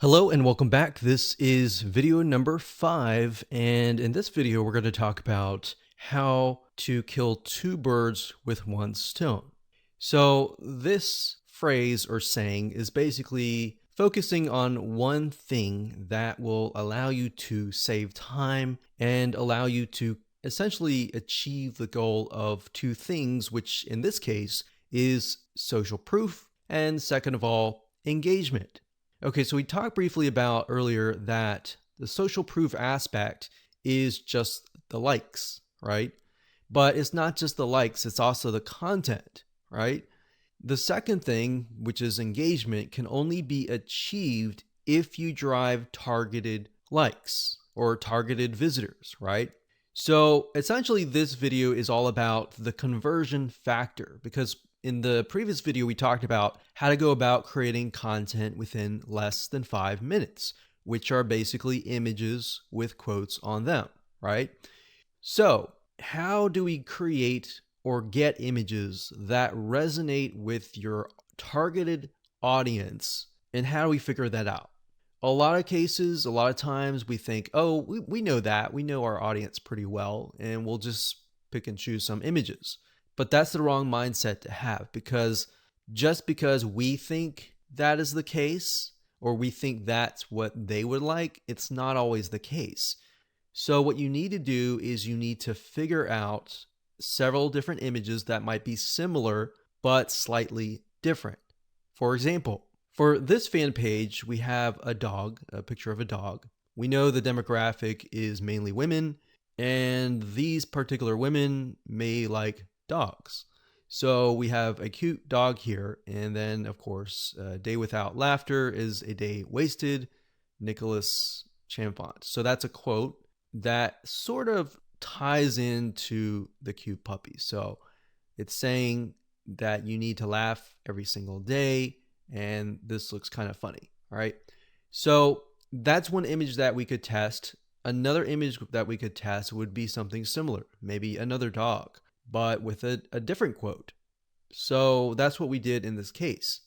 Hello and welcome back. This is video number 5, and in this video we're going to talk about how to kill two birds with one stone. So this phrase or saying is basically focusing on one thing that will allow you to save time and allow you to essentially achieve the goal of two things, which in this case is social proof and, second of all, engagement. Okay, so we talked briefly about earlier that the social proof aspect is just the likes, right? But it's not just the likes, it's also the content, right? The second thing, which is engagement, can only be achieved if you drive targeted likes or targeted visitors, right? So essentially this video is all about the conversion factor, because in the previous video, we talked about how to go about creating content within less than 5 minutes, which are basically images with quotes on them, right? So how do we create or get images that resonate with your targeted audience, and how do we figure that out? A lot of cases, a lot of times we think, oh, we know that. We know our audience pretty well, and we'll just pick and choose some images. But that's the wrong mindset to have, because just because we think that is the case, or we think that's what they would like, it's not always the case. So what you need to do is you need to figure out several different images that might be similar but slightly different. For example, for this fan page, we have a dog, a picture of a dog. We know the demographic is mainly women, and these particular women may like dogs. So we have a cute dog here, and then of course, a day without laughter is a day wasted, ᶑᵃᵉ. So that's a quote that sort of ties into the cute puppy. So it's saying that you need to laugh every single day, and this looks kind of funny, right? So that's one image that we could test. Another image that we could test would be something similar, maybe another dog, but with a different quote. So that's what we did in this case.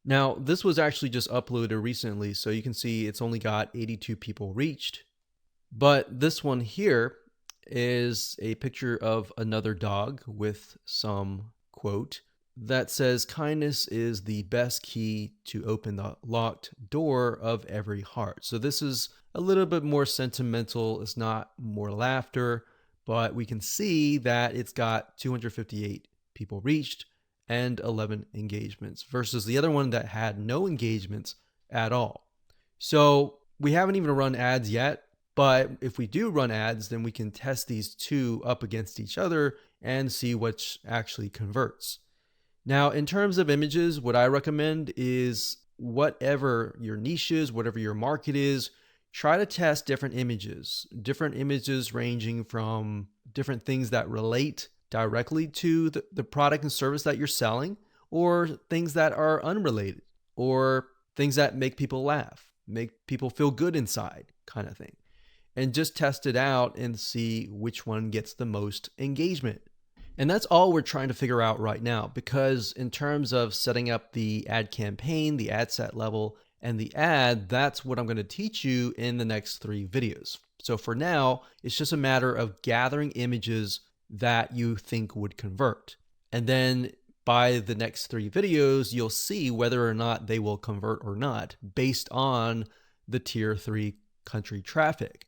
Now, this was actually just uploaded recently, so you can see it's only got 82 people reached. But this one here is a picture of another dog with some quote that says, "Kindness is the best key to open the locked door of every heart." So this is a little bit more sentimental. It's not more laughter, but we can see that it's got 258 people reached and 11 engagements versus the other one that had no engagements at all. So we haven't even run ads yet, but if we do run ads, then we can test these two up against each other and see which actually converts. Now, in terms of images, what I recommend is whatever your niche is, whatever your market is, try to test different images ranging from different things that relate directly to the product and service that you're selling, or things that are unrelated, or things that make people laugh, make people feel good inside, kind of thing. And just test it out and see which one gets the most engagement. And that's all we're trying to figure out right now, because in terms of setting up the ad campaign, the ad set level, and the ad, that's what I'm going to teach you in the next 3 videos. So for now, it's just a matter of gathering images that you think would convert. And then by the next 3 videos, you'll see whether or not they will convert or not based on the tier 3 country traffic.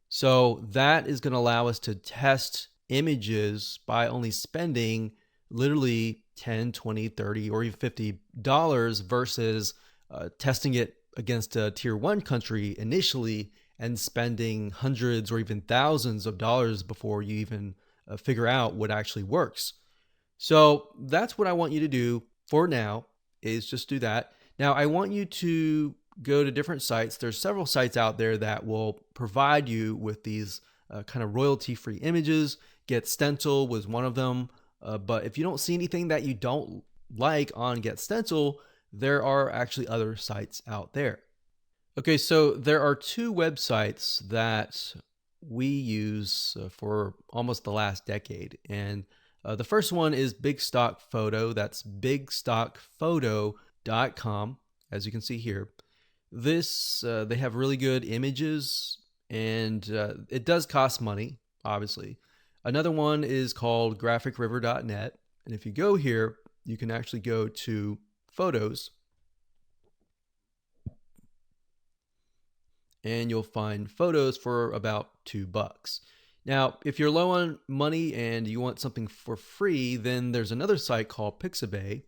So that is going to allow us to test images by only spending literally $10, $20, $30, or even $50 versus testing it against a tier 1 country initially and spending hundreds or even thousands of dollars before you even figure out what actually works. So that's what I want you to do for now, is just do that. Now, I want you to go to different sites. There's several sites out there that will provide you with these kind of royalty-free images. ᶃᵃᵉ was one of them. But if you don't see anything that you don't like on ᶃᵃᵉ, there are actually other sites out there. Okay, so there are 2 websites that we use for almost the last decade. And the first one is Big Stock Photo. That's bigstockphoto.com, as you can see here. They have really good images, and it does cost money, obviously. Another one is called graphicriver.net. And if you go here, you can actually go to photos, and you'll find photos for about $2. Now, if you're low on money and you want something for free, then there's another site called pixabay.com.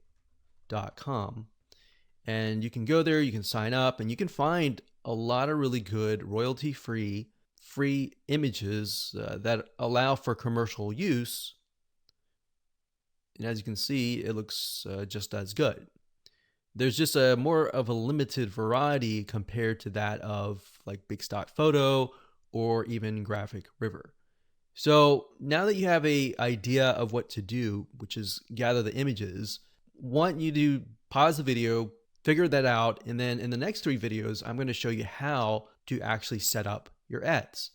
And you can go there, you can sign up, and you can find a lot of really good royalty-free images that allow for commercial use. And as you can see, it looks just as good. There's just a more of a limited variety compared to that of like Big Stock Photo or even Graphic River. So now that you have an idea of what to do, which is gather the images, want you to pause the video, figure that out, and then in the next 3 videos, I'm going to show you how to actually set up your ads.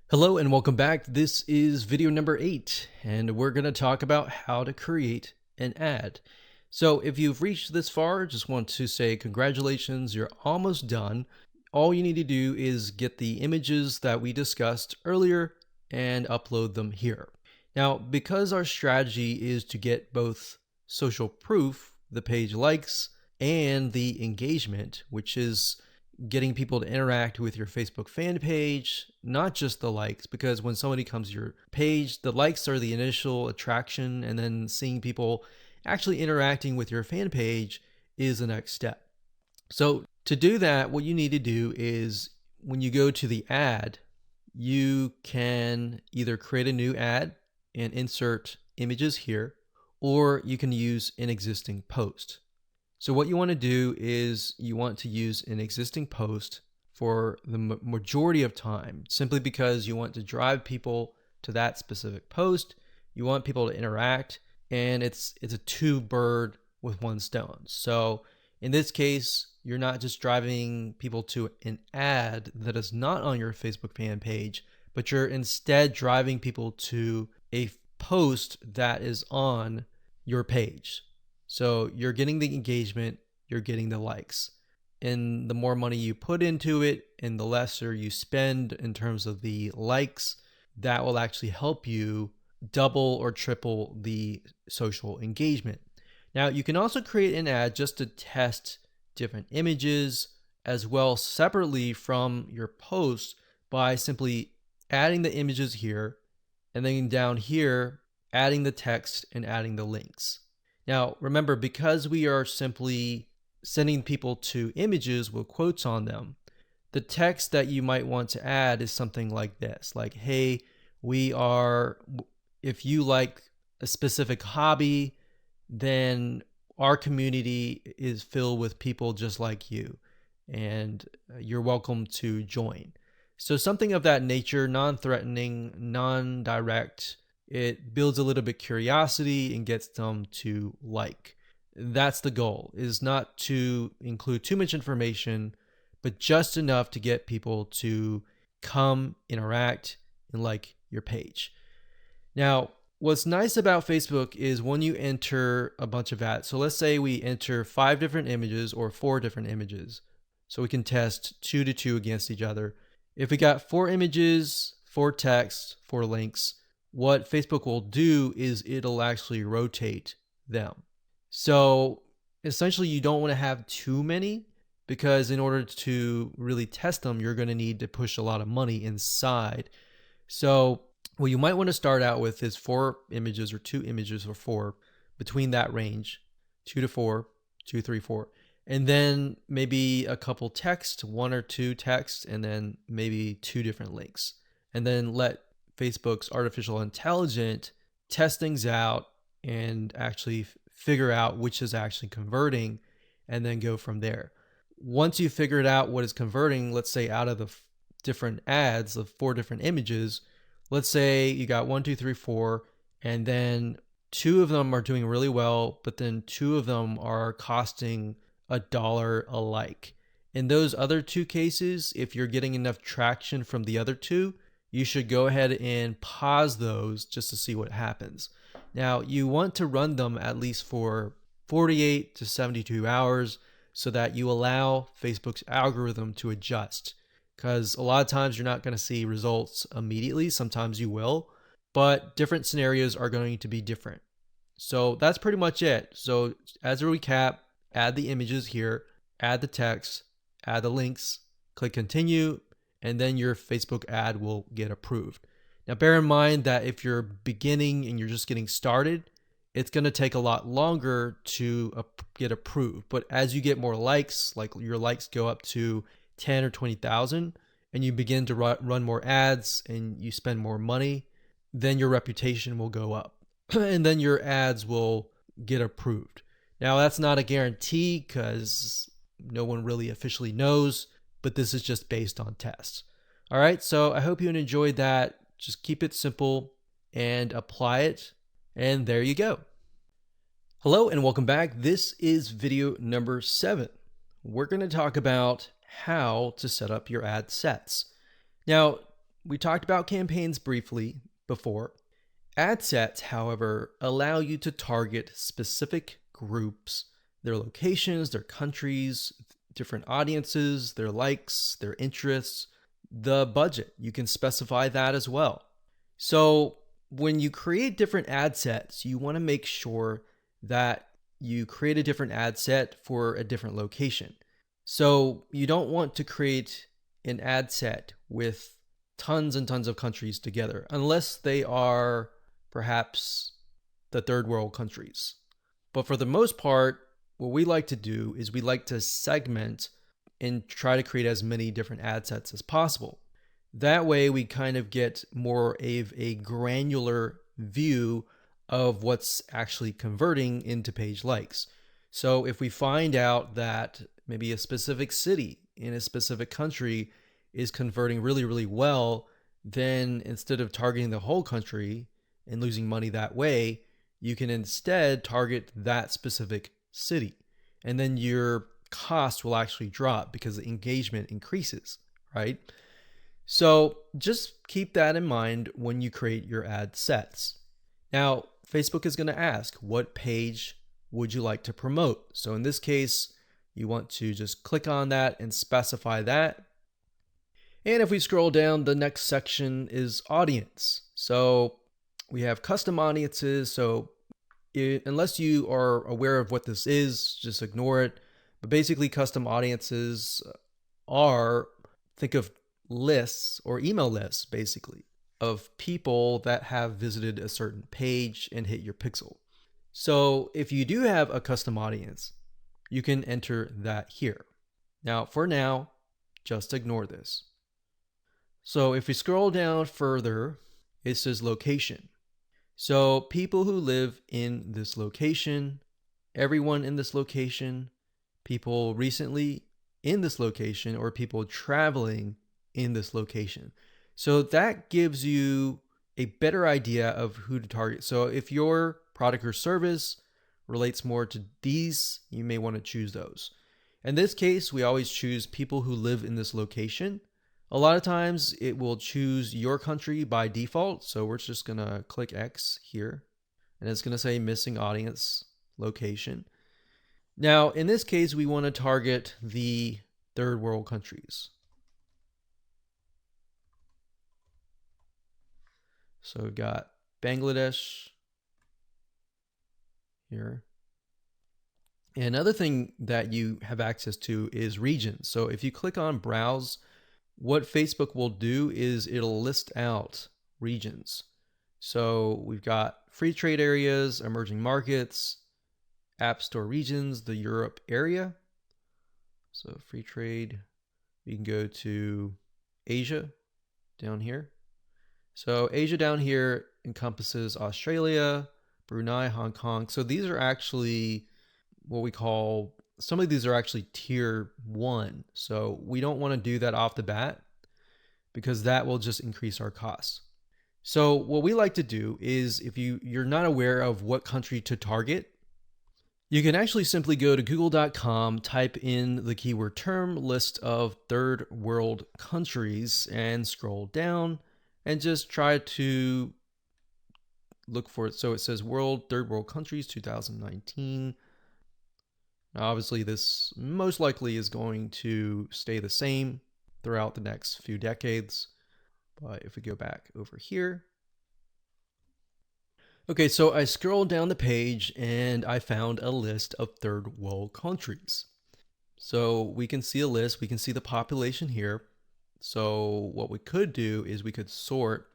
Hello and welcome back. This is video number 8, and we're going to talk about how to create an ad. So if you've reached this far, just want to say congratulations, you're almost done. All you need to do is get the images that we discussed earlier and upload them here. Now, because our strategy is to get both social proof, the page likes, and the engagement, which is getting people to interact with your Facebook fan page, not just the likes, because when somebody comes to your page, the likes are the initial attraction, and then seeing people actually interacting with your fan page is the next step. So to do that, what you need to do is when you go to the ad, you can either create a new ad and insert images here, or you can use an existing post. So what you want to do is you want to use an existing post for the majority of time, simply because you want to drive people to that specific post. You want people to interact, and it's a 2 bird with 1 stone. So in this case, you're not just driving people to an ad that is not on your Facebook fan page, but you're instead driving people to a post that is on your page. So you're getting the engagement, you're getting the likes. And the more money you put into it and the lesser you spend in terms of the likes, that will actually help you double or triple the social engagement. Now, you can also create an ad just to test different images as well separately from your post by simply adding the images here, and then down here, adding the text and adding the links. Now, remember, because we are simply sending people to images with quotes on them, the text that you might want to add is something like this, like, hey, if you like a specific hobby, then our community is filled with people just like you, and you're welcome to join. So something of that nature, non-threatening, non-direct. It builds a little bit curiosity and gets them to like. That's the goal, is not to include too much information, but just enough to get people to come, interact, and like your page. Now, what's nice about Facebook is when you enter a bunch of ads. So let's say we enter 5 different images or 4 different images. So we can test 2 to 2 against each other. If we got 4 images, 4 text, 4 links, what Facebook will do is it'll actually rotate them. So essentially you don't want to have too many, because in order to really test them, you're going to need to push a lot of money inside. So what you might want to start out with is 4 images or 2 images or 4, between that range, 2 to 4, 2, 3, 4. And then maybe a couple text, 1 or 2 texts, and then maybe 2 different links. And then let Facebook's artificial intelligence test things out and actually figure out which is actually converting, and then go from there. Once you figured out what is converting, let's say out of the different ads of 4 different images, let's say you got 1, 2, 3, 4, and then 2 of them are doing really well, but then 2 of them are costing $1 alike. In those other 2 cases, if you're getting enough traction from the other 2, you should go ahead and pause those just to see what happens. Now, you want to run them at least for 48 to 72 hours so that you allow Facebook's algorithm to adjust. Because a lot of times you're not going to see results immediately. Sometimes you will, but different scenarios are going to be different. So that's pretty much it. So as a recap, add the images here, add the text, add the links, click continue, and then your Facebook ad will get approved. Now bear in mind that if you're beginning and you're just getting started, it's going to take a lot longer to get approved. But as you get more likes, like your likes go up to 10 or 20,000, and you begin to run more ads and you spend more money, then your reputation will go up and then your ads will get approved. Now that's not a guarantee because no one really officially knows, but this is just based on tests. All right, so I hope you enjoyed that. Just keep it simple and apply it, and there you go. Hello and welcome back. This is video number 7. We're going to talk about how to set up your ad sets. Now, we talked about campaigns briefly before. Ad sets, however, allow you to target specific groups, their locations, their countries, different audiences, their likes, their interests, the budget. You can specify that as well. So when you create different ad sets, you want to make sure that you create a different ad set for a different location. So you don't want to create an ad set with tons and tons of countries together, unless they are perhaps the third world countries. But for the most part, what we like to do is we like to segment and try to create as many different ad sets as possible. That way we kind of get more of a granular view of what's actually converting into page likes. So if we find out that maybe a specific city in a specific country is converting really, really well, then instead of targeting the whole country and losing money that way, you can instead target that specific city. And then your cost will actually drop because the engagement increases, right? So just keep that in mind when you create your ad sets. Now, Facebook is going to ask, what page would you like to promote? So in this case, you want to just click on that and specify that. And if we scroll down, the next section is audience. So we have custom audiences. So unless you are aware of what this is, just ignore it. But basically custom audiences are, think of lists or email lists basically of people that have visited a certain page and hit your pixel. So if you do have a custom audience, you can enter that here. Now, for now, just ignore this. So if we scroll down further, it says location. So people who live in this location, everyone in this location, people recently in this location, or people traveling in this location. So that gives you a better idea of who to target. So if your product or service relates more to these, you may want to choose those. In this case, we always choose people who live in this location. A lot of times it will choose your country by default. So we're just going to click X here, and it's going to say missing audience location. Now, in this case, we want to target the third world countries. So we've got Bangladesh here. And another thing that you have access to is regions. So if you click on browse, what Facebook will do is it'll list out regions. So we've got free trade areas, emerging markets, app store regions, the Europe area. So free trade, we can go to Asia down here. So Asia down here encompasses Australia, Brunei, Hong Kong. So these are actually what we call, some of these are actually tier 1. So we don't want to do that off the bat because that will just increase our costs. So what we like to do is, if you're not aware of what country to target, you can actually simply go to google.com, type in the keyword term list of third world countries, and scroll down and just try to look for it. So it says third world countries 2019. Obviously, this most likely is going to stay the same throughout the next few decades. But if we go back over here, okay, so I scrolled down the page and I found a list of third world countries. So we can see a list, we can see the population here. So what we could do is we could sort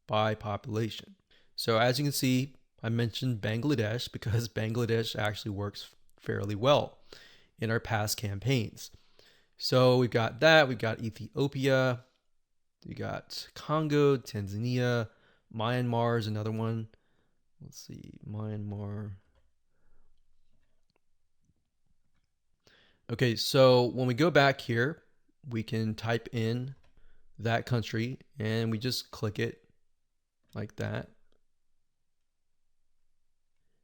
by population. So as you can see, I mentioned Bangladesh because Bangladesh actually works fairly well in our past campaigns. So we've got that, we've got Ethiopia, we got Congo, Tanzania, Myanmar is another one. Let's see, Myanmar. Okay, so when we go back here, we can type in that country and we just click it like that.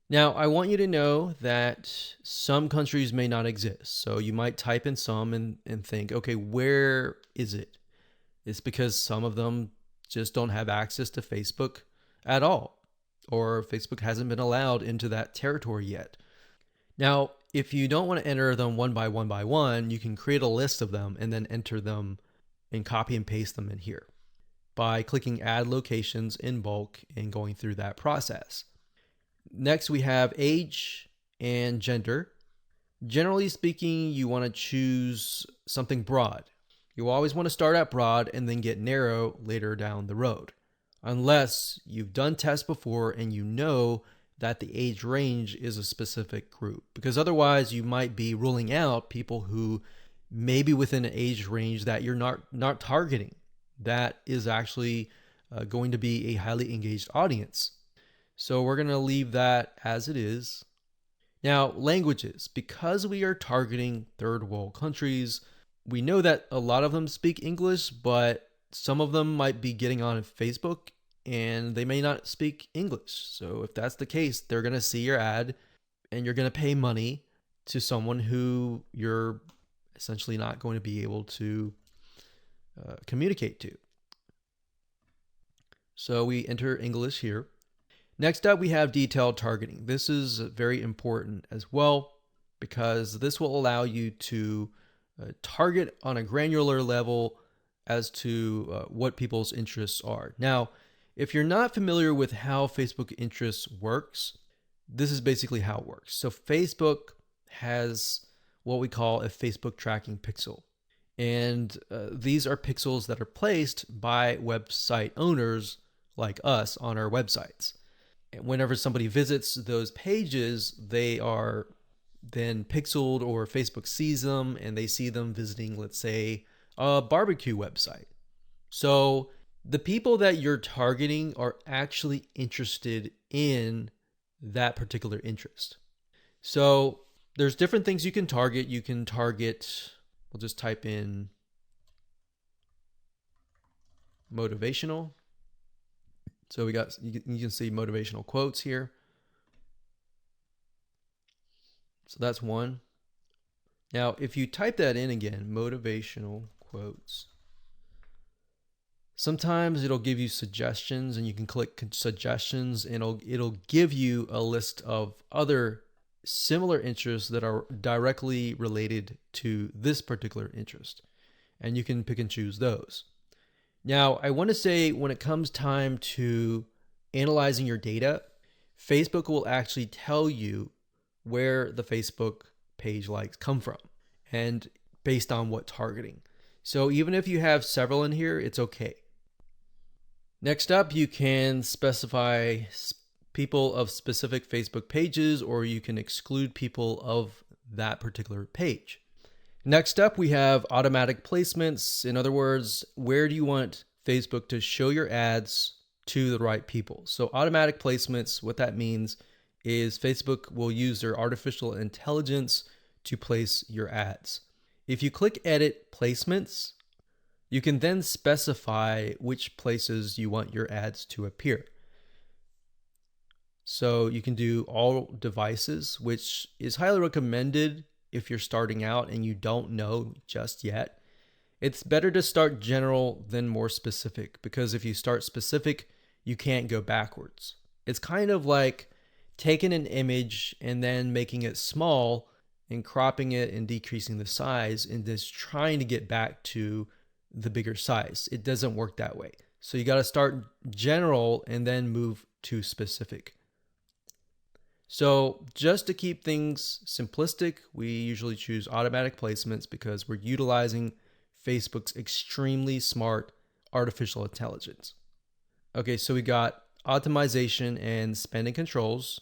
Now, I want you to know that some countries may not exist. So you might type in some and think, okay, where is it? It's because some of them just don't have access to Facebook at all, or Facebook hasn't been allowed into that territory yet. Now, if you don't want to enter them one by one, you can create a list of them and then enter them and copy and paste them in here by clicking add locations in bulk and going through that process. Next, we have age and gender. Generally speaking, you want to choose something broad. You always want to start at broad and then get narrow later down the road, unless you've done tests before and you know that the age range is a specific group, because otherwise you might be ruling out people who may be within an age range that you're not targeting. That is actually going to be a highly engaged audience. So we're going to leave that as it is. Now, languages. Because we are targeting third world countries, we know that a lot of them speak English, but some of them might be getting on Facebook and they may not speak English. So if that's the case, they're going to see your ad and you're going to pay money to someone who you're essentially not going to be able to communicate to. So we enter English here. Next up, we have detailed targeting. This is very important as well because this will allow you to target on a granular level as to what people's interests are. Now, if you're not familiar with how Facebook interests works, this is basically how it works. So Facebook has what we call a Facebook tracking pixel. And these are pixels that are placed by website owners like us on our websites. Whenever somebody visits those pages, they are then pixeled, or Facebook sees them and they see them visiting, let's say, a barbecue website. So the people that you're targeting are actually interested in that particular interest. So there's different things you can target. You can target, we'll just type in motivational. So you can see motivational quotes here. So that's one. Now, if you type that in again, motivational quotes, sometimes it'll give you suggestions and you can click suggestions and it'll give you a list of other similar interests that are directly related to this particular interest. And you can pick and choose those. Now, I want to say when it comes time to analyzing your data, Facebook will actually tell you where the Facebook page likes come from and based on what targeting. So even if you have several in here, it's okay. Next up, you can specify people of specific Facebook pages, or you can exclude people of that particular page. Next up, we have automatic placements. In other words, where do you want Facebook to show your ads to the right people? So automatic placements, what that means is Facebook will use their artificial intelligence to place your ads. If you click edit placements, you can then specify which places you want your ads to appear. So you can do all devices, which is highly recommended if you're starting out and you don't know just yet. It's better to start general than more specific, because if you start specific, you can't go backwards. It's kind of like taking an image and then making it small and cropping it and decreasing the size and just trying to get back to the bigger size. It doesn't work that way. So you got to start general and then move to specific. So just to keep things simplistic, we usually choose automatic placements because we're utilizing Facebook's extremely smart artificial intelligence. Okay, so we got optimization and spending controls.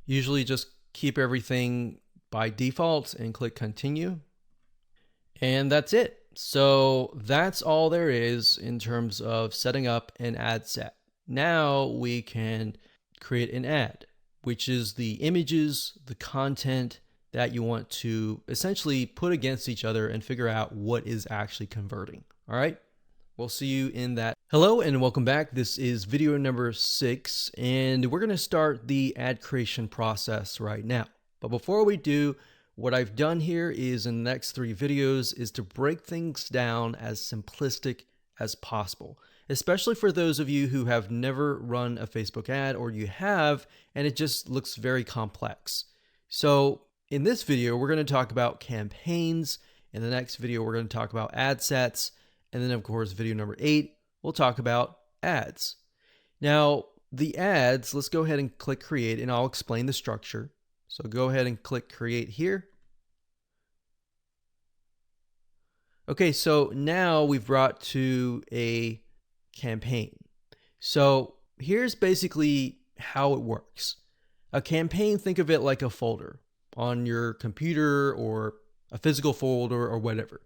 Usually just keep everything by default and click continue. And that's it. So that's all there is in terms of setting up an ad set. Now we can create an ad, which is the images, the content that you want to essentially put against each other and figure out what is actually converting. All right, we'll see you in that. Hello and welcome back. This is video number 6, and we're going to start the ad creation process right now. But before we do, what I've done here is in the next 3 videos is to break things down as simplistic as possible, especially for those of you who have never run a Facebook ad, or you have and it just looks very complex. So in this video, we're going to talk about campaigns. In the next video, we're going to talk about ad sets. And then of course, video number 8, we'll talk about ads. Now the ads, let's go ahead and click create and I'll explain the structure. So go ahead and click create here. Okay, so now we've brought to a campaign. So here's basically how it works. A campaign, think of it like a folder on your computer or a physical folder or whatever.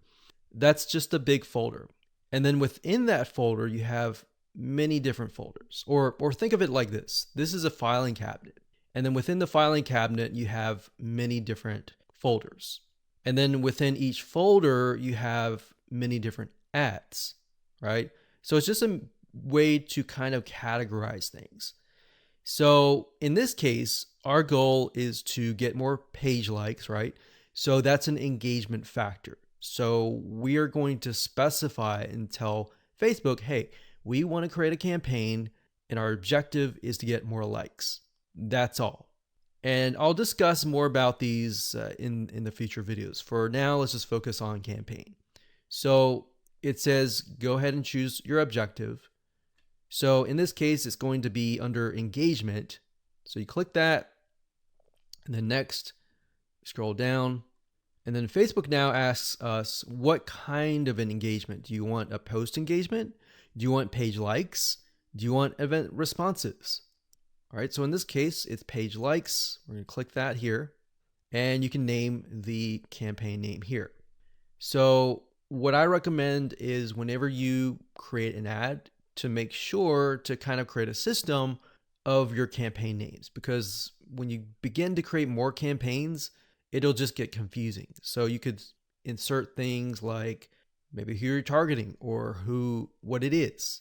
That's just a big folder. And then within that folder, you have many different folders. Or think of it like this. This is a filing cabinet. And then within the filing cabinet, you have many different folders. And then within each folder, you have many different ads, right? So it's just a way to kind of categorize things. So in this case, our goal is to get more page likes, right? So that's an engagement factor. So we are going to specify and tell Facebook, hey, we want to create a campaign and our objective is to get more likes. That's all. And I'll discuss more about these in the future videos. For now, let's just focus on campaign. So it says, go ahead and choose your objective. So in this case, it's going to be under engagement. So you click that and then next, scroll down. And then Facebook now asks us, what kind of an engagement? Do you want a post engagement? Do you want page likes? Do you want event responses? All right, so in this case, it's page likes. We're going to click that here, and you can name the campaign name here. So what I recommend is whenever you create an ad, to make sure to kind of create a system of your campaign names, because when you begin to create more campaigns, it'll just get confusing. So you could insert things like maybe who you're targeting or what it is.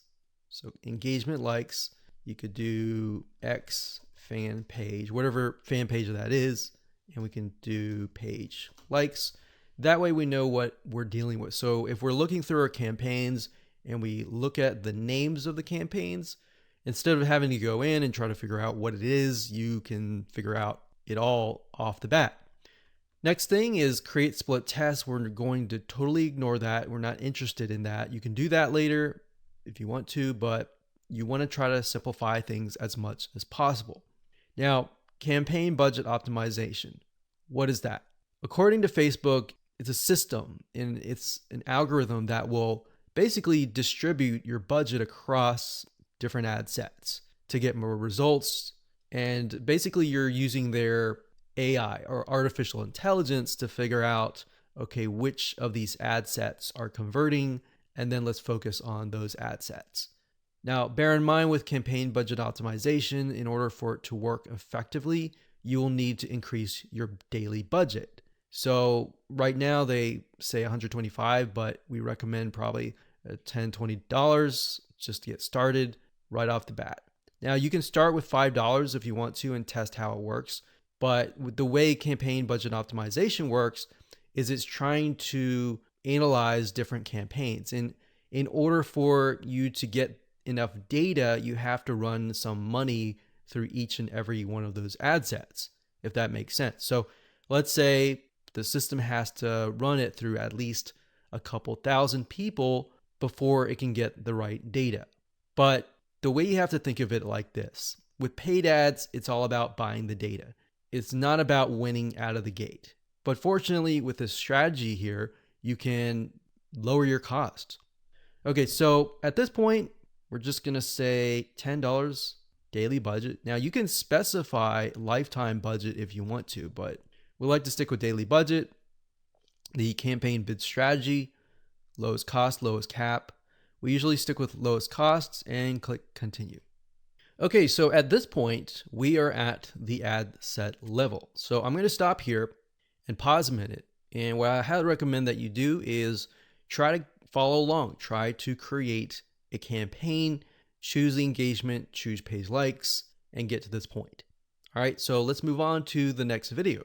So engagement likes. You could do X fan page, whatever fan page that is, and we can do page likes. That way we know what we're dealing with. So if we're looking through our campaigns and we look at the names of the campaigns, instead of having to go in and try to figure out what it is, you can figure out it all off the bat. Next thing is create split tests. We're going to totally ignore that. We're not interested in that. You can do that later if you want to, but you want to try to simplify things as much as possible. Now, campaign budget optimization. What is that? According to Facebook, it's a system and it's an algorithm that will basically distribute your budget across different ad sets to get more results. And basically you're using their AI or artificial intelligence to figure out, okay, which of these ad sets are converting, and then let's focus on those ad sets. Now, bear in mind with campaign budget optimization, in order for it to work effectively, you will need to increase your daily budget. So right now they say $125, but we recommend probably $10, $20 just to get started right off the bat. Now you can start with $5 if you want to and test how it works. But with the way campaign budget optimization works is it's trying to analyze different campaigns. And in order for you to get enough data, you have to run some money through each and every one of those ad sets, if that makes sense. So Let's say the system has to run it through at least a couple thousand people before it can get the right data. But the way you have to think of it like this, with paid ads, it's all about buying the data. It's not about winning out of the gate. But fortunately, with this strategy here, you can lower your costs. Okay, so at this point, we're just gonna say $10 daily budget. Now you can specify lifetime budget if you want to, but we like to stick with daily budget. The campaign bid strategy, lowest cost, lowest cap. We usually stick with lowest costs and click continue. Okay, so at this point, we are at the ad set level. So I'm going to stop here and pause a minute. And what I highly recommend that you do is try to follow along. Try to create a campaign, choose the engagement, choose page likes, and get to this point. All right, so let's move on to the next video.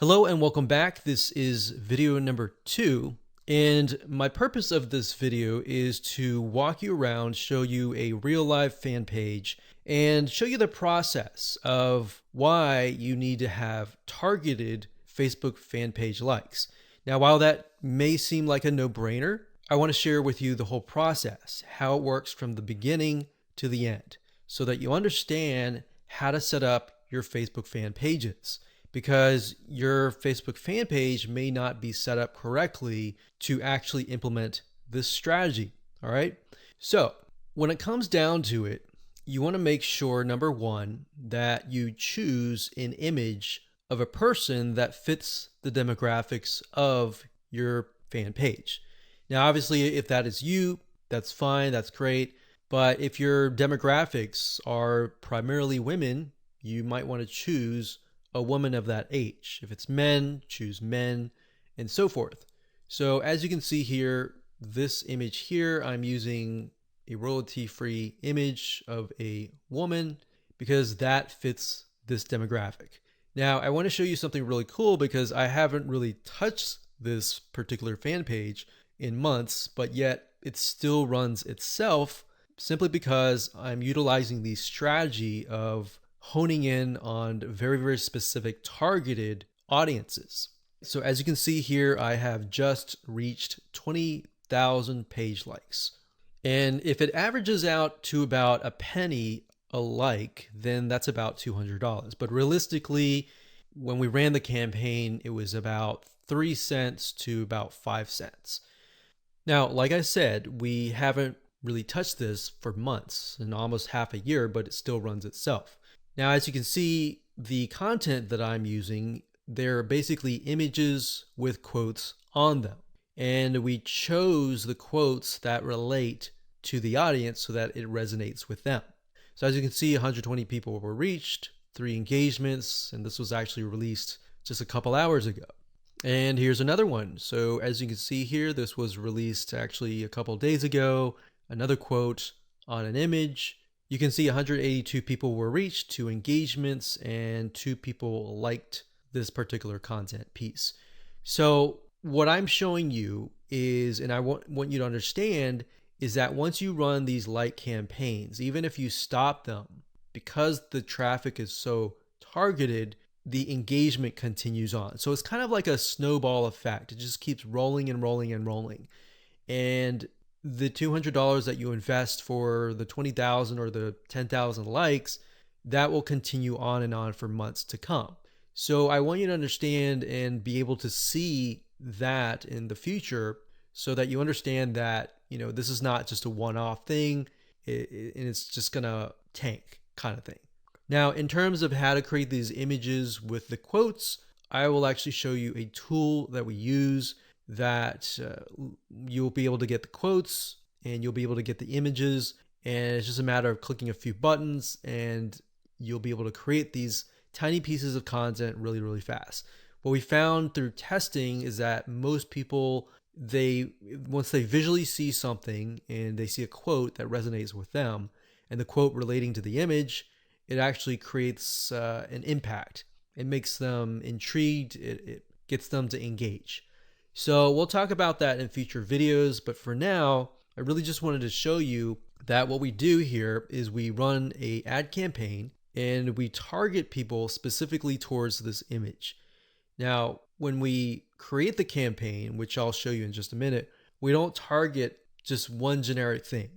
Hello and welcome back. This is video number 2. And my purpose of this video is to walk you around, show you a real live fan page, and show you the process of why you need to have targeted Facebook fan page likes. Now, while that may seem like a no-brainer, I want to share with you the whole process, how it works from the beginning to the end, so that you understand how to set up your Facebook fan pages. Because your Facebook fan page may not be set up correctly to actually implement this strategy, all right? So when it comes down to it, you want to make sure, number one, that you choose an image of a person that fits the demographics of your fan page. Now, obviously, if that is you, that's fine, that's great. But if your demographics are primarily women, you might want to choose a woman of that age. If it's men, choose men, and so forth. So as you can see here, this image here, I'm using a royalty-free image of a woman because that fits this demographic. Now, I want to show you something really cool because I haven't really touched this particular fan page in months, but yet it still runs itself simply because I'm utilizing the strategy of honing in on very, very specific targeted audiences. So as you can see here, I have just reached 20,000 page likes. And if it averages out to about a penny a like, then that's about $200. But realistically, when we ran the campaign, it was about 3 cents to about 5 cents. Now, like I said, we haven't really touched this for months and almost half a year, but it still runs itself. Now, as you can see, the content that I'm using, they're basically images with quotes on them. And we chose the quotes that relate to the audience so that it resonates with them. So as you can see, 120 people were reached, 3 engagements, and this was actually released just a couple hours ago. And here's another one. So as you can see here, this was released actually a couple days ago. Another quote on an image. You can see 182 people were reached, 2 engagements, and 2 people liked this particular content piece. So what I'm showing you is, and I want you to understand, is that once you run these like campaigns, even if you stop them, because the traffic is so targeted, the engagement continues on. So it's kind of like a snowball effect. It just keeps rolling and rolling and rolling. And the $200 that you invest for the 20,000 or the 10,000 likes, that will continue on and on for months to come. So I want you to understand and be able to see that in the future so that you understand that, this is not just a one-off thing and it's just gonna tank kind of thing. Now, in terms of how to create these images with the quotes, I will actually show you a tool that we use that you'll be able to get the quotes and you'll be able to get the images, and it's just a matter of clicking a few buttons and you'll be able to create these tiny pieces of content really, really fast. What we found through testing is that most people, once they visually see something and they see a quote that resonates with them and the quote relating to the image, it actually creates an impact. It makes them intrigued. It gets them to engage. So we'll talk about that in future videos, but for now, I really just wanted to show you that what we do here is we run an ad campaign and we target people specifically towards this image. Now, when we create the campaign, which I'll show you in just a minute, we don't target just one generic thing.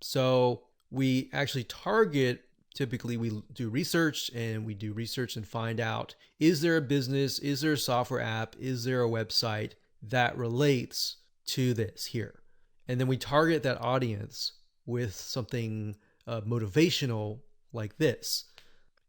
So we actually target, typically we do research and find out, is there a business, is there a software app, is there a website that relates to this here? And then we target that audience with something motivational like this.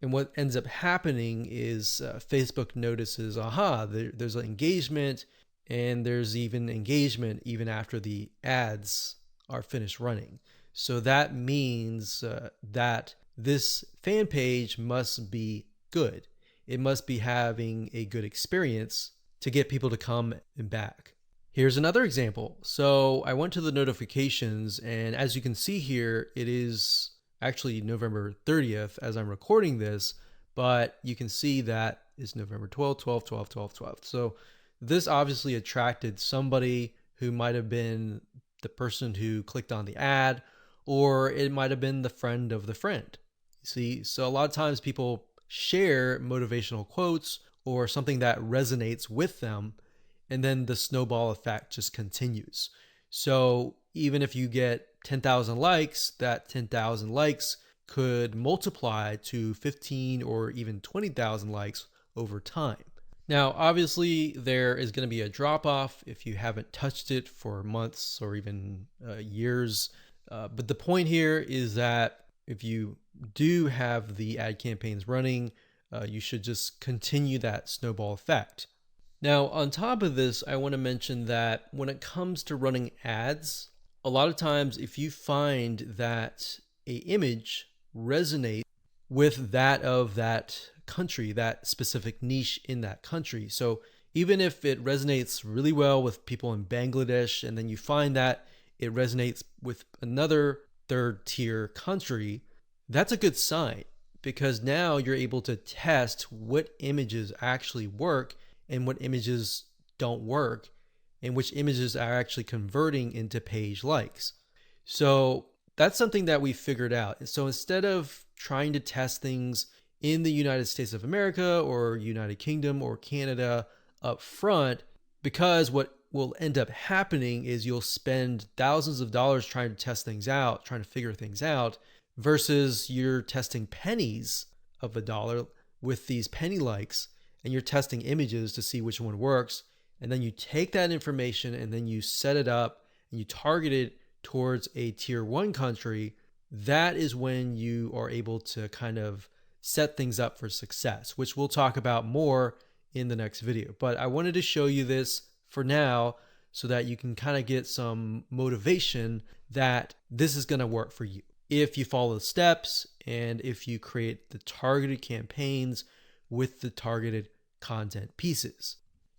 And what ends up happening is Facebook notices, there's an engagement, and there's even engagement even after the ads are finished running. So that means that this fan page must be good. It must be having a good experience to get people to come and back. Here's another example. So I went to the notifications, and as you can see here, it is actually November 30th as I'm recording this, but you can see that it's November 12th, 12th, 12th, 12th, 12th. So this obviously attracted somebody who might have been the person who clicked on the ad, or it might have been the friend of the friend. You see, so a lot of times people share motivational quotes or something that resonates with them, and then the snowball effect just continues. So even if you get 10,000 likes, that 10,000 likes could multiply to 15 or even 20,000 likes over time. Now, obviously, there is going to be a drop off if you haven't touched it for months or even years. But the point here is that if you do have the ad campaigns running, you should just continue that snowball effect. Now, on top of this, I want to mention that when it comes to running ads, a lot of times if you find that an image resonates with that of that country, that specific niche in that country. So even if it resonates really well with people in Bangladesh, and then you find that it resonates with another third tier country, that's a good sign, because now you're able to test what images actually work and what images don't work, and which images are actually converting into page likes. So that's something that we figured out. So instead of trying to test things in the United States of America or United Kingdom or Canada up front, because what will end up happening is you'll spend thousands of dollars trying to test things out, trying to figure things out, versus you're testing pennies of a dollar with these penny likes, and you're testing images to see which one works. And then you take that information and then you set it up and you target it towards a tier 1 country. That is when you are able to kind of set things up for success, which we'll talk about more in the next video. But I wanted to show you this for now so that you can kind of get some motivation that this is going to work for you if you follow the steps and if you create the targeted campaigns with the targeted content pieces.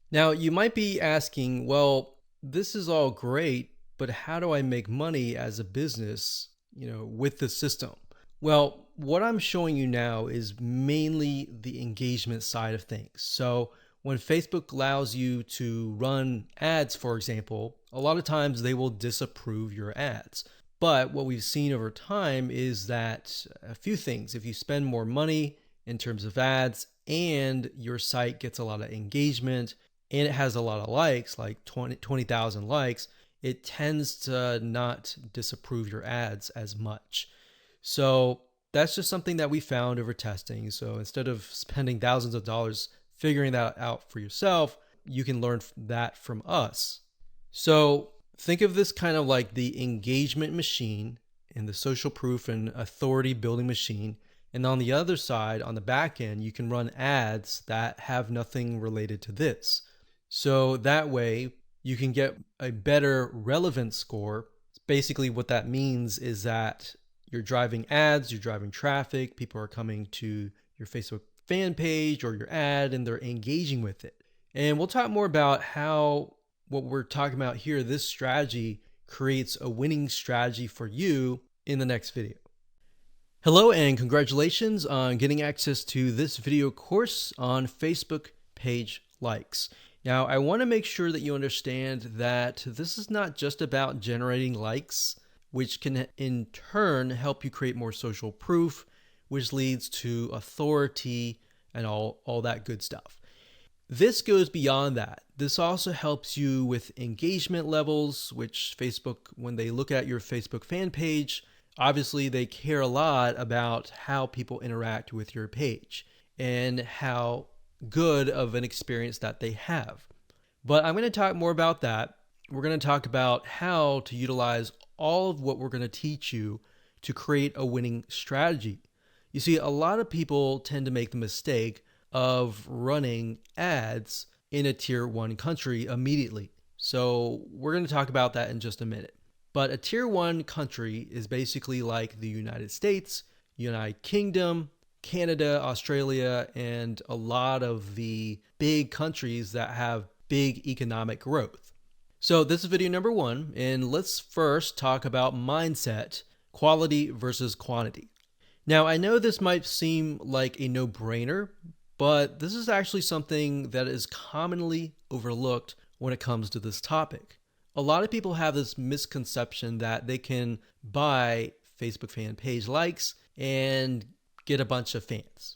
Now, you might be asking, well, this is all great, but how do I make money as a business, with the system? Well, what I'm showing you now is mainly the engagement side of things. So when Facebook allows you to run ads, for example, a lot of times they will disapprove your ads. But what we've seen over time is that a few things, if you spend more money in terms of ads and your site gets a lot of engagement and it has a lot of likes, like 20,000 likes, it tends to not disapprove your ads as much. So that's just something that we found over testing. So instead of spending thousands of dollars figuring that out for yourself, you can learn that from us. So think of this kind of like the engagement machine and the social proof and authority building machine. And on the other side, on the back end, you can run ads that have nothing related to this. So that way you can get a better relevance score. Basically what that means is that you're driving ads, you're driving traffic, people are coming to your Facebook fan page or your ad and they're engaging with it. And we'll talk more about how what we're talking about here, this strategy creates a winning strategy for you in the next video. Hello and congratulations on getting access to this video course on Facebook page likes. Now, I want to make sure that you understand that this is not just about generating likes, which can in turn help you create more social proof, which leads to authority and all that good stuff. This goes beyond that. This also helps you with engagement levels, which Facebook, when they look at your Facebook fan page, obviously they care a lot about how people interact with your page and how good of an experience that they have. But I'm going to talk more about that. We're going to talk about how to utilize all of what we're going to teach you to create a winning strategy. You see, a lot of people tend to make the mistake of running ads in a tier 1 country immediately. So we're going to talk about that in just a minute. But a tier 1 country is basically like the United States, United Kingdom, Canada, Australia, and a lot of the big countries that have big economic growth. So this is video number 1, and let's first talk about mindset, quality versus quantity. Now, I know this might seem like a no-brainer, but this is actually something that is commonly overlooked when it comes to this topic. A lot of people have this misconception that they can buy Facebook fan page likes and get a bunch of fans.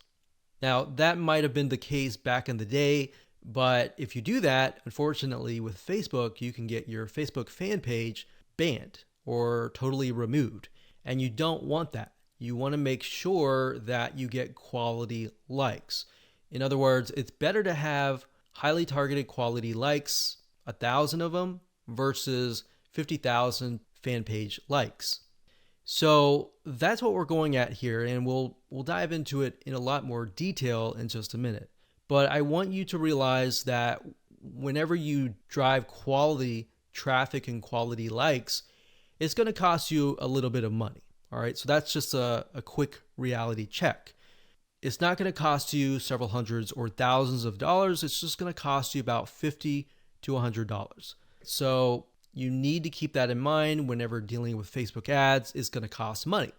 Now, that might have been the case back in the day, but if you do that, unfortunately with Facebook, you can get your Facebook fan page banned or totally removed, and you don't want that. You want to make sure that you get quality likes. In other words, it's better to have highly targeted quality likes, 1,000 of them, versus 50,000 fan page likes. So that's what we're going at here, and we'll dive into it in a lot more detail in just a minute. But I want you to realize that whenever you drive quality traffic and quality likes, it's going to cost you a little bit of money. All right, so that's just a quick reality check. It's not going to cost you several hundreds or thousands of dollars. It's just going to cost you about $50 to $100. So you need to keep that in mind whenever dealing with Facebook ads. It's going to cost money.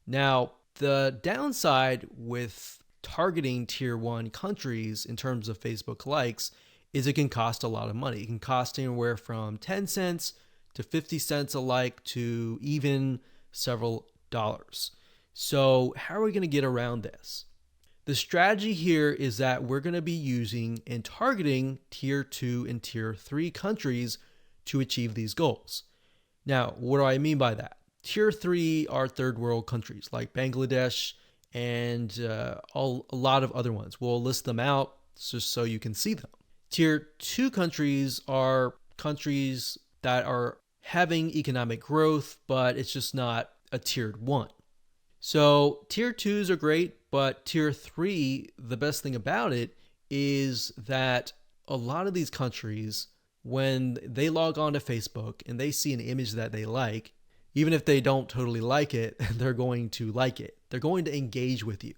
Now, the downside with targeting tier 1 countries in terms of Facebook likes is it can cost a lot of money. It can cost anywhere from 10 cents to 50 cents a like to even several dollars. So how are we going to get around this? The strategy here is that we're going to be using and targeting tier 2 and tier 3 countries to achieve these goals. Now, what do I mean by that? Tier 3 are third world countries like Bangladesh and a lot of other ones. We'll list them out just so you can see them. Tier 2 countries are countries that are having economic growth, but it's just not a tiered 1. So tier 2s are great, but tier 3, the best thing about it is that a lot of these countries, when they log on to Facebook and they see an image that they like, even if they don't totally like it, they're going to like it. They're going to engage with you.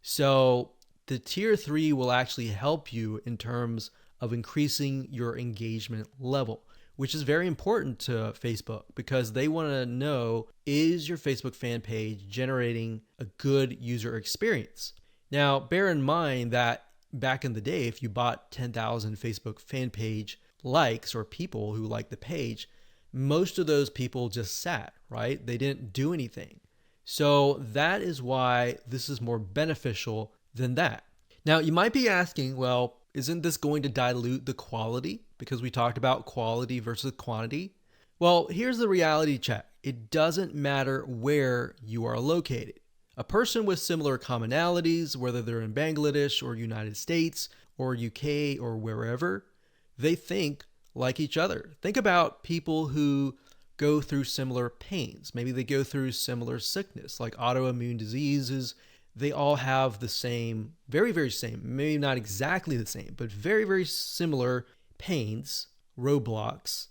So the tier 3 will actually help you in terms of increasing your engagement level, which is very important to Facebook because they want to know, is your Facebook fan page generating a good user experience? Now, bear in mind that back in the day, if you bought 10,000 Facebook fan page likes or people who liked the page, most of those people just sat, right? They didn't do anything. So that is why this is more beneficial than that. Now, you might be asking, well, isn't this going to dilute the quality? Because we talked about quality versus quantity. Well, here's the reality check. It doesn't matter where you are located. A person with similar commonalities, whether they're in Bangladesh or United States or UK or wherever, they think like each other. Think about people who go through similar pains. Maybe they go through similar sickness, like autoimmune diseases. They all have the same, very, very same, maybe not exactly the same, but very, very similar pains, roadblocks,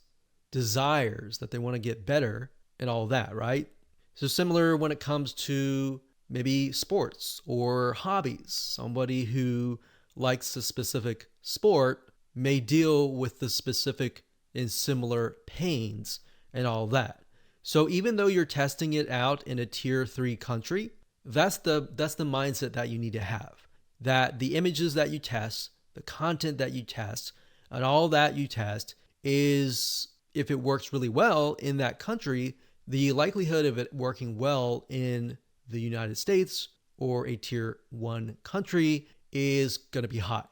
desires that they want to get better and all that, right? So similar when it comes to maybe sports or hobbies. Somebody who likes a specific sport may deal with the specific and similar pains and all that. So even though you're testing it out in a tier 3 country, that's the mindset that you need to have. That the images that you test, the content that you test, and all that you test is, if it works really well in that country, the likelihood of it working well in the United States or a tier 1 country is going to be high.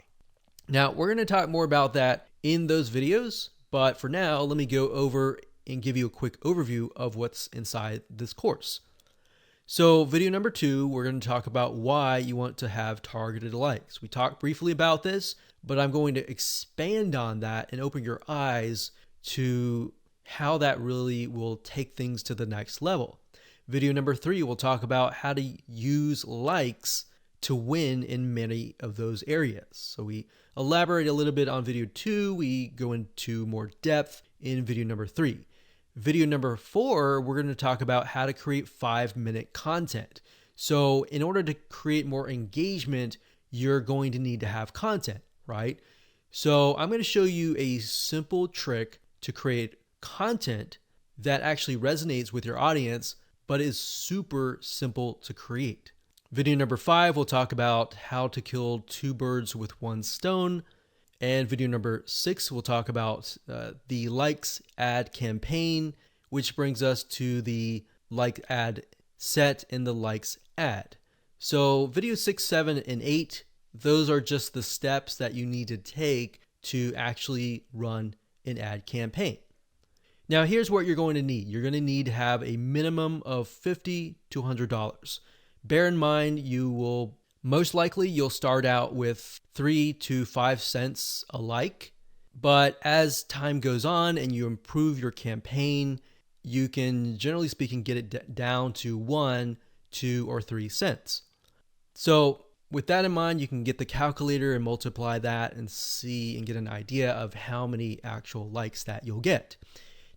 Now, we're going to talk more about that in those videos, but for now, let me go over and give you a quick overview of what's inside this course. So video number 2, we're going to talk about why you want to have targeted likes. We talked briefly about this, but I'm going to expand on that and open your eyes to how that really will take things to the next level. Video number 3, we'll talk about how to use likes to win in many of those areas. So we elaborate a little bit on video 2. We go into more depth in video number 3. Video number 4, we're going to talk about how to create 5-minute content. So in order to create more engagement, you're going to need to have content, right? So I'm going to show you a simple trick to create content that actually resonates with your audience, but is super simple to create. Video number 5, we'll talk about how to kill 2 birds with 1 stone. And video number 6, we'll talk about the likes ad campaign, which brings us to the like ad set and the likes ad. So video 6, 7, and 8, those are just the steps that you need to take to actually run an ad campaign. Now here's what you're going to need. You're going to need to have a minimum of $50 to $100. Bear in mind, most likely you'll start out with 3 to 5 cents a like, but as time goes on and you improve your campaign, you can, generally speaking, get it down to 1, 2, or 3 cents. So with that in mind, you can get the calculator and multiply that and see and get an idea of how many actual likes that you'll get.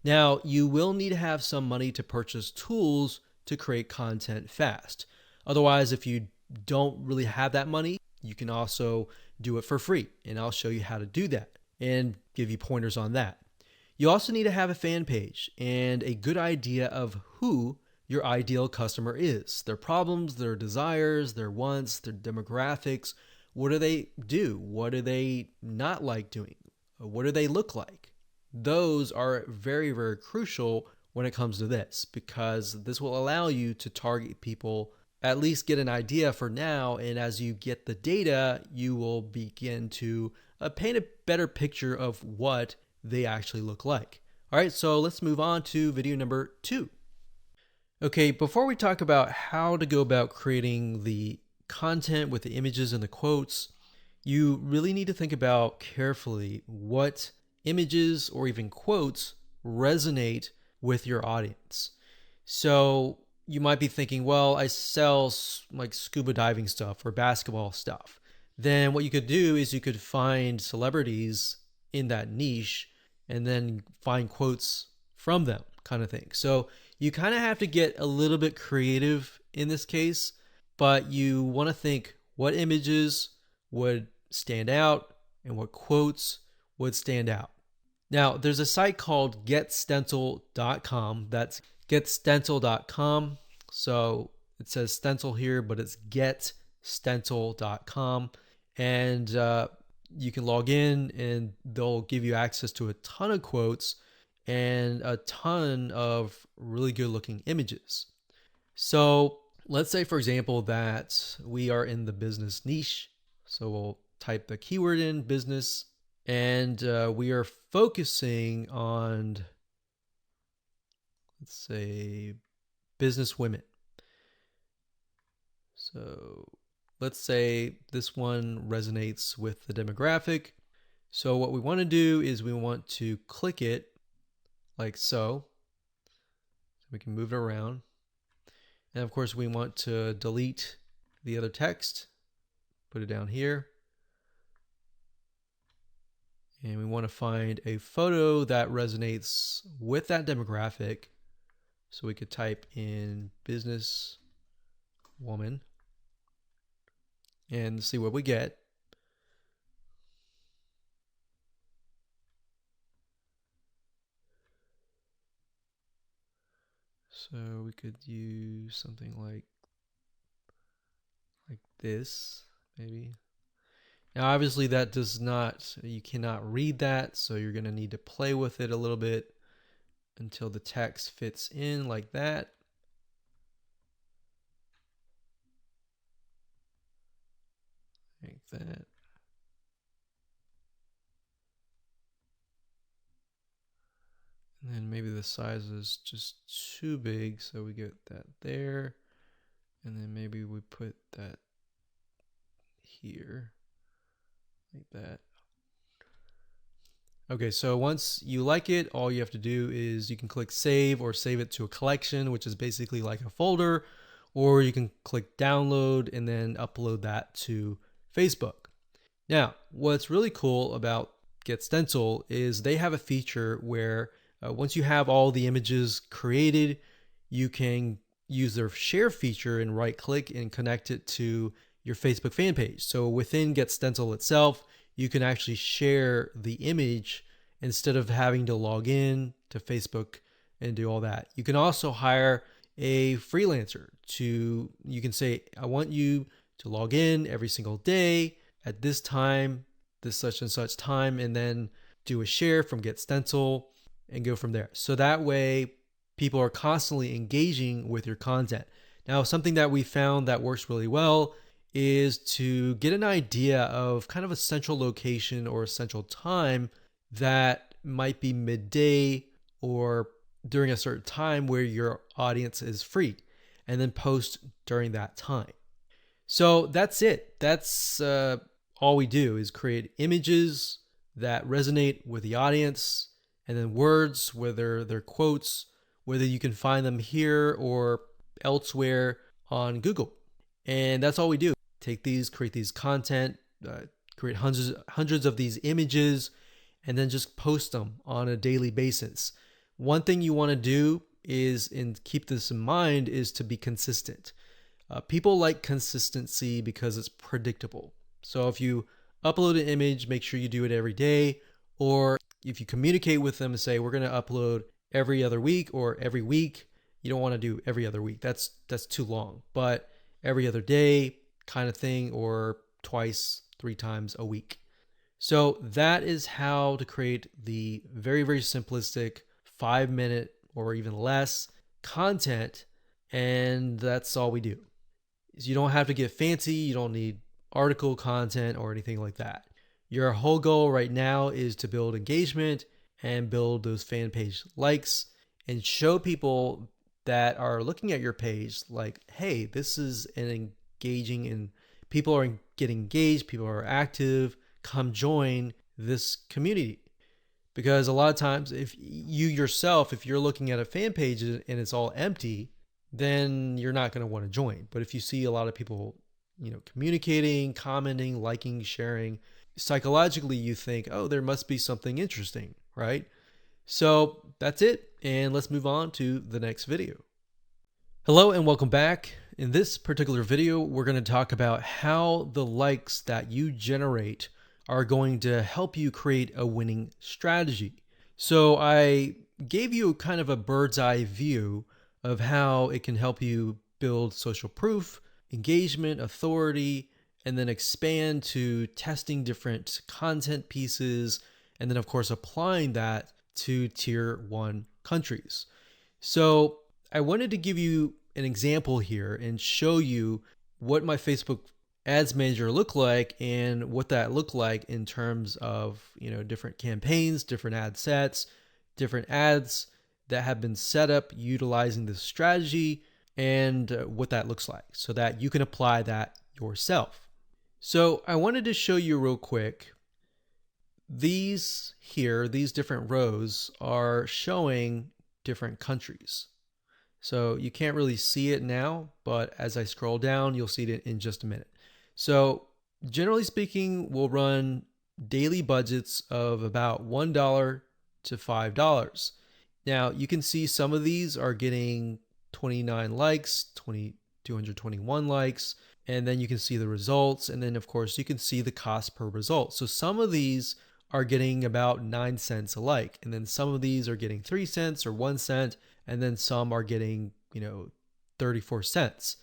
Now, you will need to have some money to purchase tools to create content fast. Otherwise, if you don't really have that money, you can also do it for free, and I'll show you how to do that and give you pointers on that. You also need to have a fan page and a good idea of who your ideal customer is, their problems, their desires, their wants, their demographics. What do they do? What do they not like doing? What do they look like? Those are very, very crucial when it comes to this, because this will allow you to target people, at least get an idea for now, and as you get the data, you will begin to paint a better picture of what they actually look like. All right, so let's move on to video number 2. Okay, before we talk about how to go about creating the content with the images and the quotes, you really need to think about carefully what images or even quotes resonate with your audience. So you might be thinking, well, I sell like scuba diving stuff or basketball stuff. Then what you could do is you could find celebrities in that niche and then find quotes from them, kind of thing. So you kind of have to get a little bit creative in this case, but you want to think what images would stand out and what quotes would stand out. Now, there's a site called getstencil.com. That's getstencil.com. So it says stencil here, but it's getstencil.com. And you can log in and they'll give you access to a ton of quotes and a ton of really good looking images. So let's say, for example, that we are in the business niche. So we'll type the keyword in business, and we are focusing on, let's say, business women. So let's say this one resonates with the demographic. So what we want to do is we want to click it like so. We can move it around. And of course, we want to delete the other text, put it down here. And we want to find a photo that resonates with that demographic. So we could type in business woman and see what we get. So we could use something like this, maybe. Now, obviously that you cannot read that, so you're going to need to play with it a little bit until the text fits in like that. Like that. and maybe the size is just too big, so we get that there, and then maybe we put that here like that. Okay, so once you like it, all you have to do is you can click save or save it to a collection, which is basically like a folder, or you can click download and then upload that to Facebook. Now, what's really cool about ссᵃᵏ is they have a feature where once you have all the images created, you can use their share feature and right click and connect it to your Facebook fan page. So within ssᵃᵏ itself, you can actually share the image instead of having to log in to Facebook and do all that. You can also hire a freelancer you can say, I want you to log in every single day at this time, this such and such time, and then do a share from ssᵃᵏ and go from there. So that way people are constantly engaging with your content. Now, something that we found that works really well is to get an idea of kind of a central location or a central time that might be midday or during a certain time where your audience is free, and then post during that time. So that's it. That's all we do is create images that resonate with the audience, and then words, whether they're quotes, whether you can find them here or elsewhere on Google. And that's all we do. Take these, create these content, create hundreds of these images, and then just post them on a daily basis. One thing you want to do is, and keep this in mind, is to be consistent. People like consistency because it's predictable. So if you upload an image, make sure you do it every day. Or if you communicate with them and say, we're going to upload every other week or every week, you don't want to do every other week. That's too long. But every other day kind of thing, or twice, 3 times a week. So that is how to create the very, very simplistic 5-minute or even less content. And that's all we do. So you don't have to get fancy. You don't need article content or anything like that. Your whole goal right now is to build engagement and build those fan page likes and show people that are looking at your page like, hey, this is an engaging, and people are getting engaged, people are active, come join this community. Because a lot of times if you're looking at a fan page and it's all empty, then you're not going to want to join. But if you see a lot of people, communicating, commenting, liking, sharing, psychologically you think, oh, there must be something interesting, right? So that's it. And let's move on to the next video. Hello and welcome back. In this particular video, we're going to talk about how the likes that you generate are going to help you create a winning strategy. So I gave you kind of a bird's eye view of how it can help you build social proof, engagement, authority, and then expand to testing different content pieces, and then of course applying that to tier 1 countries. So I wanted to give you an example here and show you what my Facebook ads manager looked like and what that looked like in terms of, different campaigns, different ad sets, different ads that have been set up utilizing this strategy, and what that looks like so that you can apply that yourself. So I wanted to show you real quick. These different rows are showing different countries. So you can't really see it now, but as I scroll down, you'll see it in just a minute. So generally speaking, we'll run daily budgets of about $1 to $5. Now you can see some of these are getting 29 likes, 221 likes, and then you can see the results. And then of course you can see the cost per result. So some of these are getting about 9 cents a like. And then some of these are getting 3 cents or 1 cent. And then some are getting, 34 cents.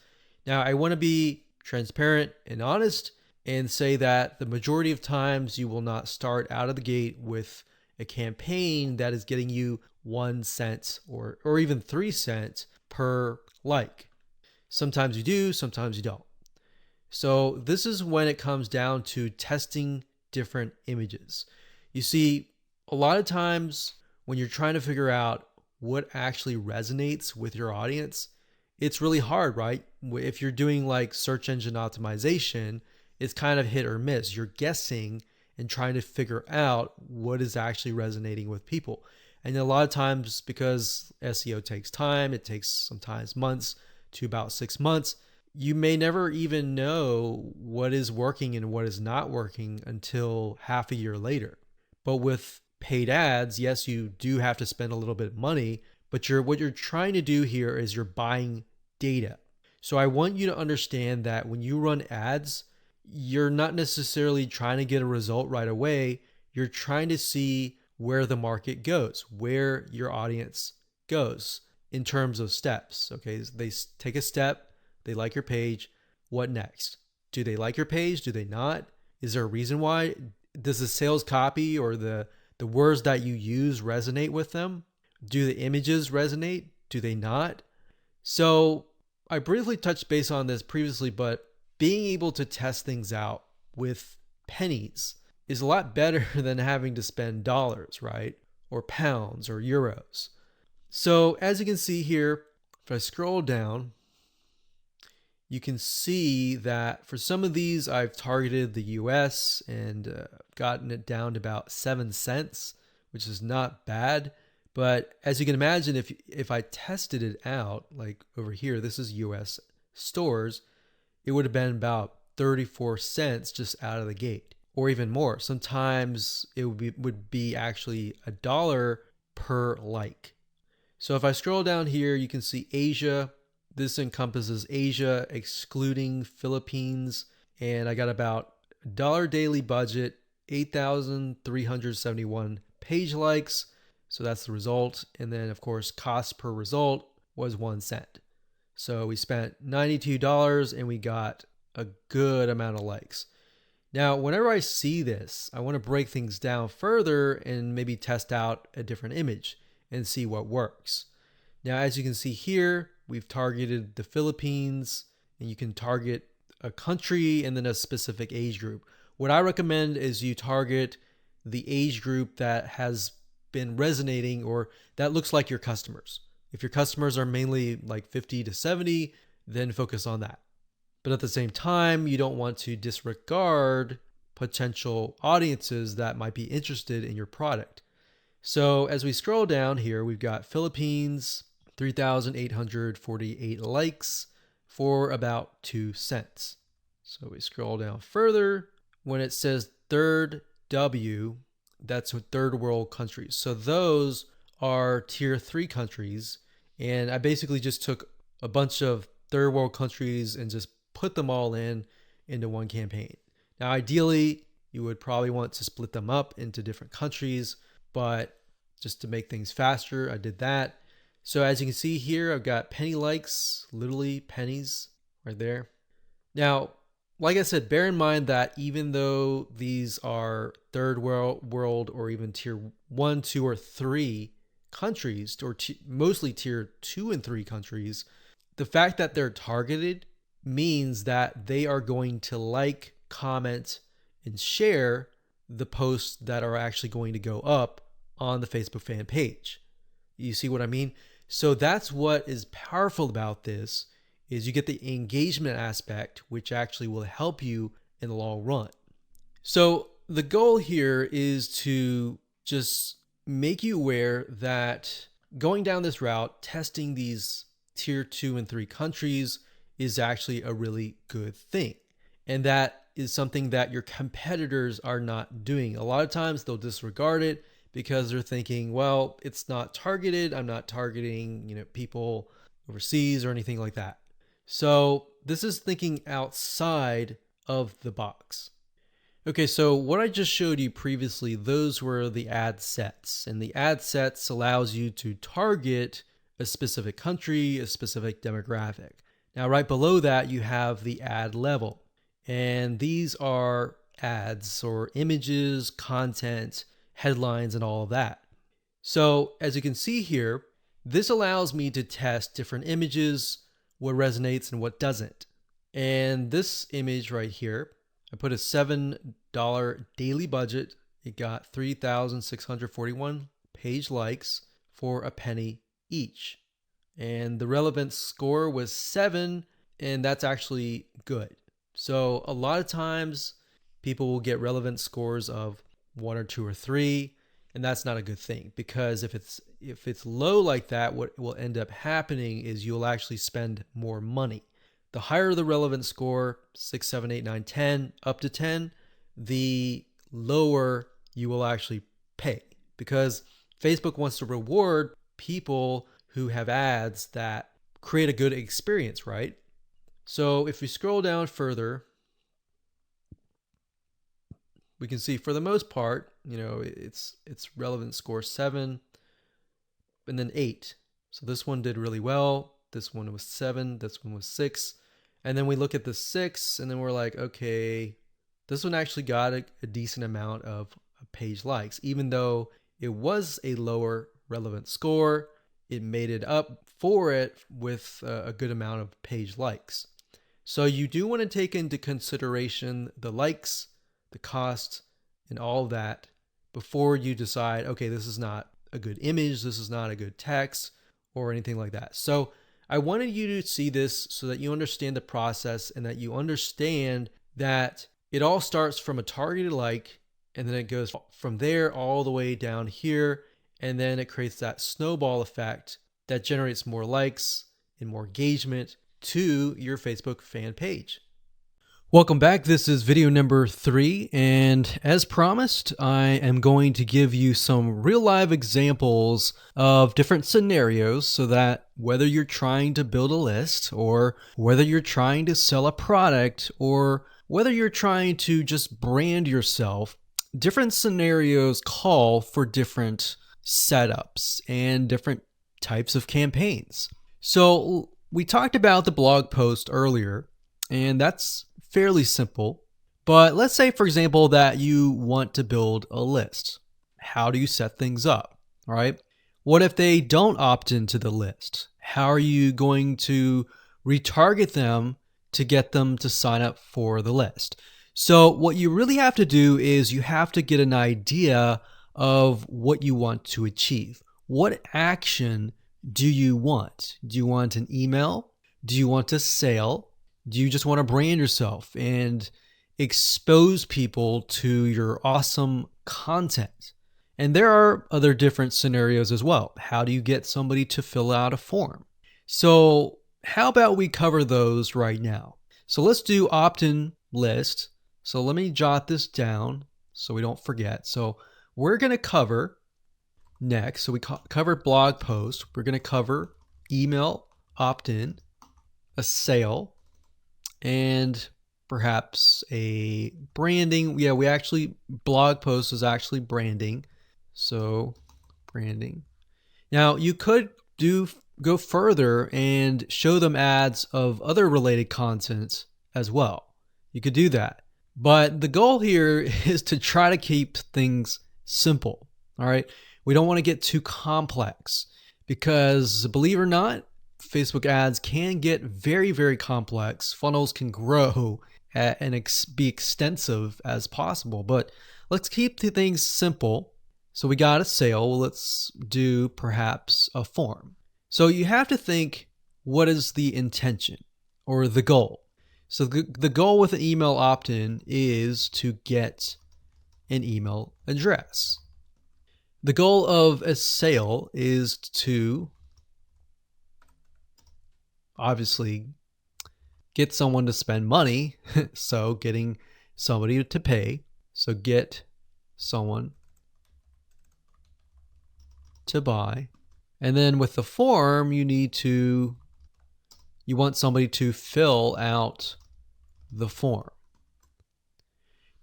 Now I want to be transparent and honest and say that the majority of times you will not start out of the gate with a campaign that is getting you 1 cent or even 3 cents per like. Sometimes you do, sometimes you don't. So this is when it comes down to testing different images. You see, a lot of times when you're trying to figure out what actually resonates with your audience, it's really hard, right? If you're doing like search engine optimization, it's kind of hit or miss. You're guessing and trying to figure out what is actually resonating with people. And a lot of times, because SEO takes time, it takes sometimes months to about 6 months, you may never even know what is working and what is not working until half a year later. But with paid ads, yes, you do have to spend a little bit of money, but what you're trying to do here is you're buying data. So I want you to understand that when you run ads, you're not necessarily trying to get a result right away. You're trying to see where the market goes, where your audience goes in terms of steps. Okay, they take a step, they like your page. What next? Do they like your page? Do they not? Is there a reason why? Does the sales copy or the words that you use resonate with them? Do the images resonate? Do they not? So I briefly touched base on this previously, but being able to test things out with pennies is a lot better than having to spend dollars, right? Or pounds or euros. So as you can see here, if I scroll down, you can see that for some of these, I've targeted the US and gotten it down to about 7 cents, which is not bad. But as you can imagine, if I tested it out, like over here, this is US stores, it would have been about 34 cents just out of the gate, or even more. Sometimes it would be actually $1 per like. So if I scroll down here, you can see Asia. This encompasses Asia, excluding Philippines. And I got about $1 daily budget, 8,371 page likes. So that's the result. And then, of course, cost per result was 1 cent. So we spent $92 and we got a good amount of likes. Now, whenever I see this, I want to break things down further and maybe test out a different image and see what works. Now, as you can see here, we've targeted the Philippines, and you can target a country and then a specific age group. What I recommend is you target the age group that has been resonating or that looks like your customers. If your customers are mainly like 50 to 70, then focus on that. But at the same time, you don't want to disregard potential audiences that might be interested in your product. So as we scroll down here, we've got Philippines, 3,848 likes for about 2 cents. So we scroll down further. When it says third W, that's third world countries. So those are tier 3 countries. And I basically just took a bunch of third world countries and just put them all into one campaign. Now, ideally, you would probably want to split them up into different countries, but just to make things faster, I did that. So as you can see here, I've got penny likes, literally pennies right there. Now, like I said, bear in mind that even though these are third world or even tier 1, 2, or 3 countries, or mostly tier 2 and 3 countries, the fact that they're targeted means that they are going to like, comment, and share the posts that are actually going to go up on the Facebook fan page. You see what I mean? So that's what is powerful about this, is you get the engagement aspect, which actually will help you in the long run. So the goal here is to just make you aware that going down this route, testing these tier 2 and 3 countries is actually a really good thing. And that is something that your competitors are not doing. A lot of times they'll disregard it because they're thinking, well, it's not targeted. I'm not targeting, people overseas or anything like that. So this is thinking outside of the box. Okay, so what I just showed you previously, those were the ad sets. And the ad sets allows you to target a specific country, a specific demographic. Now, right below that, you have the ad level. And these are ads or images, content, headlines, and all of that. So as you can see here, this allows me to test different images, what resonates and what doesn't. And this image right here, I put a $7 daily budget. It got 3,641 page likes for a penny each. And the relevance score was 7, and that's actually good. So a lot of times people will get relevance scores of 1 or 2 or 3, and that's not a good thing, because if it's low like that, what will end up happening is you'll actually spend more money. The higher the relevance score, 6, 7, 8, 9, 10, up to 10, the lower you will actually pay, because Facebook wants to reward people who have ads that create a good experience, right? So if we scroll down further, we can see for the most part, it's relevant score 7 and then 8. So this one did really well. This one was 7. This one was 6. And then we look at the 6, and then we're like, okay, this one actually got a decent amount of page likes. Even though it was a lower relevant score, it made it up for it with a good amount of page likes. So you do want to take into consideration the likes, the cost, and all of that before you decide, okay, this is not a good image, this is not a good text, or anything like that. So I wanted you to see this so that you understand the process, and that you understand that it all starts from a targeted like, and then it goes from there all the way down here, and then it creates that snowball effect that generates more likes and more engagement to your Facebook fan page. Welcome back. This is video number 3, and as promised, I am going to give you some real live examples of different scenarios, so that whether you're trying to build a list, or whether you're trying to sell a product, or whether you're trying to just brand yourself, different scenarios call for different setups and different types of campaigns. So we talked about the blog post earlier, and that's fairly simple. But let's say, for example, that you want to build a list. How do you set things up? All right. What if they don't opt into the list? How are you going to retarget them to get them to sign up for the list? So what you really have to do is you have to get an idea of what you want to achieve. What action do you want? Do you want an email? Do you want a sale? Do you just want to brand yourself and expose people to your awesome content? And there are other different scenarios as well. How do you get somebody to fill out a form? So how about we cover those right now? So let's do opt-in list. So let me jot this down so we don't forget. So we're going to cover next. So we covered blog post. We're going to cover email opt-in, a sale, and perhaps a branding. Yeah, we actually, blog post is actually branding. So branding. Now you could go further and show them ads of other related content as well. You could do that. But the goal here is to try to keep things simple. All right. We don't want to get too complex, because believe it or not, Facebook ads can get very, very complex. Funnels can grow and be extensive as possible, but let's keep the things simple. So we got a sale. Let's do perhaps a form. So you have to think, what is the intention or the goal? So the goal with an email opt-in is to get an email address. The goal of a sale is to obviously get someone to spend money. So getting somebody to pay. So get someone to buy. And then with the form, you want somebody to fill out the form.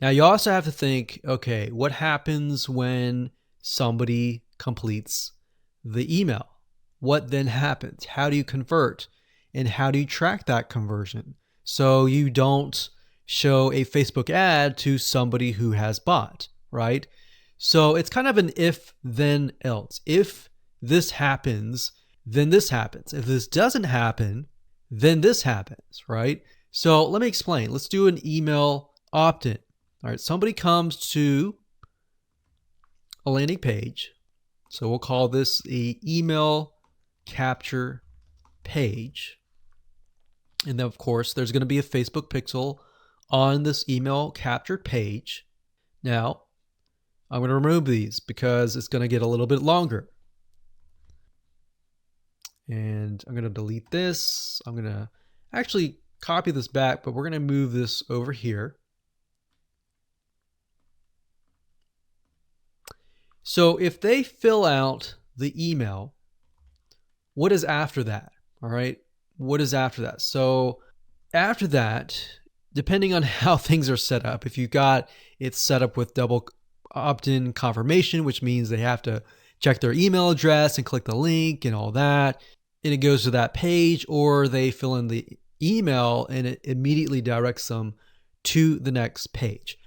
Now you also have to think, okay, what happens when somebody completes the email? What then happens? How do you convert? And how do you track that conversion so you don't show a Facebook ad to somebody who has bought, right? So it's kind of an if, then, else. If this happens, then this happens. If this doesn't happen, then this happens, right? So let me explain. Let's do an email opt-in. All right, somebody comes to a landing page. So we'll call this an email capture page. And then, of course, there's going to be a Facebook pixel on this email captured page. Now, I'm going to remove these because it's going to get a little bit longer. And I'm going to delete this. I'm going to actually copy this back, but we're going to move this over here. So if they fill out the email, what is after that? All right. What is after that? So after that, depending on how things are set up, if you got it set up with double opt-in confirmation, which means they have to check their email address and click the link and all that, and it goes to that page, or they fill in the email and it immediately directs them to the next page.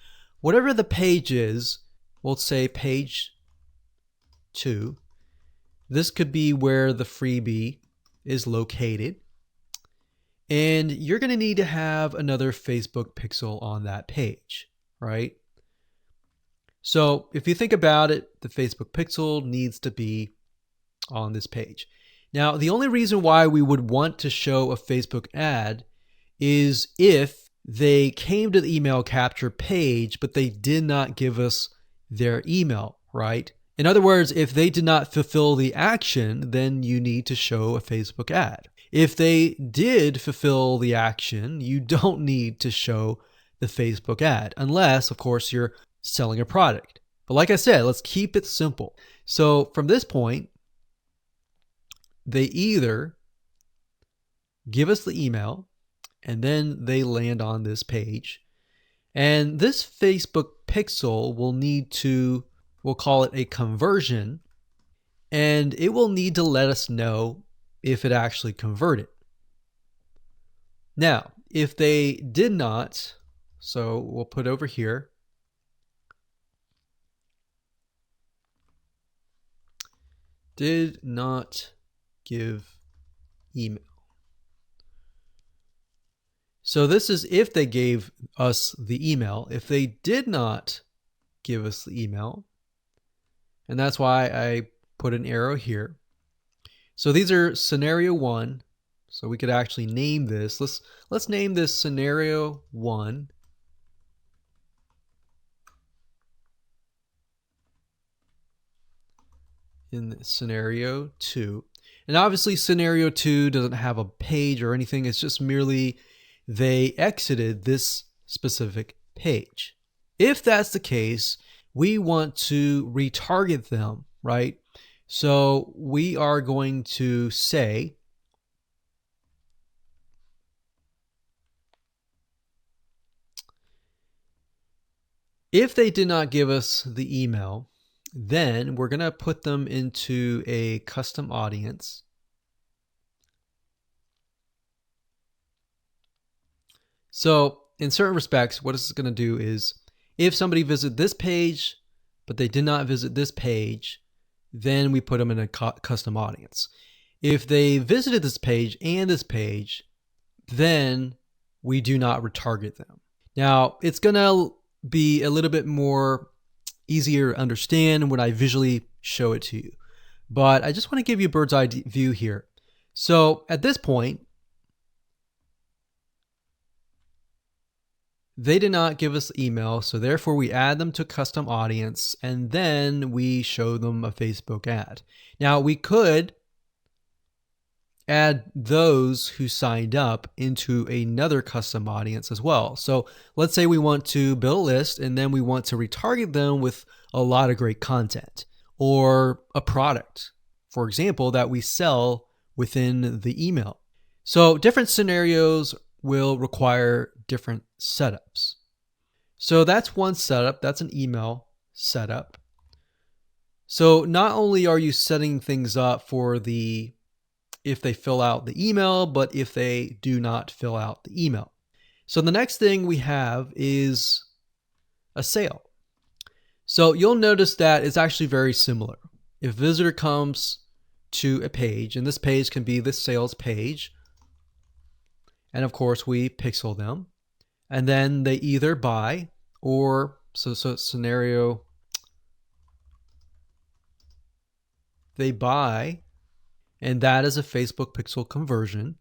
Whatever the page is, we'll say page 2. This could be where the freebie is located. And you're going to need to have another Facebook pixel on that page, right? So if you think about it, the Facebook pixel needs to be on this page. Now, the only reason why we would want to show a Facebook ad is if they came to the email capture page, but they did not give us their email, right? In other words, if they did not fulfill the action, then you need to show a Facebook ad. If they did fulfill the action, you don't need to show the Facebook ad, unless, of course, you're selling a product. But like I said, let's keep it simple. So from this point, they either give us the email and then they land on this page. And this Facebook pixel will need to, we'll call it a conversion, and it will need to let us know if it actually converted. Now, if they did not, so we'll put over here, did not give email. So this is if they gave us the email. If they did not give us the email, and that's why I put an arrow here. So these are scenario 1. So we could actually name this. Let's name this scenario 1. In scenario 2. And obviously scenario 2 doesn't have a page or anything. It's just merely they exited this specific page. If that's the case, we want to retarget them, right? So we are going to say if they did not give us the email, then we're going to put them into a custom audience. So in certain respects, what it's going to do is if somebody visited this page, but they did not visit this page, then we put them in a custom audience. If they visited this page and this page, then we do not retarget them. Now, it's going to be a little bit more easier to understand when I visually show it to you. But I just want to give you a bird's eye view here. So at this point, they did not give us the email, so therefore we add them to custom audience, and then we show them a Facebook ad. Now, we could add those who signed up into another custom audience as well. So let's say we want to build a list and then we want to retarget them with a lot of great content or a product, for example, that we sell within the email. So different scenarios will require different setups. So that's one setup. That's an email setup. So not only are you setting things up for if they fill out the email, but if they do not fill out the email. So the next thing we have is a sale. So you'll notice that it's actually very similar. If a visitor comes to a page, and this page can be the sales page, and of course we pixel them, and then they either buy or, so they buy, and that is a Facebook pixel conversion,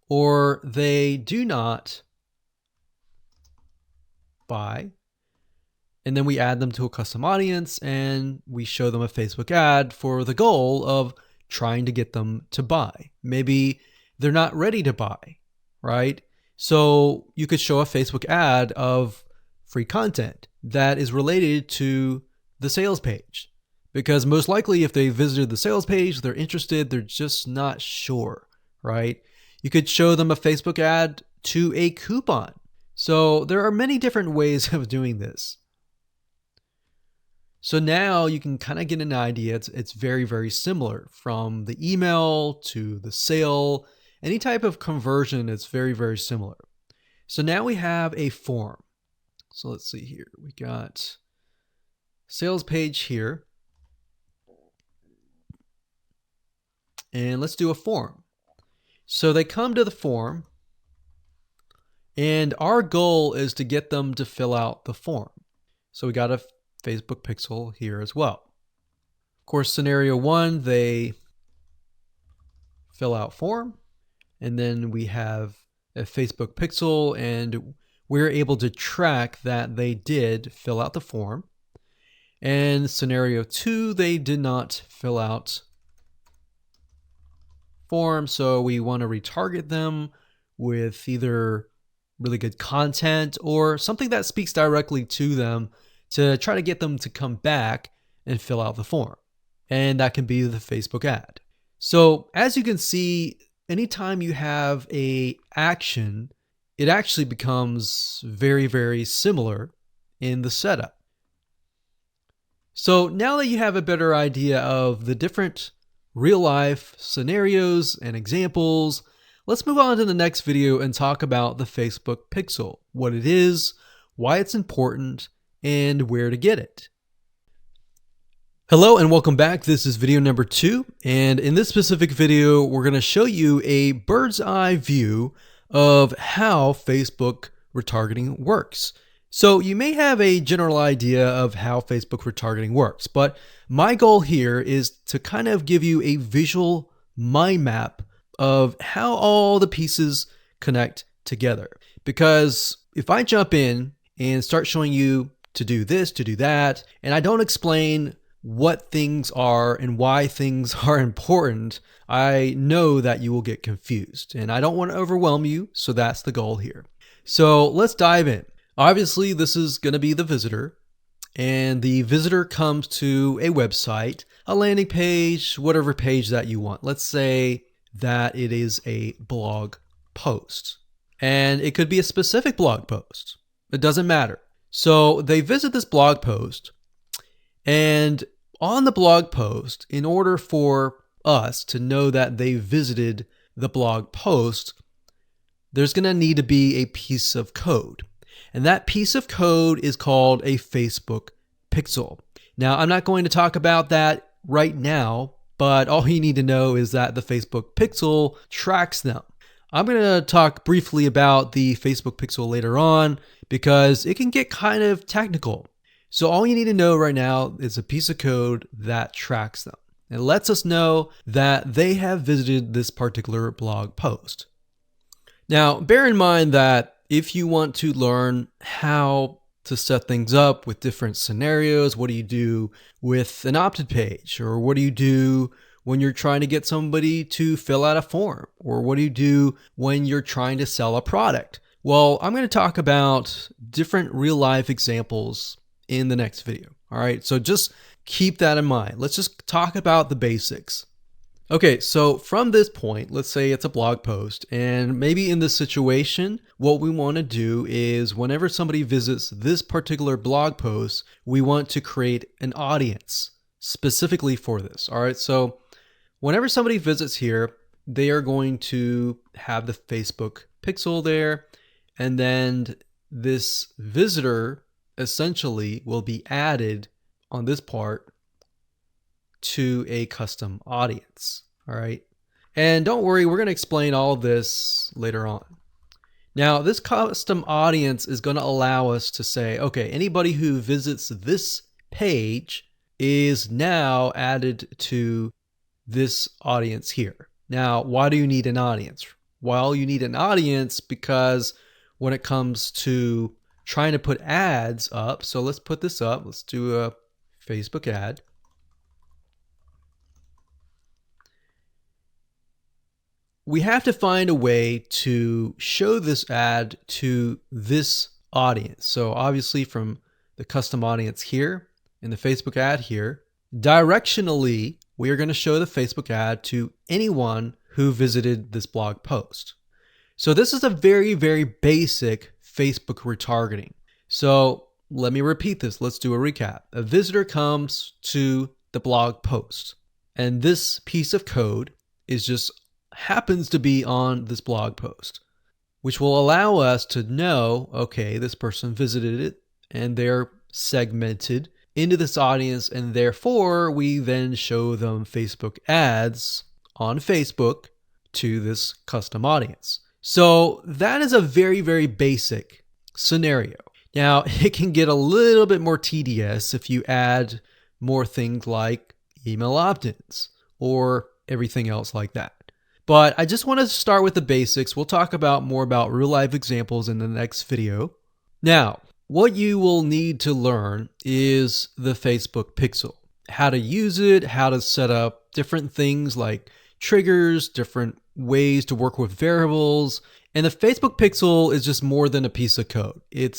or they do not buy, and then we add them to a custom audience and we show them a Facebook ad for the goal of trying to get them to buy. Maybe they're not ready to buy, right? So you could show a Facebook ad of free content that is related to the sales page, because most likely if they visited the sales page, they're interested, they're just not sure, right? You could show them a Facebook ad to a coupon. So there are many different ways of doing this. So now you can kind of get an idea. It's very, very similar from the email to the sale. Any type of conversion, it's very, very similar. So now we have a form. So let's see here. We got sales page here. And let's do a form. So they come to the form, and our goal is to get them to fill out the form. So we got a Facebook pixel here as well. Of course, scenario 1, they fill out form, and then we have a Facebook pixel, and we're able to track that they did fill out the form. And scenario 2, they did not fill out form, so we want to retarget them with either really good content or something that speaks directly to them to try to get them to come back and fill out the form. And that can be the Facebook ad. So as you can see, anytime you have an action, it actually becomes very, very similar in the setup. So now that you have a better idea of the different real life scenarios and examples, let's move on to the next video and talk about the Facebook pixel, what it is, why it's important, and where to get it. Hello and welcome back. This is video number 2, and in this specific video we're going to show you a bird's eye view of how Facebook retargeting works. So you may have a general idea of how Facebook retargeting works, but my goal here is to kind of give you a visual mind map of how all the pieces connect together. Because if I jump in and start showing you to do this, to do that, and I don't explain what things are and why things are important, I know that you will get confused, and I don't want to overwhelm you, so that's the goal here. So let's dive in. Obviously, this is going to be the visitor, and the visitor comes to a website, a landing page, whatever page that you want. Let's say that it is a blog post, and it could be a specific blog post. It doesn't matter. So they visit this blog post, and on the blog post, in order for us to know that they visited the blog post, there's going to need to be a piece of code. And that piece of code is called a Facebook pixel. Now, I'm not going to talk about that right now, but all you need to know is that the Facebook pixel tracks them. I'm going to talk briefly about the Facebook pixel later on because it can get kind of technical. So all you need to know right now is a piece of code that tracks them. It lets us know that they have visited this particular blog post. Now, bear in mind that if you want to learn how to set things up with different scenarios, what do you do with an opted page? Or what do you do when you're trying to get somebody to fill out a form? Or what do you do when you're trying to sell a product? Well, I'm going to talk about different real life examples in the next video. All right, so just keep that in mind. Let's just talk about the basics. Okay, so from this point, let's say it's a blog post, and maybe in this situation, what we want to do is whenever somebody visits this particular blog post, we want to create an audience specifically for this. All right, so whenever somebody visits here, they are going to have the Facebook pixel there, and then this visitor essentially will be added on this part to a custom audience. All right. And don't worry, we're going to explain all of this later on. Now, this custom audience is going to allow us to say, okay, anybody who visits this page is now added to this audience here. Now, why do you need an audience? Well, you need an audience because when it comes to trying to put ads up, so let's put this up. Let's do a Facebook ad. We have to find a way to show this ad to this audience. So obviously from the custom audience here in the Facebook ad here, directionally, we are going to show the Facebook ad to anyone who visited this blog post. So this is a very, very basic Facebook retargeting. So let me repeat this. Let's do a recap. A visitor comes to the blog post, and this piece of code is just happens to be on this blog post, which will allow us to know, okay, this person visited it and they're segmented into this audience, and therefore we then show them Facebook ads on Facebook to this custom audience. So that is a very, very basic scenario. Now, it can get a little bit more tedious if you add more things like email opt-ins or everything else like that. But I just want to start with the basics. We'll talk about more about real life examples in the next video. Now, what you will need to learn is the Facebook pixel, how to use it, how to set up different things like triggers, different ways to work with variables. And the Facebook pixel is just more than a piece of code. It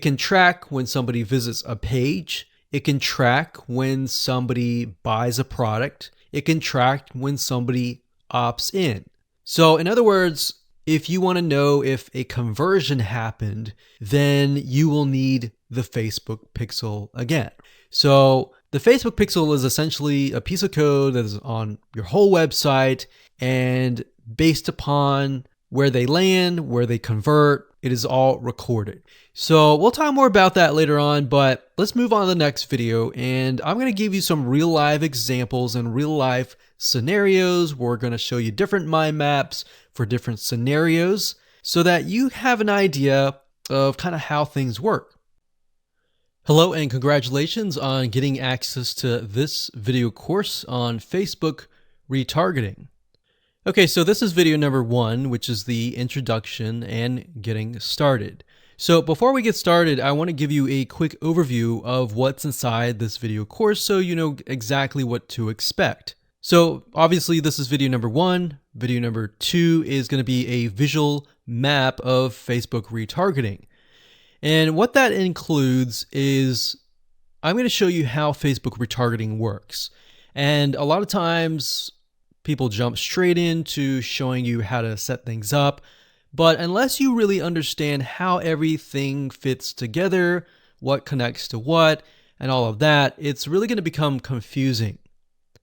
can track when somebody visits a page. It can track when somebody buys a product. It can track when somebody opts in. So in other words, if you want to know if a conversion happened, then you will need the Facebook pixel again. So the Facebook pixel is essentially a piece of code that is on your whole website, and based upon where they land, where they convert, it is all recorded. So we'll talk more about that later on, but let's move on to the next video, and I'm going to give you some real life examples and real life scenarios. We're going to show you different mind maps for different scenarios so that you have an idea of kind of how things work. Hello and congratulations on getting access to this video course on Facebook retargeting. Okay, so this is video number 1, which is the introduction and getting started. So before we get started, I want to give you a quick overview of what's inside this video course so you know exactly what to expect. So obviously this is video number 1. Video number 2 is going to be a visual map of Facebook retargeting. And what that includes is I'm going to show you how Facebook retargeting works. And a lot of times people jump straight into showing you how to set things up. But unless you really understand how everything fits together, what connects to what, and all of that, it's really going to become confusing.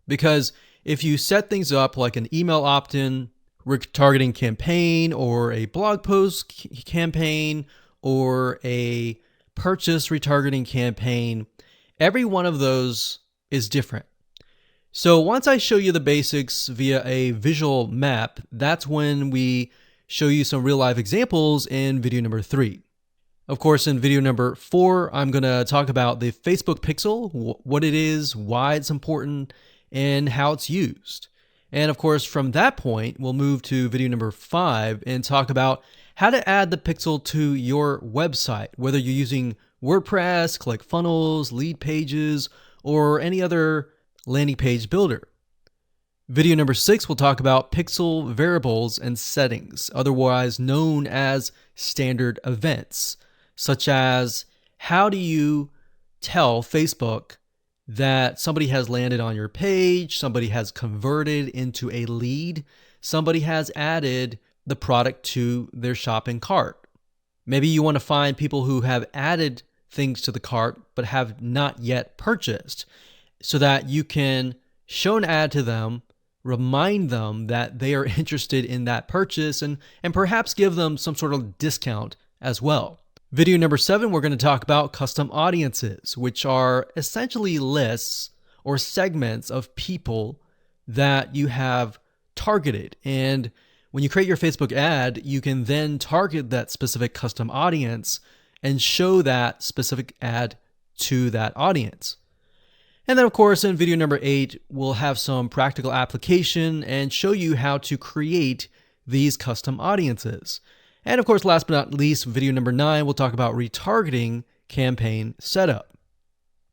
Because if you set things up like an email opt-in retargeting campaign or a blog post campaign or a purchase retargeting campaign, every one of those is different. So once I show you the basics via a visual map, that's when we show you some real life examples in video number 3. Of course, in video number 4, I'm going to talk about the Facebook pixel, what it is, why it's important, and how it's used. And of course, from that point, we'll move to video number 5 and talk about how to add the pixel to your website, whether you're using WordPress, ClickFunnels, Lead Pages, or any other landing page builder. Video number 6, we'll talk about pixel variables and settings, otherwise known as standard events, such as how do you tell Facebook that somebody has landed on your page, somebody has converted into a lead, somebody has added the product to their shopping cart. Maybe you want to find people who have added things to the cart but have not yet purchased, so that you can show an ad to them, remind them that they are interested in that purchase, and perhaps give them some sort of discount as well. Video number 7, we're going to talk about custom audiences, which are essentially lists or segments of people that you have targeted. And when you create your Facebook ad, you can then target that specific custom audience and show that specific ad to that audience. And then of course in video number 8, we'll have some practical application and show you how to create these custom audiences. And of course, last but not least, video number 9, we'll talk about retargeting campaign setup.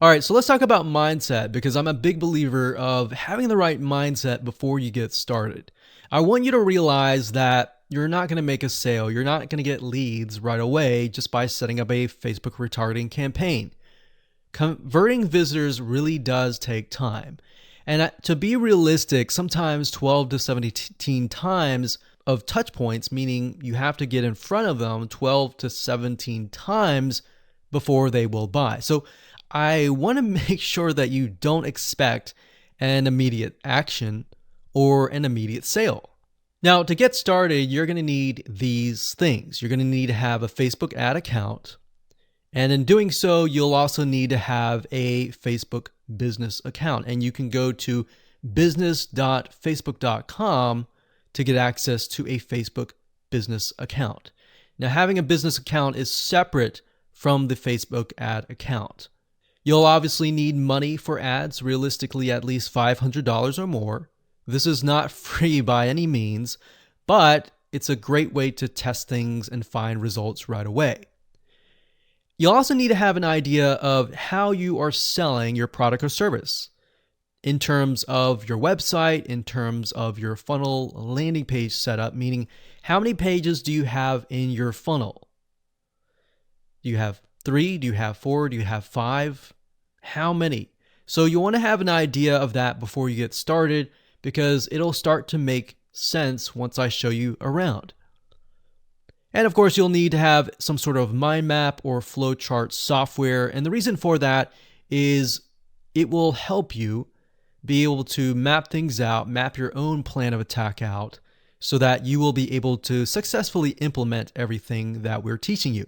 All right, so let's talk about mindset, because I'm a big believer of having the right mindset before you get started. I want you to realize that you're not going to make a sale. You're not going to get leads right away just by setting up a Facebook retargeting campaign. Converting visitors really does take time. And to be realistic, sometimes 12 to 17 times of touch points, meaning you have to get in front of them 12 to 17 times before they will buy. So I want to make sure that you don't expect an immediate action or an immediate sale. Now, to get started, you're going to need these things. You're going to need to have a Facebook ad account. And in doing so, you'll also need to have a Facebook business account. And you can go to business.facebook.com to get access to a Facebook business account. Now, having a business account is separate from the Facebook ad account. You'll obviously need money for ads, realistically at least $500 or more. This is not free by any means, but it's a great way to test things and find results right away. You'll also need to have an idea of how you are selling your product or service in terms of your website, in terms of your funnel landing page setup, meaning how many pages do you have in your funnel? Do you have 3? Do you have 4? Do you have 5? How many? So you want to have an idea of that before you get started, because it'll start to make sense once I show you around. And of course, you'll need to have some sort of mind map or flowchart software. And the reason for that is it will help you be able to map things out, map your own plan of attack out, so that you will be able to successfully implement everything that we're teaching you.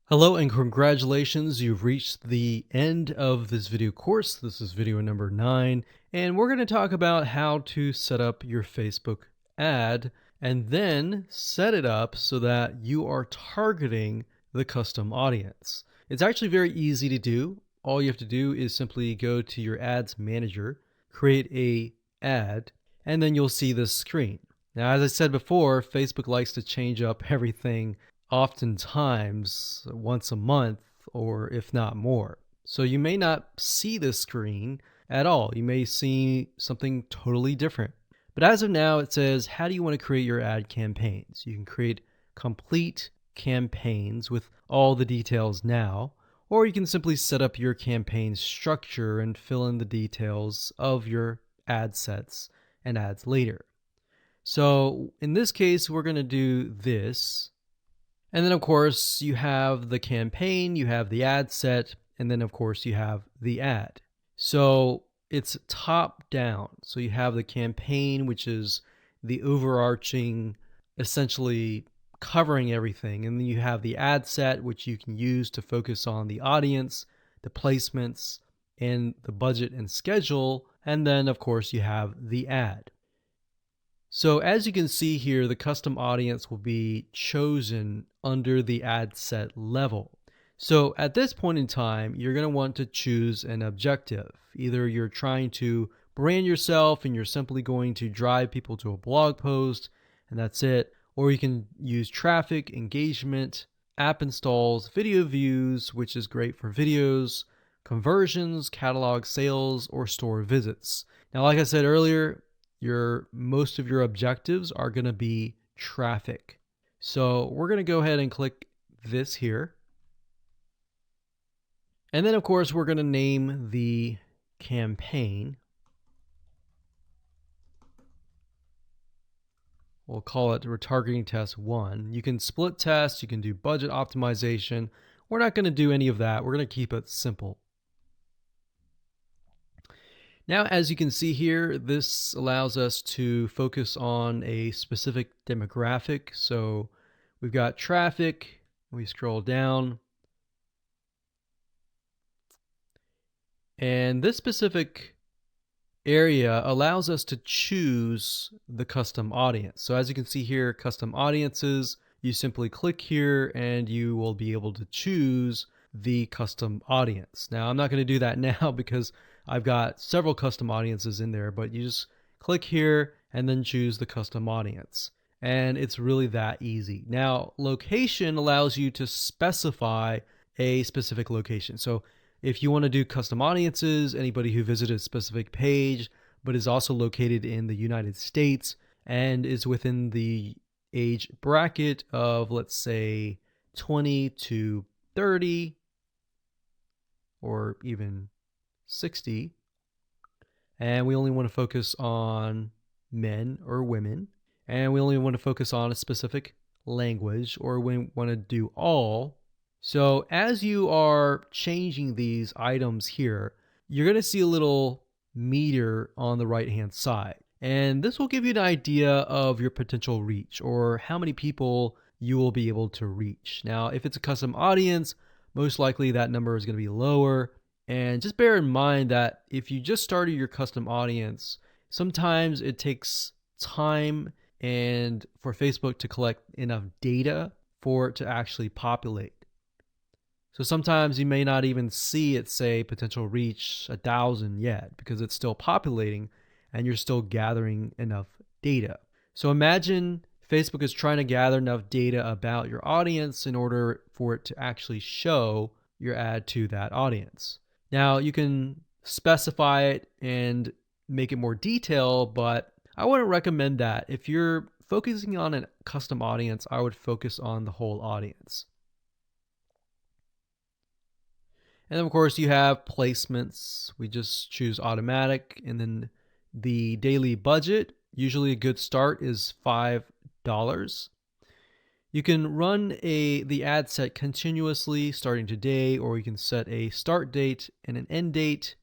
Hello and congratulations, you've reached the end of this video course. This is video number 9, and we're going to talk about how to set up your Facebook ad and then set it up so that you are targeting the custom audience. It's actually very easy to do. All you have to do is simply go to your ads manager, create a ad, and then you'll see this screen. Now, as I said before, Facebook likes to change up everything oftentimes once a month, or if not more. So you may not see this screen at all. You may see something totally different. But as of now, it says, how do you want to create your ad campaigns? You can create complete campaigns with all the details now, or you can simply set up your campaign structure and fill in the details of your ad sets and ads later. So in this case, we're going to do this. And then of course you have the campaign, you have the ad set, and then of course you have the ad. So it's top down. So you have the campaign, which is the overarching, essentially covering everything. And then you have the ad set, which you can use to focus on the audience, the placements, and the budget and schedule. And then of course you have the ad. So as you can see here, the custom audience will be chosen under the ad set level. So at this point in time, you're going to want to choose an objective. Either you're trying to brand yourself and you're simply going to drive people to a blog post and that's it. Or you can use traffic, engagement, app installs, video views, which is great for videos, conversions, catalog sales, or store visits. Now, like I said earlier, most of your objectives are going to be traffic. So we're going to go ahead and click this here. And then of course we're going to name the campaign. We'll call it retargeting test 1. You can split test, you can do budget optimization. We're not going to do any of that. We're going to keep it simple. Now, as you can see here, this allows us to focus on a specific demographic. So we've got traffic, we scroll down, and this specific area allows us to choose the custom audience. So as you can see here, custom audiences, you simply click here and you will be able to choose the custom audience. Now, I'm not going to do that now because I've got several custom audiences in there, but you just click here and then choose the custom audience. And it's really that easy. Now, location allows you to specify a specific location. So if you want to do custom audiences, anybody who visited a specific page, but is also located in the United States and is within the age bracket of, let's say, 20 to 30 or even 60, and we only want to focus on men or women, and we only want to focus on a specific language, or we want to do all. So as you are changing these items here, you're going to see a little meter on the right hand side, and this will give you an idea of your potential reach or how many people you will be able to reach. Now, if it's a custom audience, most likely that number is going to be lower. And just bear in mind that if you just started your custom audience, sometimes it takes time and for Facebook to collect enough data for it to actually populate. So sometimes you may not even see it say potential reach 1,000 yet because it's still populating and you're still gathering enough data. So imagine Facebook is trying to gather enough data about your audience in order for it to actually show your ad to that audience. Now, you can specify it and make it more detailed, but I wouldn't recommend that. If you're focusing on a custom audience, I would focus on the whole audience. And then, of course, you have placements. We just choose automatic, and then the daily budget. Usually a good start is $5. You can run the ad set continuously starting today, or you can set a start date and an end date.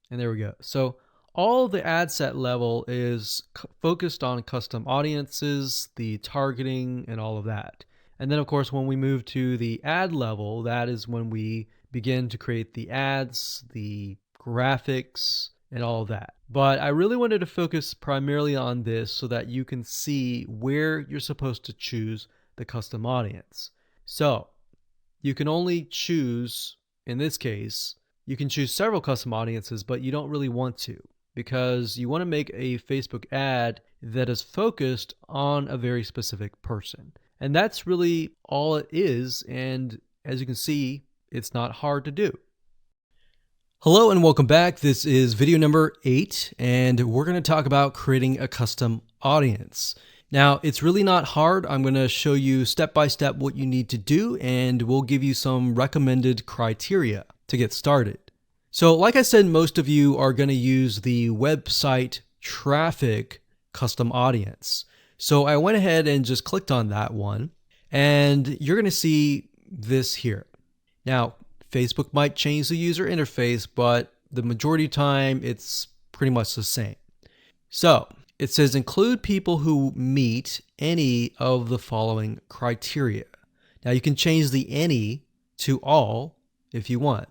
And there we go. So all the ad set level is focused on custom audiences, the targeting, and all of that. And then, of course, when we move to the ad level, that is when we begin to create the ads, the graphics, and all of that. But I really wanted to focus primarily on this so that you can see where you're supposed to choose the custom audience. So you can only choose, in this case, you can choose several custom audiences, but you don't really want to, because you want to make a Facebook ad that is focused on a very specific person. And that's really all it is. And as you can see, it's not hard to do. Hello and welcome back. This is video number 8, and we're going to talk about creating a custom audience. Now, it's really not hard. I'm going to show you step by step what you need to do, and we'll give you some recommended criteria to get started. So like I said, most of you are going to use the website traffic custom audience. So I went ahead and just clicked on that one, and you're going to see this here. Now, Facebook might change the user interface, but the majority of the time it's pretty much the same. So it says include people who meet any of the following criteria. Now you can change the any to all if you want.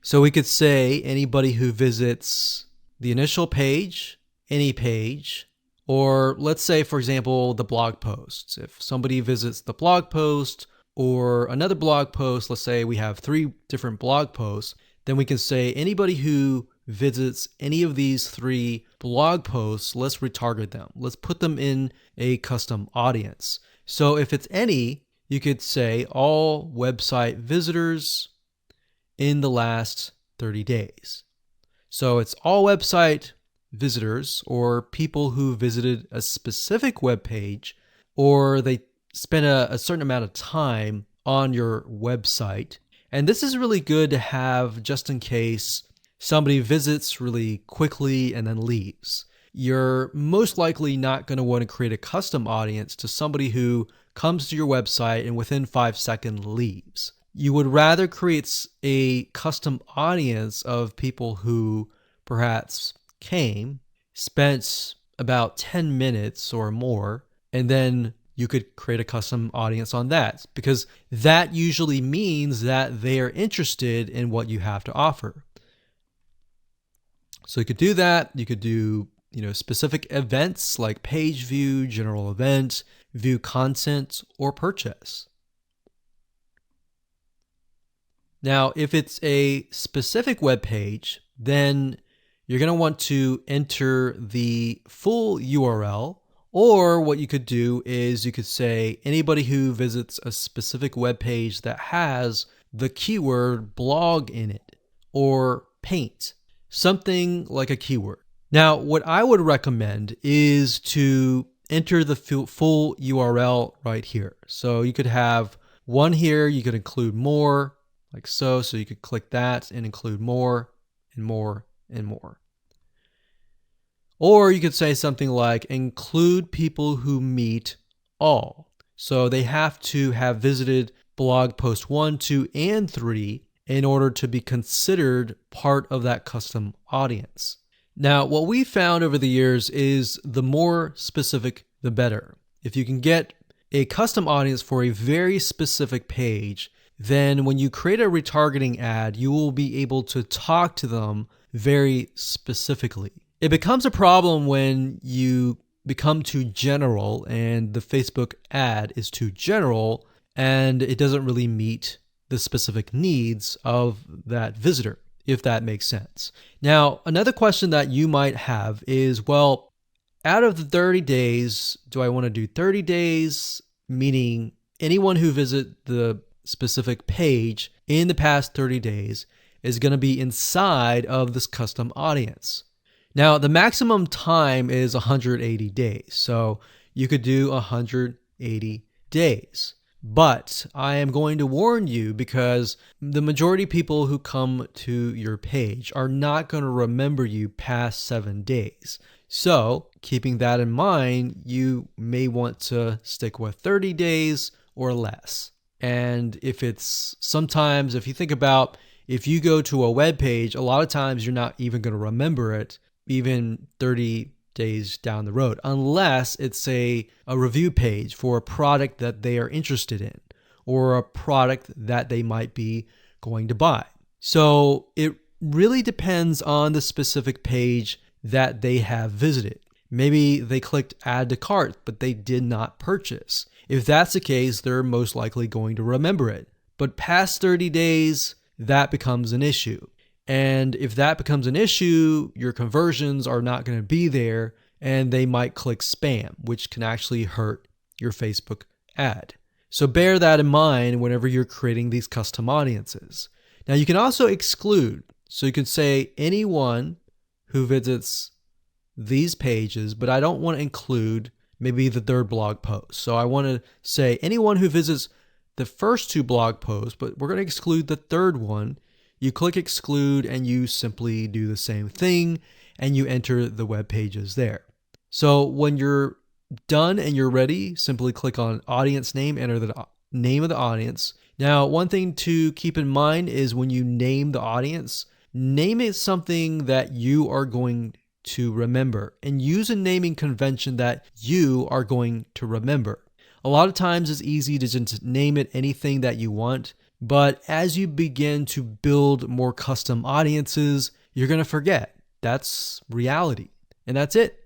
So we could say anybody who visits the initial page, any page, or let's say, for example, the blog posts. If somebody visits the blog post or another blog post, let's say we have 3 different blog posts, then we can say anybody who visits any of these 3 blog posts, let's retarget them. Let's put them in a custom audience. So if it's any, you could say all website visitors in the last 30 days. So it's all website visitors or people who visited a specific web page, or they spend a certain amount of time on your website. And this is really good to have just in case somebody visits really quickly and then leaves. You're most likely not going to want to create a custom audience to somebody who comes to your website and within 5 seconds leaves. You would rather create a custom audience of people who perhaps came, spent about 10 minutes or more, and then you could create a custom audience on that, because that usually means that they are interested in what you have to offer. So you could do that. You could do, specific events like page view, general event, view content, or purchase. Now, if it's a specific web page, then you're going to want to enter the full URL, or what you could do is you could say anybody who visits a specific web page that has the keyword blog in it or paint, something like a keyword. Now, what I would recommend is to enter the full URL right here. So you could have one here, you could include more, like so. So you could click that and include more and more and more. Or you could say something like include people who meet all. So they have to have visited blog post 1, 2, and 3 in order to be considered part of that custom audience. Now, what we found over the years is the more specific, the better. If you can get a custom audience for a very specific page, then when you create a retargeting ad, you will be able to talk to them very specifically. It becomes a problem when you become too general and the Facebook ad is too general and it doesn't really meet the specific needs of that visitor, if that makes sense. Now, another question that you might have is, well, out of the 30 days, do I want to do 30 days, meaning anyone who visits the specific page in the past 30 days is going to be inside of this custom audience? Now, the maximum time is 180 days, so you could do 180 days. But I am going to warn you because the majority of people who come to your page are not going to remember you past 7 days. So, keeping that in mind, you may want to stick with 30 days or less. And if you think about, if you go to a web page, a lot of times you're not even going to remember it even 30 days down the road, unless it's a review page for a product that they are interested in or a product that they might be going to buy. So it really depends on the specific page that they have visited. Maybe they clicked add to cart, but they did not purchase. If that's the case, they're most likely going to remember it. But past 30 days, that becomes an issue. And if that becomes an issue, your conversions are not going to be there and they might click spam, which can actually hurt your Facebook ad. So bear that in mind whenever you're creating these custom audiences. Now you can also exclude. So you can say anyone who visits these pages, but I don't want to include maybe the third blog post. So I want to say anyone who visits the first 2 blog posts, but we're going to exclude the third one. You click exclude and you simply do the same thing and you enter the web pages there. So when you're done and you're ready, simply click on audience name, enter the name of the audience. Now, one thing to keep in mind is when you name the audience, name it something that you are going to remember and use a naming convention that you are going to remember. A lot of times it's easy to just name it anything that you want. But as you begin to build more custom audiences, you're going to forget. That's reality. And that's it.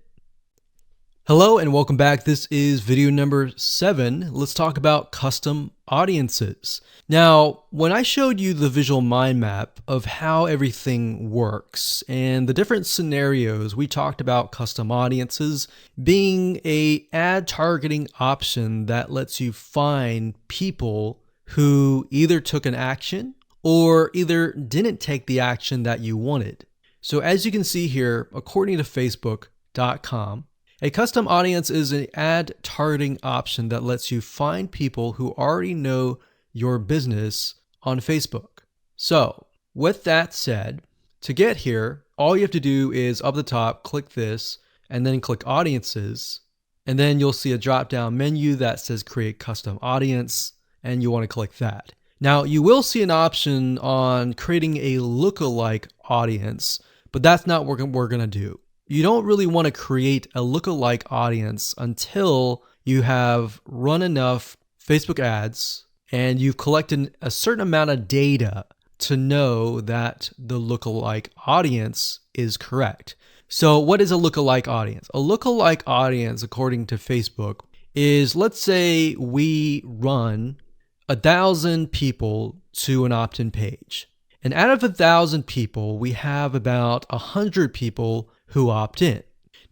Hello and welcome back. This is video number 7. Let's talk about custom audiences. Now, when I showed you the visual mind map of how everything works and the different scenarios, we talked about custom audiences being an ad targeting option that lets you find people who either took an action or either didn't take the action that you wanted. So as you can see here, according to Facebook.com, a custom audience is an ad targeting option that lets you find people who already know your business on Facebook. So with that said, to get here, all you have to do is up the top, click this, and then click audiences. And then you'll see a drop-down menu that says create custom audience. And you want to click that. Now, you will see an option on creating a lookalike audience, but that's not what we're going to do. You don't really want to create a lookalike audience until you have run enough Facebook ads and you've collected a certain amount of data to know that the lookalike audience is correct. So what is a lookalike audience? A lookalike audience, according to Facebook, is, let's say we run 1,000 people to an opt-in page. And out of 1,000 people, we have about 100 people who opt in.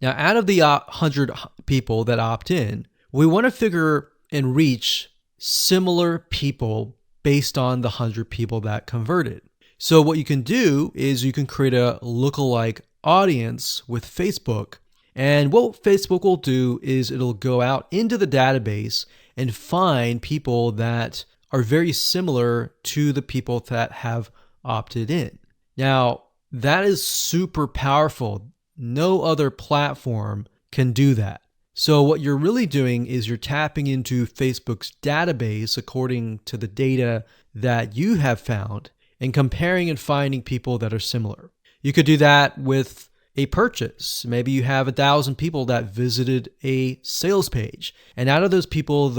Now, out of the 100 people that opt in, we want to figure and reach similar people based on the 100 people that converted. So what you can do is you can create a lookalike audience with Facebook. And what Facebook will do is it'll go out into the database and find people that are very similar to the people that have opted in. Now, that is super powerful. No other platform can do that. So what you're really doing is you're tapping into Facebook's database according to the data that you have found and comparing and finding people that are similar. You could do that with a purchase. Maybe you have 1,000 people that visited a sales page. And out of those people,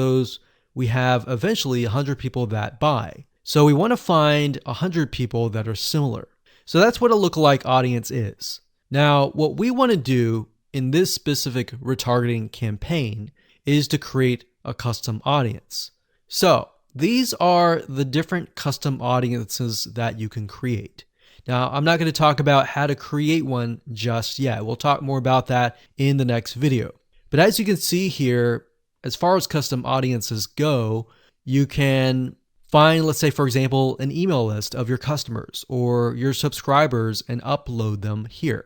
we have eventually 100 people that buy. So we want to find 100 people that are similar. So that's what a lookalike audience is. Now, what we want to do in this specific retargeting campaign is to create a custom audience. So these are the different custom audiences that you can create. Now, I'm not going to talk about how to create one just yet. We'll talk more about that in the next video. But as you can see here, as far as custom audiences go, you can find, let's say, for example, an email list of your customers or your subscribers and upload them here.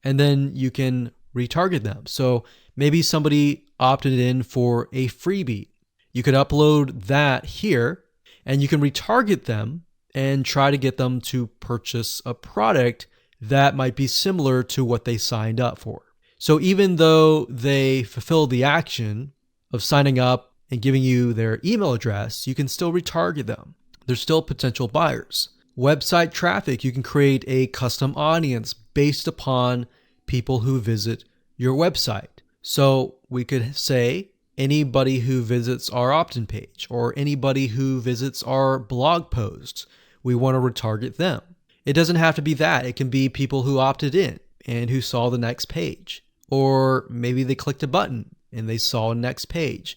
And then you can retarget them. So maybe somebody opted in for a freebie. You could upload that here and you can retarget them and try to get them to purchase a product that might be similar to what they signed up for. So even though they fulfill the action of signing up and giving you their email address, you can still retarget them. They're still potential buyers. Website traffic, you can create a custom audience based upon people who visit your website. So we could say anybody who visits our opt-in page or anybody who visits our blog posts, we want to retarget them. It doesn't have to be that. It can be people who opted in and who saw the next page. Or maybe they clicked a button and they saw a next page.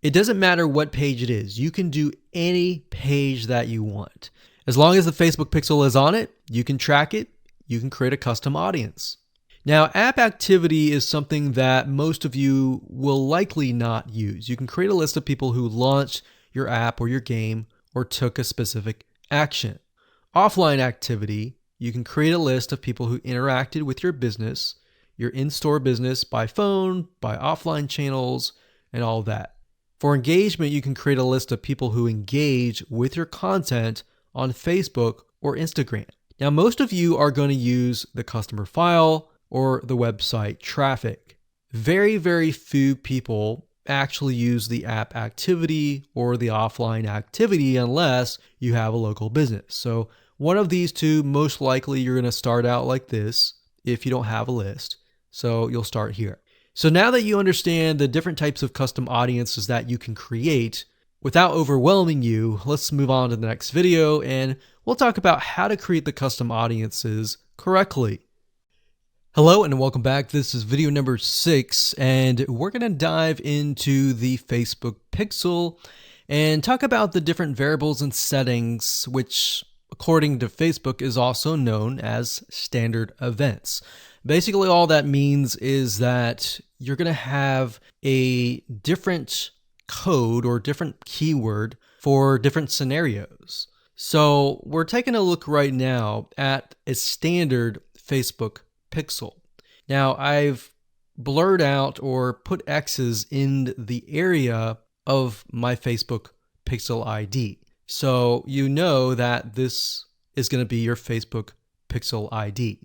It doesn't matter what page it is. You can do any page that you want. As long as the Facebook pixel is on it, you can track it. You can create a custom audience. Now, app activity is something that most of you will likely not use. You can create a list of people who launched your app or your game or took a specific action. Offline activity, you can create a list of people who interacted with your business, your in-store business by phone, by offline channels, and all that. For engagement, you can create a list of people who engage with your content on Facebook or Instagram. Now, most of you are going to use the customer file or the website traffic. Very, very few people actually use the app activity or the offline activity unless you have a local business. So one of these two, most likely you're going to start out like this if you don't have a list. So you'll start here. So now that you understand the different types of custom audiences that you can create, without overwhelming you, let's move on to the next video and we'll talk about how to create the custom audiences correctly. Hello and welcome back. This is video number 6 and we're going to dive into the Facebook pixel and talk about the different variables and settings, which according to Facebook is also known as standard events. Basically, all that means is that you're going to have a different code or different keyword for different scenarios. So we're taking a look right now at a standard Facebook pixel. Now I've blurred out or put X's in the area of my Facebook pixel ID. So you know that this is going to be your Facebook pixel ID.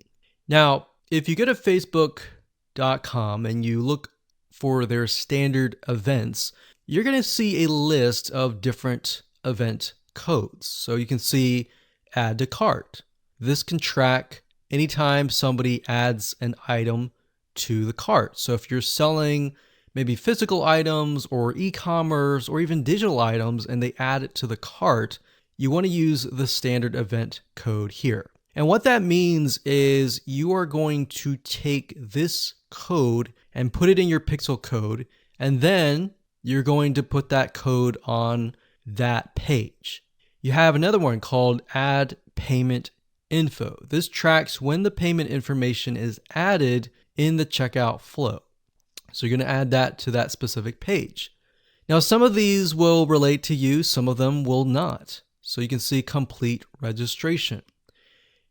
Now, if you go to facebook.com and you look for their standard events, you're going to see a list of different event codes. So you can see add to cart. This can track anytime somebody adds an item to the cart. So if you're selling maybe physical items or e-commerce or even digital items and they add it to the cart, you want to use the standard event code here. And what that means is you are going to take this code and put it in your pixel code, and then you're going to put that code on that page. You have another one called Add Payment Info. This tracks when the payment information is added in the checkout flow. So you're going to add that to that specific page. Now, some of these will relate to you, some of them will not. So you can see complete registration.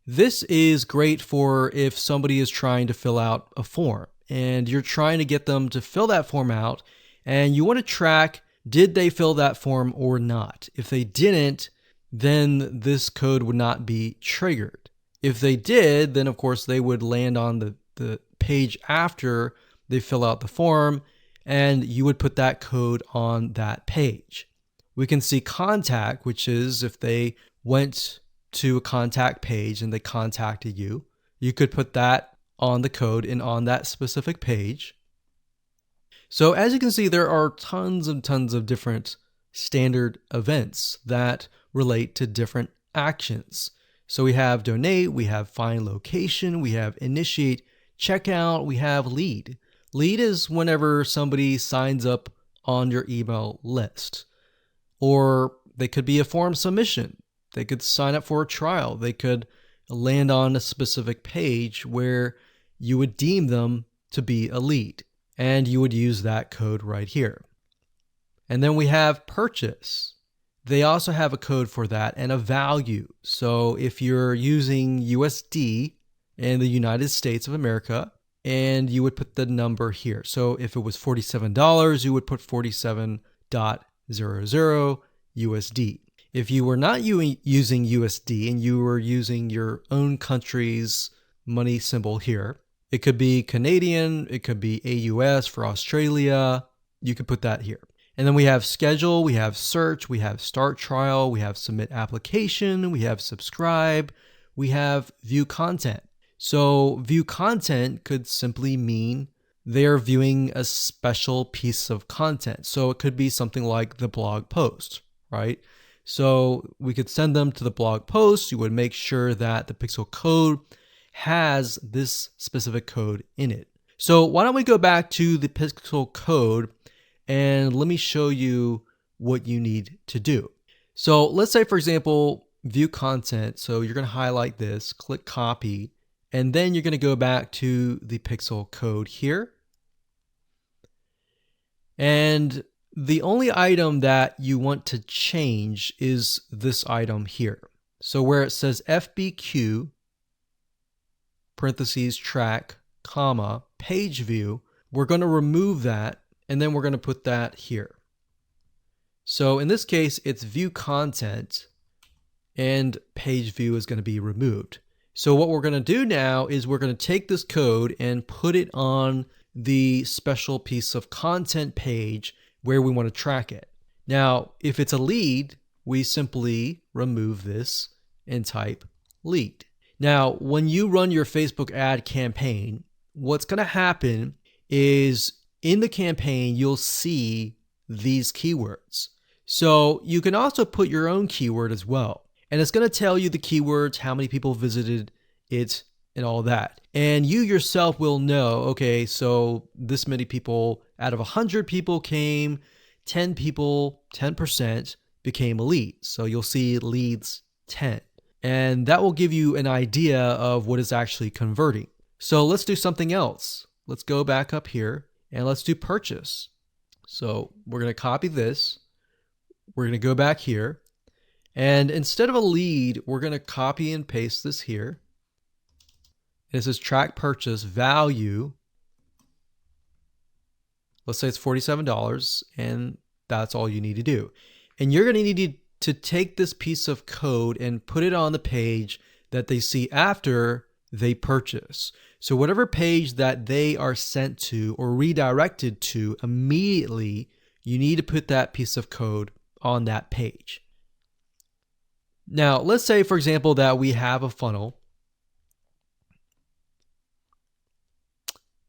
This is great for if somebody is trying to fill out a form and you're trying to get them to fill that form out and you want to track, did they fill that form or not? If they didn't, then this code would not be triggered. If they did, then of course they would land on the page after they fill out the form, and you would put that code on that page. We can see contact, which is if they went to a contact page and they contacted you, you could put that on the code and on that specific page. So as you can see, there are tons and tons of different standard events that relate to different actions. So we have donate, we have find location, we have initiate checkout, we have lead. Lead is whenever somebody signs up on your email list. Or they could be a form submission. They could sign up for a trial. They could land on a specific page where you would deem them to be a lead. And you would use that code right here. And then we have purchase. They also have a code for that and a value. So if you're using USD in the United States of America, and you would put the number here. So if it was $47, you would put 47.00 USD. If you were not using USD and you were using your own country's money symbol here, it could be Canadian, it could be AUS for Australia. You could put that here. And then we have schedule, we have search, we have start trial, we have submit application, we have subscribe, we have view content. So view content could simply mean they're viewing a special piece of content. So it could be something like the blog post, right? So we could send them to the blog post. You would make sure that the pixel code has this specific code in it. So why don't we go back to the pixel code and let me show you what you need to do. So let's say, for example, view content. So you're going to highlight this, click copy, and then you're going to go back to the pixel code here. And the only item that you want to change is this item here. So where it says FBQ, parentheses, track, comma, page view, we're going to remove that, and then we're going to put that here. So in this case, it's view content, and page view is going to be removed. So what we're going to do now is we're going to take this code and put it on the special piece of content page where we want to track it. Now, if it's a lead, we simply remove this and type lead. Now, when you run your Facebook ad campaign, what's going to happen is in the campaign, you'll see these keywords. So you can also put your own keyword as well. And it's going to tell you the keywords, how many people visited it, and all that. And you yourself will know, okay, so this many people out of 100 people came, 10 people, 10% became a lead. So you'll see leads 10. And that will give you an idea of what is actually converting. So let's do something else. Let's go back up here and let's do purchase. So we're going to copy this. We're going to go back here. And instead of a lead, we're going to copy and paste this here. And it says track purchase value. Let's say it's $47, and that's all you need to do. And you're going to need to take this piece of code and put it on the page that they see after they purchase. So whatever page that they are sent to or redirected to immediately, you need to put that piece of code on that page. Now, let's say, for example, that we have a funnel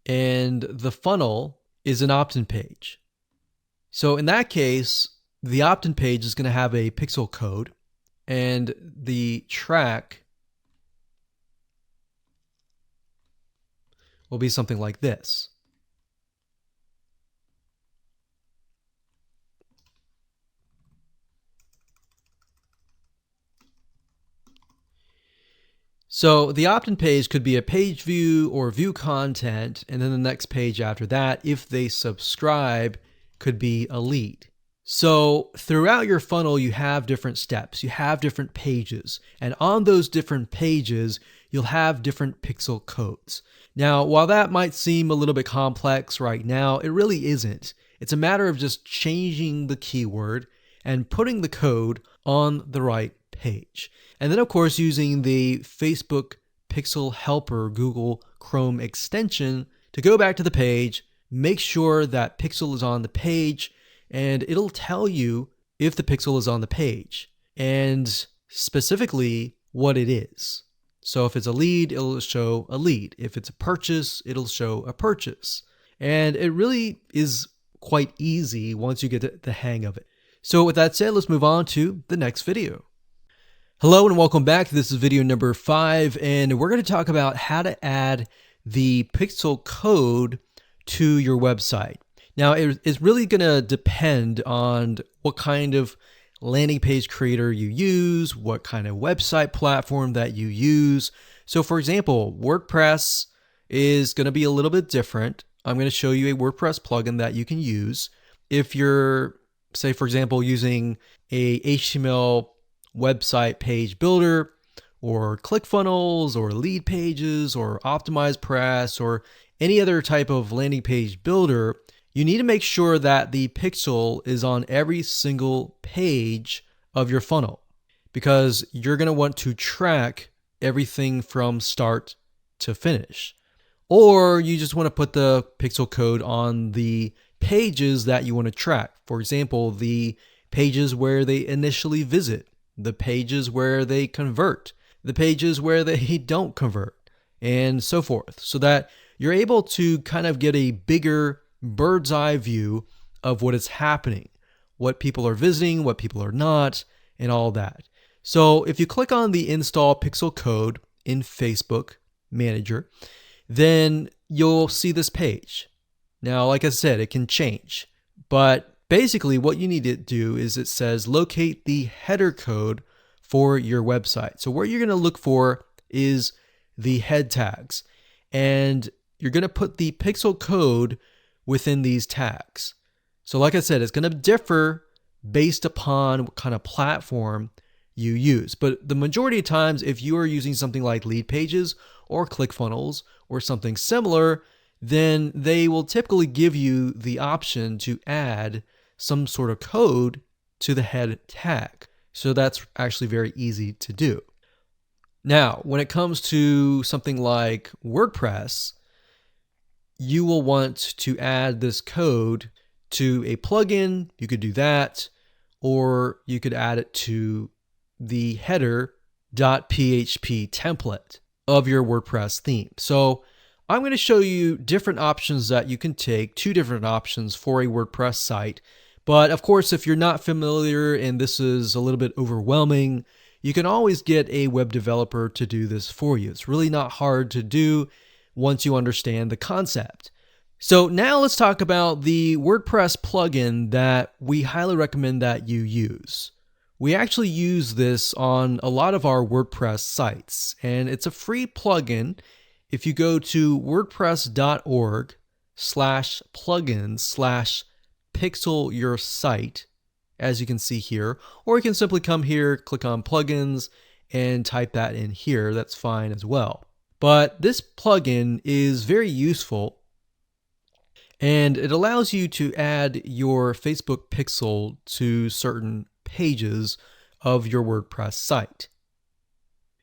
and the funnel is an opt-in page. So in that case, the opt-in page is going to have a pixel code and the track will be something like this. So the opt-in page could be a page view or view content, and then the next page after that, if they subscribe, could be a lead. So throughout your funnel, you have different steps, you have different pages, and on those different pages, you'll have different pixel codes. Now, while that might seem a little bit complex right now, it really isn't. It's a matter of just changing the keyword and putting the code on the right page. And then, of course, using the Facebook Pixel Helper Google Chrome extension to go back to the page, make sure that pixel is on the page, and it'll tell you if the pixel is on the page and specifically what it is. So if it's a lead, it'll show a lead. If it's a purchase, it'll show a purchase. And it really is quite easy once you get the hang of it. So with that said, let's move on to the next video. Hello and welcome back. This is video number 5, and we're going to talk about how to add the pixel code to your website. Now, it's really going to depend on what kind of landing page creator you use, what kind of website platform that you use. So for example, WordPress is going to be a little bit different. I'm going to show you a WordPress plugin that you can use. If you're, say, for example, using a HTML website page builder or ClickFunnels or Lead Pages or OptimizePress or any other type of landing page builder, you need to make sure that the pixel is on every single page of your funnel, because you're going to want to track everything from start to finish. Or you just want to put the pixel code on the pages that you want to track. For example, the pages where they initially visit, the pages where they convert, the pages where they don't convert, and so forth, so that you're able to kind of get a bigger bird's eye view of what is happening, what people are visiting, what people are not, and all that. So if you click on the install pixel code in Facebook Manager, then you'll see this page. Now, like I said, it can change, but basically what you need to do is it says locate the header code for your website. So what you're going to look for is the head tags, and you're going to put the pixel code within these tags. So like I said, it's going to differ based upon what kind of platform you use. But the majority of times, if you are using something like Lead Pages or ClickFunnels or something similar, then they will typically give you the option to add some sort of code to the head tag. So that's actually very easy to do. Now, when it comes to something like WordPress, you will want to add this code to a plugin. You could do that, or you could add it to the header.php template of your WordPress theme. So I'm going to show you different options that you can take, 2 different options for a WordPress site. But of course, if you're not familiar and this is a little bit overwhelming, you can always get a web developer to do this for you. It's really not hard to do once you understand the concept. So now let's talk about the WordPress plugin that we highly recommend that you use. We actually use this on a lot of our WordPress sites, and it's a free plugin. If you go to wordpress.org/plugins/pixel your site, as you can see here, or you can simply come here, click on plugins, and type that in here. That's fine as well. But this plugin is very useful, and it allows you to add your Facebook pixel to certain pages of your WordPress site.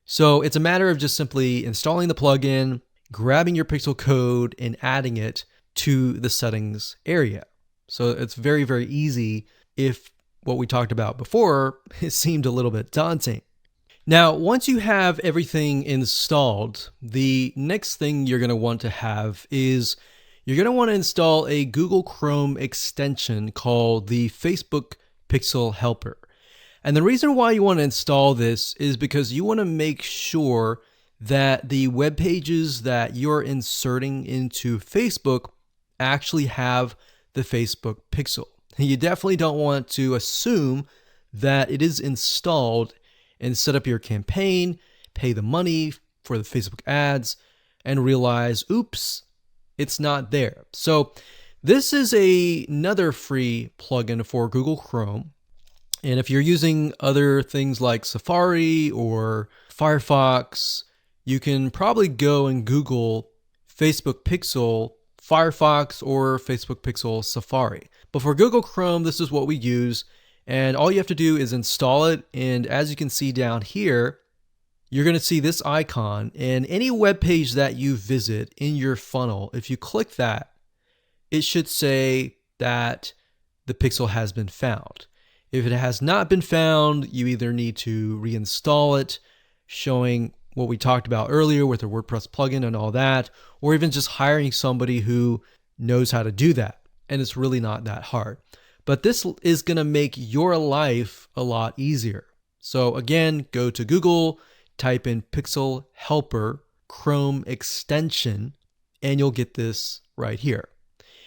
So it's a matter of just simply installing the plugin, grabbing your pixel code, and adding it to the settings area. So it's very, very easy if what we talked about before, it seemed a little bit daunting. Now, once you have everything installed, the next thing you're going to want to have is you're going to want to install a Google Chrome extension called the Facebook Pixel Helper. And the reason why you want to install this is because you want to make sure that the web pages that you're inserting into Facebook actually have the Facebook pixel. You definitely don't want to assume that it is installed and set up your campaign, pay the money for the Facebook ads and realize, oops, it's not there. So this is another free plugin for Google Chrome. And if you're using other things like Safari or Firefox, you can probably go and Google Facebook Pixel Firefox or Facebook Pixel Safari. But for Google Chrome, this is what we use. And all you have to do is install it. And as you can see down here, you're going to see this icon. And any web page that you visit in your funnel, if you click that, it should say that the pixel has been found. If it has not been found, you either need to reinstall it, showing what we talked about earlier with the WordPress plugin and all that, or even just hiring somebody who knows how to do that. And it's really not that hard. But this is going to make your life a lot easier. So again, go to Google, type in Pixel Helper Chrome extension, and you'll get this right here.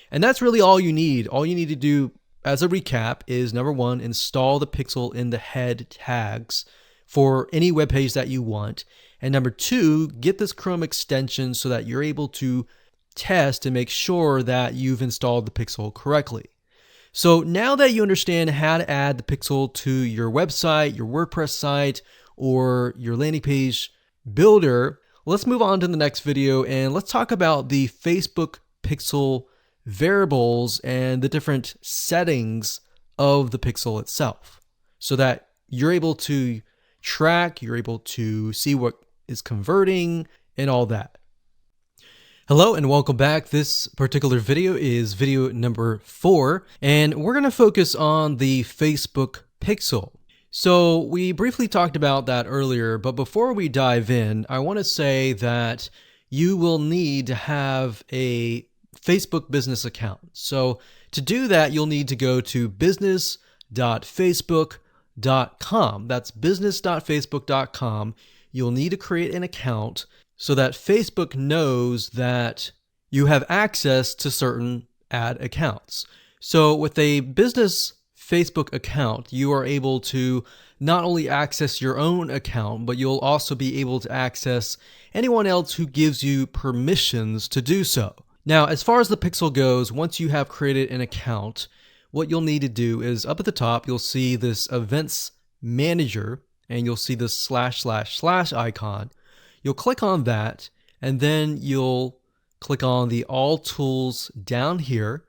And that's really all you need. All you need to do as a recap is, number one, install the pixel in the head tags for any web page that you want. And number two, get this Chrome extension so that you're able to test and make sure that you've installed the pixel correctly. So now that you understand how to add the pixel to your website, your WordPress site, or your landing page builder, let's move on to the next video and let's talk about the Facebook pixel variables and the different settings of the pixel itself so that you're able to track, you're able to see what is converting and all that. Hello and welcome back. This particular video is video number 4, and we're going to focus on the Facebook pixel. So we briefly talked about that earlier, but before we dive in, I want to say that you will need to have a Facebook business account. So to do that, you'll need to go to business.facebook.com. That's business.facebook.com. You'll need to create an account so that Facebook knows that you have access to certain ad accounts. So with a business Facebook account, you are able to not only access your own account, but you'll also be able to access anyone else who gives you permissions to do so. Now, as far as the pixel goes, once you have created an account, what you'll need to do is up at the top, you'll see this events manager and you'll see this / icon. You'll click on that and then you'll click on the all tools down here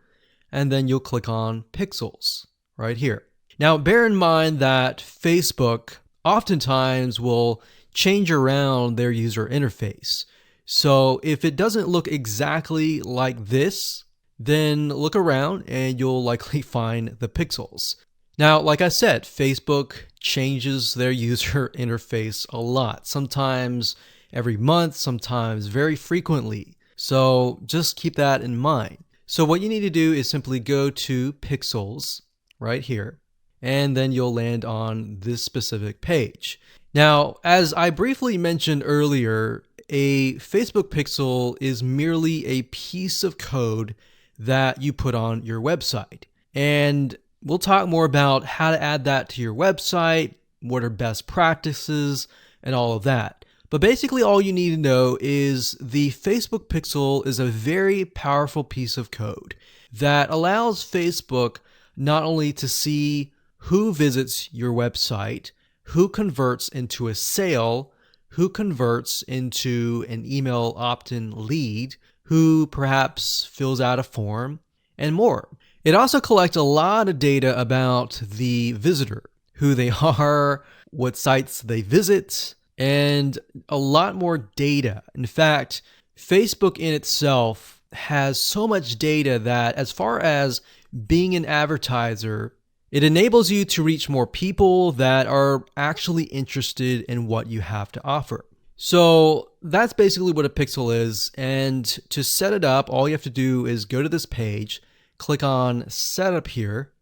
and then you'll click on pixels right here. Now, bear in mind that Facebook oftentimes will change around their user interface. So if it doesn't look exactly like this, then look around and you'll likely find the pixels. Now, like I said, Facebook changes their user interface a lot, sometimes every month, sometimes very frequently. So just keep that in mind. So what you need to do is simply go to pixels right here, and then you'll land on this specific page. Now, as I briefly mentioned earlier, a Facebook pixel is merely a piece of code that you put on your website. And we'll talk more about how to add that to your website, what are best practices, and all of that. But basically all you need to know is the Facebook pixel is a very powerful piece of code that allows Facebook not only to see who visits your website, who converts into a sale, who converts into an email opt-in lead, who perhaps fills out a form, and more. It also collects a lot of data about the visitor, who they are, what sites they visit, and a lot more data. In fact, Facebook in itself has so much data that as far as being an advertiser, it enables you to reach more people that are actually interested in what you have to offer. So that's basically what a pixel is. And to set it up, all you have to do is go to this page, click on Setup here,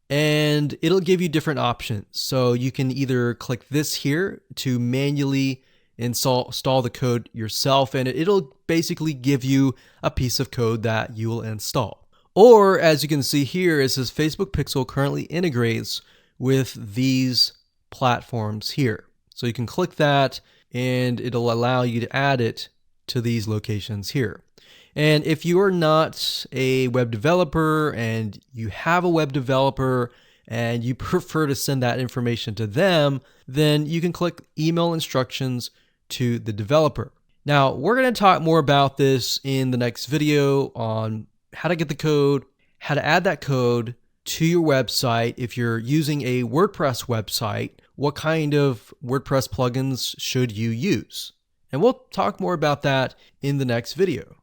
and it'll give you different options. So you can either click this here to manually install the code yourself, and it'll basically give you a piece of code that you will install. Or as you can see here, it says Facebook Pixel currently integrates with these platforms here. So you can click that. and it'll allow you to add it to these locations here. And if you are not a web developer and you have a web developer and you prefer to send that information to them, then you can click email instructions to the developer. Now, we're going to talk more about this in the next video on how to get the code, how to add that code to your website. If you're using a WordPress website, what kind of WordPress plugins should you use? And we'll talk more about that in the next video.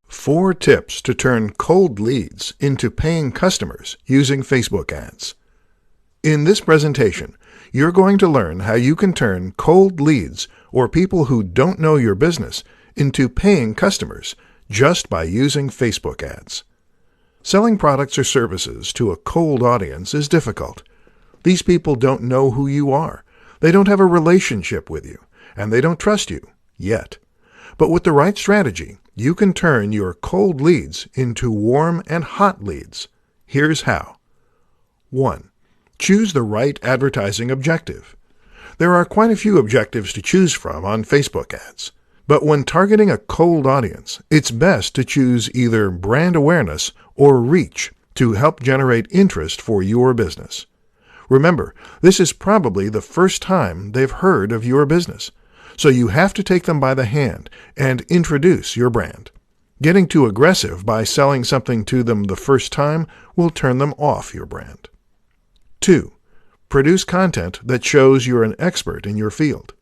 4 tips to turn cold leads into paying customers using Facebook ads. In this presentation, you're going to learn how you can turn cold leads or people who don't know your business into paying customers just by using Facebook ads. Selling products or services to a cold audience is difficult. These people don't know who you are. They don't have a relationship with you, and they don't trust you yet. But with the right strategy, you can turn your cold leads into warm and hot leads. Here's how. 1. Choose the right advertising objective. There are quite a few objectives to choose from on Facebook ads. But when targeting a cold audience, it's best to choose either brand awareness or reach to help generate interest for your business. Remember, this is probably the first time they've heard of your business, so you have to take them by the hand and introduce your brand. Getting too aggressive by selling something to them the first time will turn them off your brand. 2. Produce content that shows you're an expert in your field.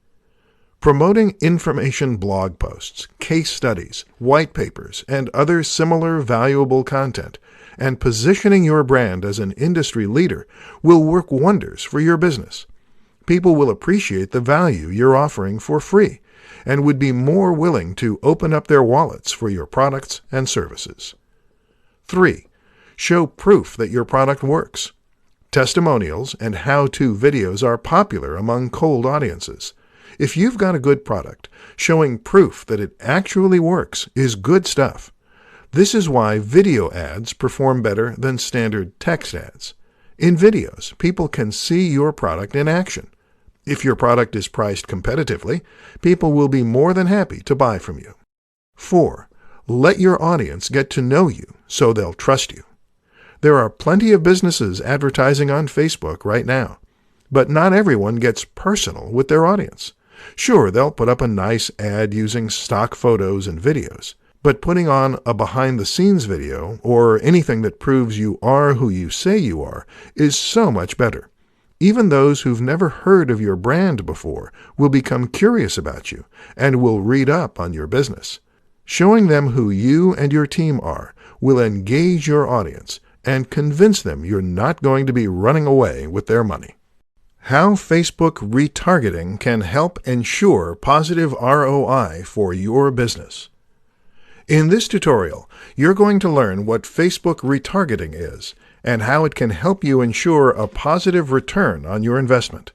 Promoting information blog posts, case studies, white papers, and other similar valuable content, and positioning your brand as an industry leader will work wonders for your business. People will appreciate the value you're offering for free and would be more willing to open up their wallets for your products and services. 3. Show proof that your product works. Testimonials and how-to videos are popular among cold audiences. If you've got a good product, showing proof that it actually works is good stuff. This is why video ads perform better than standard text ads. In videos, people can see your product in action. If your product is priced competitively, people will be more than happy to buy from you. 4. Let your audience get to know you so they'll trust you. There are plenty of businesses advertising on Facebook right now, but not everyone gets personal with their audience. Sure, they'll put up a nice ad using stock photos and videos, but putting on a behind-the-scenes video or anything that proves you are who you say you are is so much better. Even those who've never heard of your brand before will become curious about you and will read up on your business. Showing them who you and your team are will engage your audience and convince them you're not going to be running away with their money. How Facebook retargeting can help ensure positive ROI for your business. In this tutorial, you're going to learn what Facebook retargeting is and how it can help you ensure a positive return on your investment.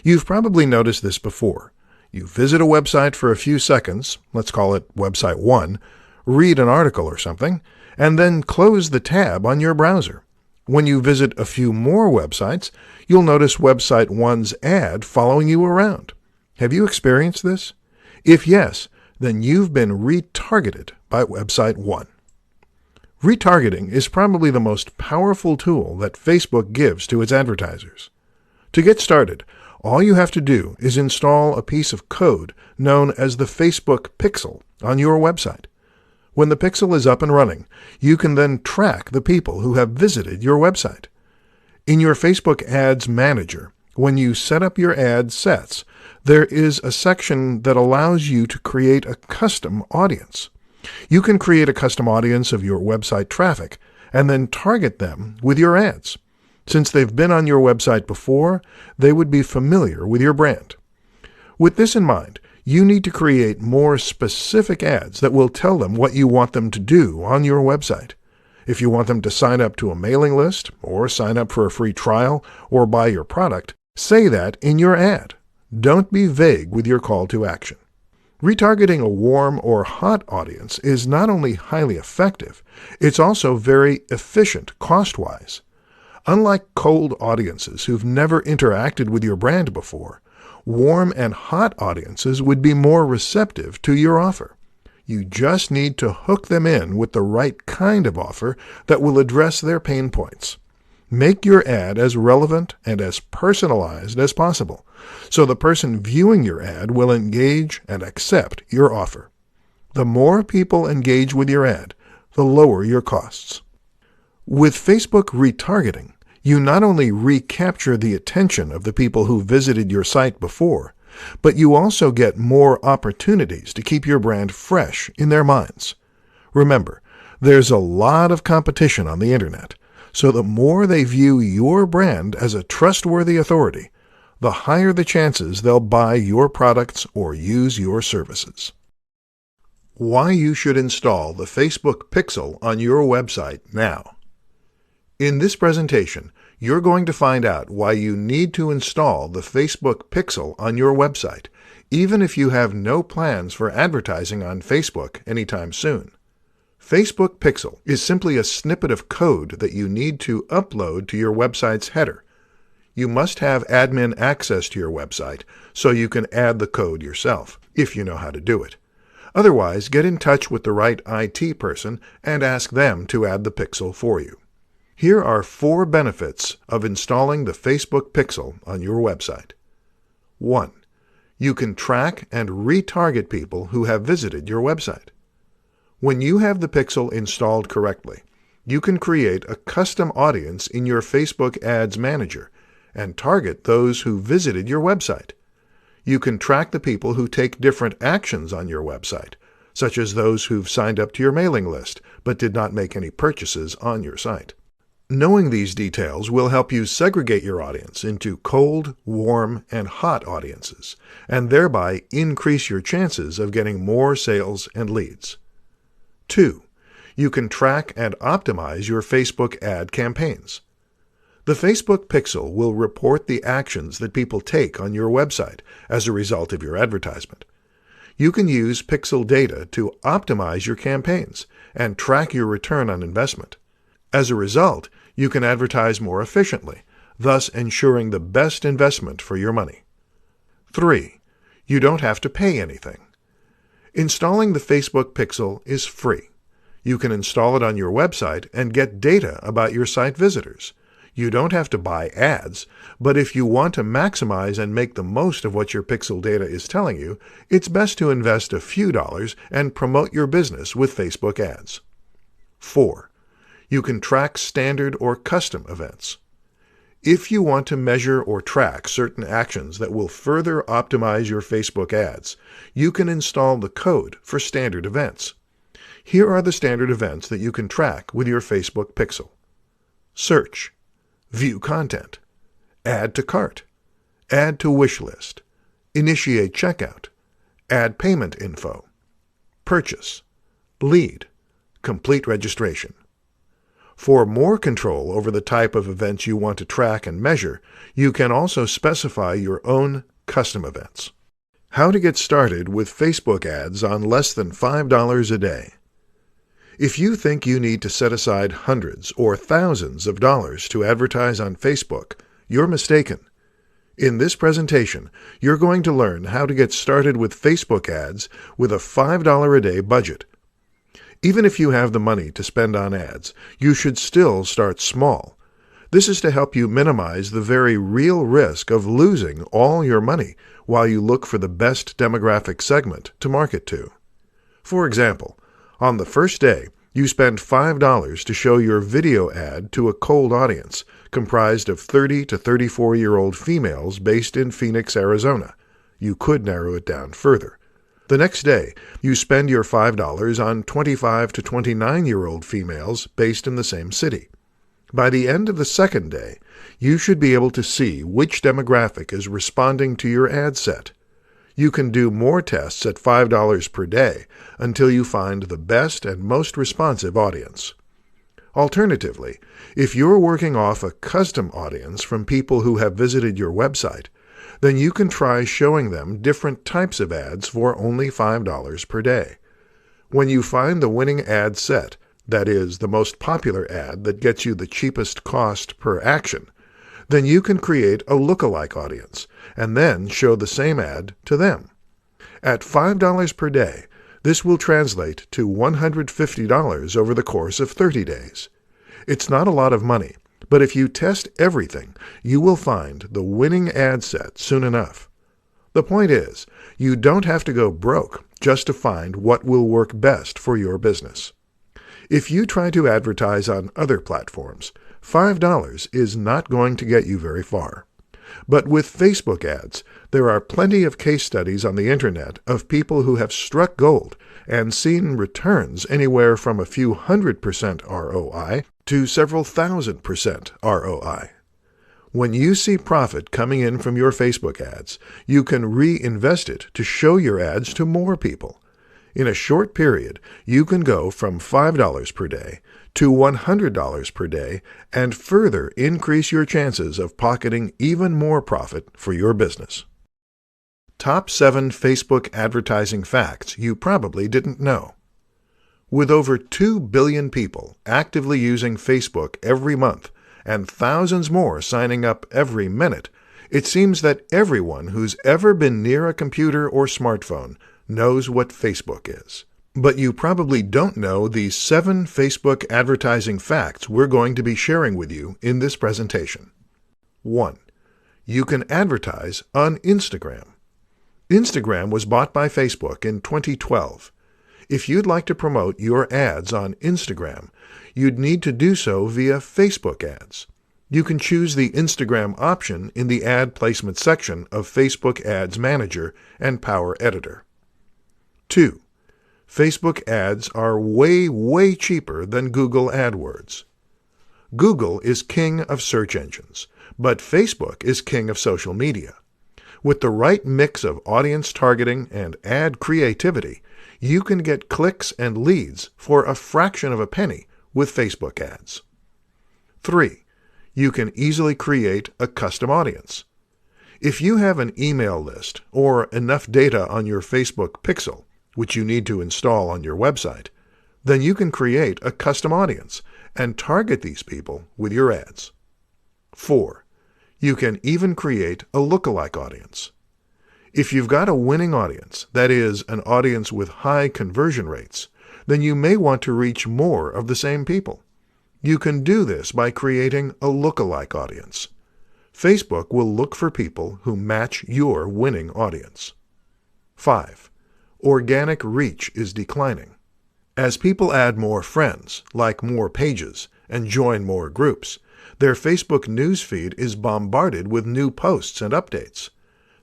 You've probably noticed this before. You visit a website for a few seconds, let's call it website 1, read an article or something, and then close the tab on your browser. When you visit a few more websites, you'll notice website 1's ad following you around. Have you experienced this? If yes, then you've been retargeted by website 1. Retargeting is probably the most powerful tool that Facebook gives to its advertisers. To get started, all you have to do is install a piece of code known as the Facebook Pixel on your website. When the pixel is up and running, you can then track the people who have visited your website. In your Facebook Ads Manager, when you set up your ad sets, there is a section that allows you to create a custom audience. You can create a custom audience of your website traffic and then target them with your ads. Since they've been on your website before, they would be familiar with your brand. With this in mind, you need to create more specific ads that will tell them what you want them to do on your website. If you want them to sign up to a mailing list, or sign up for a free trial, or buy your product, say that in your ad. Don't be vague with your call to action. Retargeting a warm or hot audience is not only highly effective, it's also very efficient cost-wise. Unlike cold audiences who've never interacted with your brand before, Warm and hot audiences would be more receptive to your offer. You just need to hook them in with the right kind of offer that will address their pain points. Make your ad as relevant and as personalized as possible, so the person viewing your ad will engage and accept your offer. The more people engage with your ad, the lower your costs. With Facebook retargeting, you not only recapture the attention of the people who visited your site before, but you also get more opportunities to keep your brand fresh in their minds. Remember, there's a lot of competition on the internet, so the more they view your brand as a trustworthy authority, the higher the chances they'll buy your products or use your services. Why you should install the Facebook Pixel on your website now. In this presentation, you're going to find out why you need to install the Facebook Pixel on your website, even if you have no plans for advertising on Facebook anytime soon. Facebook Pixel is simply a snippet of code that you need to upload to your website's header. You must have admin access to your website so you can add the code yourself, if you know how to do it. Otherwise, get in touch with the right IT person and ask them to add the Pixel for you. Here are 4 benefits of installing the Facebook Pixel on your website. 1. You can track and retarget people who have visited your website. When you have the Pixel installed correctly, you can create a custom audience in your Facebook Ads Manager and target those who visited your website. You can track the people who take different actions on your website, such as those who've signed up to your mailing list but did not make any purchases on your site. Knowing these details will help you segregate your audience into cold, warm, and hot audiences, and thereby increase your chances of getting more sales and leads. 2. You can track and optimize your Facebook ad campaigns. The Facebook Pixel will report the actions that people take on your website as a result of your advertisement. You can use Pixel data to optimize your campaigns and track your return on investment. As a result, you can advertise more efficiently, thus ensuring the best investment for your money. 3. You don't have to pay anything. Installing the Facebook Pixel is free. You can install it on your website and get data about your site visitors. You don't have to buy ads, but if you want to maximize and make the most of what your Pixel data is telling you, it's best to invest a few dollars and promote your business with Facebook ads. 4. You can track standard or custom events. If you want to measure or track certain actions that will further optimize your Facebook ads, you can install the code for standard events. Here are the standard events that you can track with your Facebook Pixel. Search, view content, add to cart, add to wish list, initiate checkout, add payment info, purchase, lead, complete registration. For more control over the type of events you want to track and measure, you can also specify your own custom events. How to get started with Facebook ads on less than $5 a day. If you think you need to set aside hundreds or thousands of dollars to advertise on Facebook, you're mistaken. In this presentation, you're going to learn how to get started with Facebook ads with a $5 a day budget. Even if you have the money to spend on ads, you should still start small. This is to help you minimize the very real risk of losing all your money while you look for the best demographic segment to market to. For example, on the first day, you spend $5 to show your video ad to a cold audience comprised of 30 to 34-year-old females based in Phoenix, Arizona. You could narrow it down further. The next day, you spend your $5 on 25 to 29-year-old females based in the same city. By the end of the second day, you should be able to see which demographic is responding to your ad set. You can do more tests at $5 per day until you find the best and most responsive audience. Alternatively, if you're working off a custom audience from people who have visited your website, then you can try showing them different types of ads for only $5 per day. When you find the winning ad set, that is, the most popular ad that gets you the cheapest cost per action, Then you can create a lookalike audience and then show the same ad to them. At $5 per day, this will translate to $150 over the course of 30 days. It's not a lot of money, but if you test everything, you will find the winning ad set soon enough. The point is, you don't have to go broke just to find what will work best for your business. If you try to advertise on other platforms, $5 is not going to get you very far. But with Facebook ads, there are plenty of case studies on the internet of people who have struck gold and seen returns anywhere from a few 100% ROI to several 1,000% ROI. When you see profit coming in from your Facebook ads, you can reinvest it to show your ads to more people. In a short period, you can go from $5 per day to $100 per day and further increase your chances of pocketing even more profit for your business. Top 7 Facebook advertising facts you probably didn't know. With over 2 billion people actively using Facebook every month and thousands more signing up every minute, it seems that everyone who's ever been near a computer or smartphone knows what Facebook is. But you probably don't know the 7 Facebook advertising facts we're going to be sharing with you in this presentation. 1. You can advertise on Instagram. Instagram was bought by Facebook in 2012. If you'd like to promote your ads on Instagram, you'd need to do so via Facebook ads. You can choose the Instagram option in the Ad Placement section of Facebook Ads Manager and Power Editor. 2. Facebook ads are way cheaper than Google AdWords. Google is king of search engines, but Facebook is king of social media. With the right mix of audience targeting and ad creativity, you can get clicks and leads for a fraction of a penny with Facebook ads. 3. You can easily create a custom audience. If you have an email list or enough data on your Facebook pixel, which you need to install on your website, then you can create a custom audience and target these people with your ads. 4. You can even create a lookalike audience. If you've got a winning audience, that is, an audience with high conversion rates, then you may want to reach more of the same people. You can do this by creating a lookalike audience. Facebook will look for people who match your winning audience. 5. Organic reach is declining. As people add more friends, like more pages, and join more groups, their Facebook newsfeed is bombarded with new posts and updates.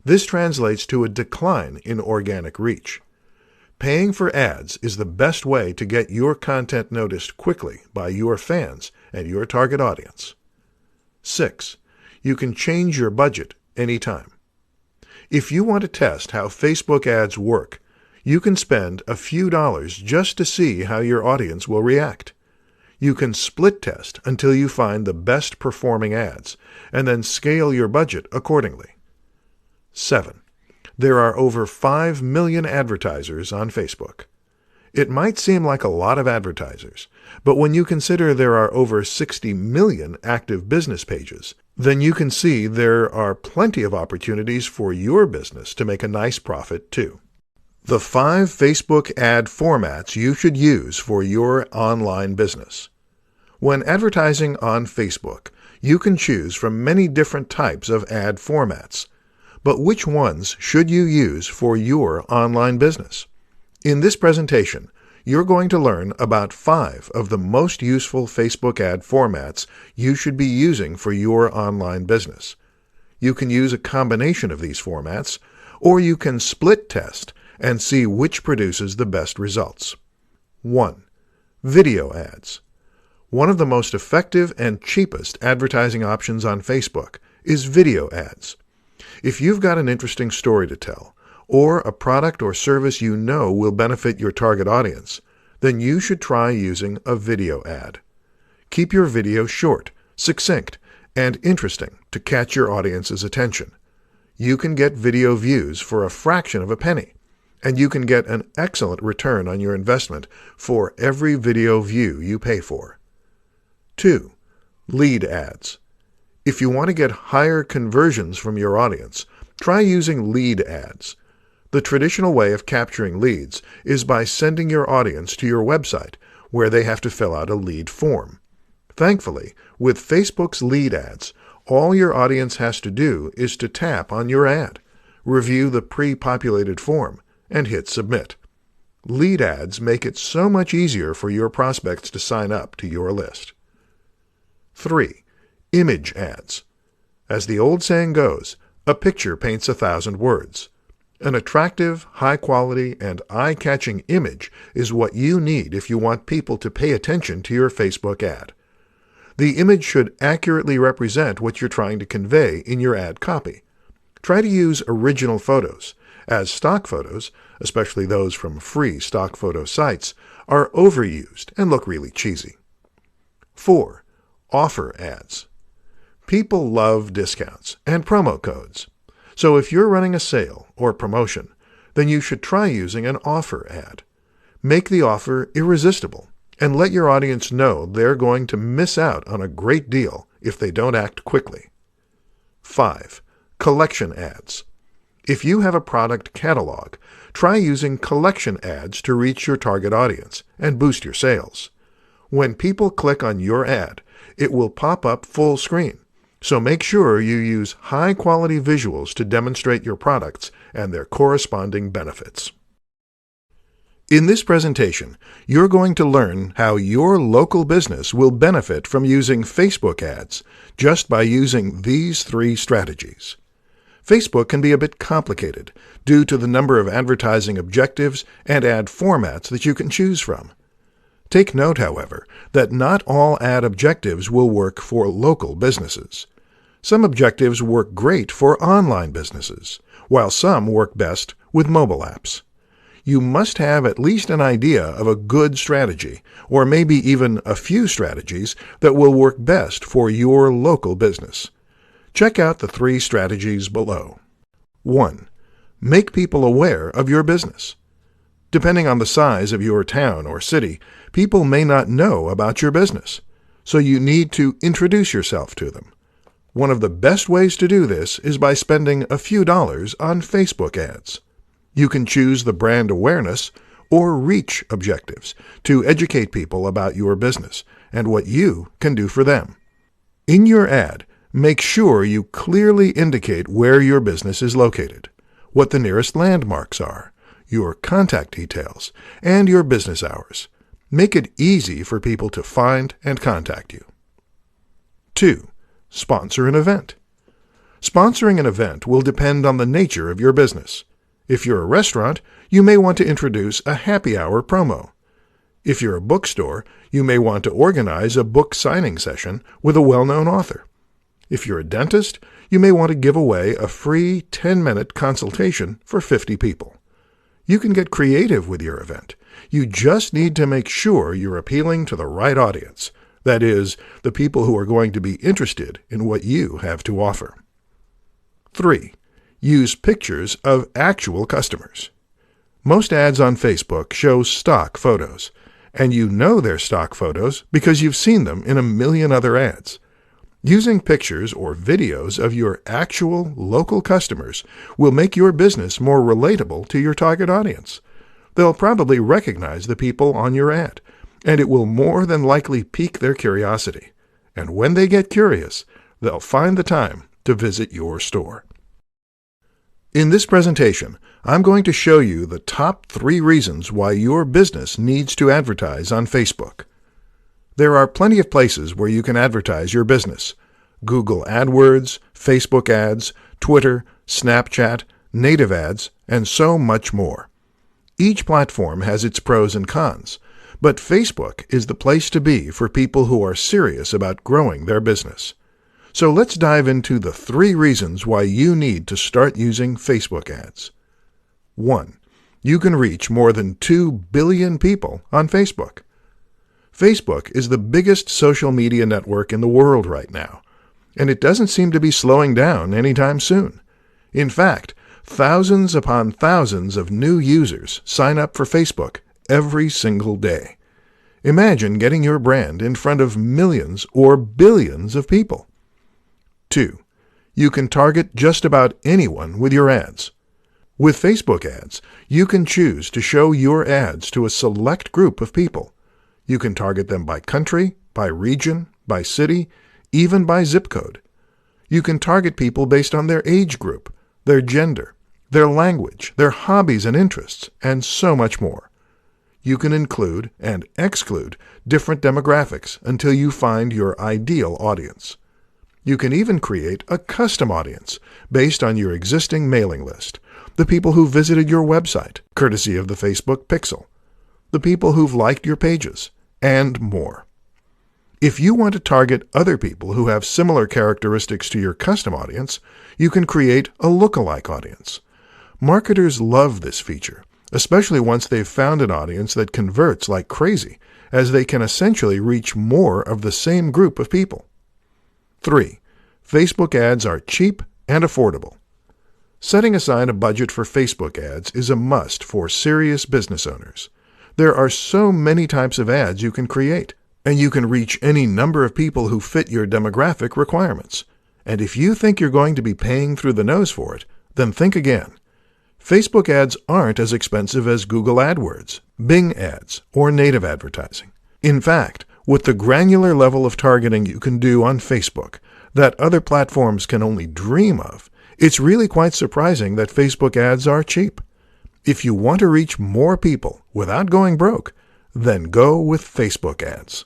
This translates to a decline in organic reach. Paying for ads is the best way to get your content noticed quickly by your fans and your target audience. 6. You can change your budget anytime. If you want to test how Facebook ads work, you can spend a few dollars just to see how your audience will react. You can split test until you find the best performing ads, and then scale your budget accordingly. 7. There are over 5 million advertisers on Facebook. It might seem like a lot of advertisers, but when you consider there are over 60 million active business pages, then you can see there are plenty of opportunities for your business to make a nice profit too. The 5 Facebook ad formats you should use for your online business. When advertising on Facebook, you can choose from many different types of ad formats. But which ones should you use for your online business? In this presentation, you're going to learn about 5 of the most useful Facebook ad formats you should be using for your online business. You can use a combination of these formats, or you can split test and see which produces the best results. 1. Video ads. One of the most effective and cheapest advertising options on Facebook is video ads. If you've got an interesting story to tell, or a product or service you know will benefit your target audience, then you should try using a video ad. Keep your video short, succinct, and interesting to catch your audience's attention. You can get video views for a fraction of a penny, and you can get an excellent return on your investment for every video view you pay for. 2. Lead ads. If you want to get higher conversions from your audience, try using lead ads. The traditional way of capturing leads is by sending your audience to your website, where they have to fill out a lead form. Thankfully, with Facebook's lead ads, all your audience has to do is to tap on your ad, review the pre-populated form, and hit submit. Lead ads make it so much easier for your prospects to sign up to your list. 3. Image ads. As the old saying goes, a picture paints 1,000 words. An attractive, high-quality, and eye-catching image is what you need if you want people to pay attention to your Facebook ad. The image should accurately represent what you're trying to convey in your ad copy. Try to use original photos, as stock photos, especially those from free stock photo sites, are overused and look really cheesy. 4. Offer ads. People love discounts and promo codes. So if you're running a sale or promotion, then you should try using an offer ad. Make the offer irresistible and let your audience know they're going to miss out on a great deal if they don't act quickly. 5. Collection ads. If you have a product catalog, try using collection ads to reach your target audience and boost your sales. When people click on your ad, it will pop up full screen. So make sure you use high-quality visuals to demonstrate your products and their corresponding benefits. In this presentation, you're going to learn how your local business will benefit from using Facebook ads just by using these 3 strategies. Facebook can be a bit complicated due to the number of advertising objectives and ad formats that you can choose from. Take note, however, that not all ad objectives will work for local businesses. Some objectives work great for online businesses, while some work best with mobile apps. You must have at least an idea of a good strategy, or maybe even a few strategies that will work best for your local business. Check out the 3 strategies below. 1. Make people aware of your business. Depending on the size of your town or city, people may not know about your business, so you need to introduce yourself to them. One of the best ways to do this is by spending a few dollars on Facebook ads. You can choose the brand awareness or reach objectives to educate people about your business and what you can do for them. In your ad, make sure you clearly indicate where your business is located, what the nearest landmarks are, your contact details, and your business hours. Make it easy for people to find and contact you. 2. Sponsor an event. Sponsoring an event will depend on the nature of your business. If you're a restaurant, you may want to introduce a happy hour promo. If you're a bookstore, you may want to organize a book signing session with a well-known author. If you're a dentist, you may want to give away a free 10-minute consultation for 50 people. You can get creative with your event. You just need to make sure you're appealing to the right audience. That is, the people who are going to be interested in what you have to offer. 3. Use pictures of actual customers. Most ads on Facebook show stock photos, and you know they're stock photos because you've seen them in a million other ads. Using pictures or videos of your actual local customers will make your business more relatable to your target audience. They'll probably recognize the people on your ad, and it will more than likely pique their curiosity. And when they get curious, they'll find the time to visit your store. In this presentation, I'm going to show you the top 3 reasons why your business needs to advertise on Facebook. There are plenty of places where you can advertise your business: Google AdWords, Facebook ads, Twitter, Snapchat, native ads, and so much more. Each platform has its pros and cons, but Facebook is the place to be for people who are serious about growing their business. So let's dive into the 3 reasons why you need to start using Facebook ads. 1. You can reach more than 2 billion people on Facebook. Facebook is the biggest social media network in the world right now, and it doesn't seem to be slowing down anytime soon. In fact, thousands upon thousands of new users sign up for Facebook every single day. Imagine getting your brand in front of millions or billions of people. 2. You can target just about anyone with your ads. With Facebook ads, you can choose to show your ads to a select group of people. You can target them by country, by region, by city, even by zip code. You can target people based on their age group, their gender, their language, their hobbies and interests, and so much more. You can include and exclude different demographics until you find your ideal audience. You can even create a custom audience based on your existing mailing list, the people who visited your website, courtesy of the Facebook Pixel, the people who've liked your pages, and more. If you want to target other people who have similar characteristics to your custom audience, you can create a lookalike audience. Marketers love this feature, especially once they've found an audience that converts like crazy, as they can essentially reach more of the same group of people. 3. Facebook ads are cheap and affordable. Setting aside a budget for Facebook ads is a must for serious business owners. There are so many types of ads you can create, and you can reach any number of people who fit your demographic requirements. And if you think you're going to be paying through the nose for it, then think again. Facebook ads aren't as expensive as Google AdWords, Bing ads, or native advertising. In fact, with the granular level of targeting you can do on Facebook that other platforms can only dream of, it's really quite surprising that Facebook ads are cheap. If you want to reach more people without going broke, then go with Facebook ads.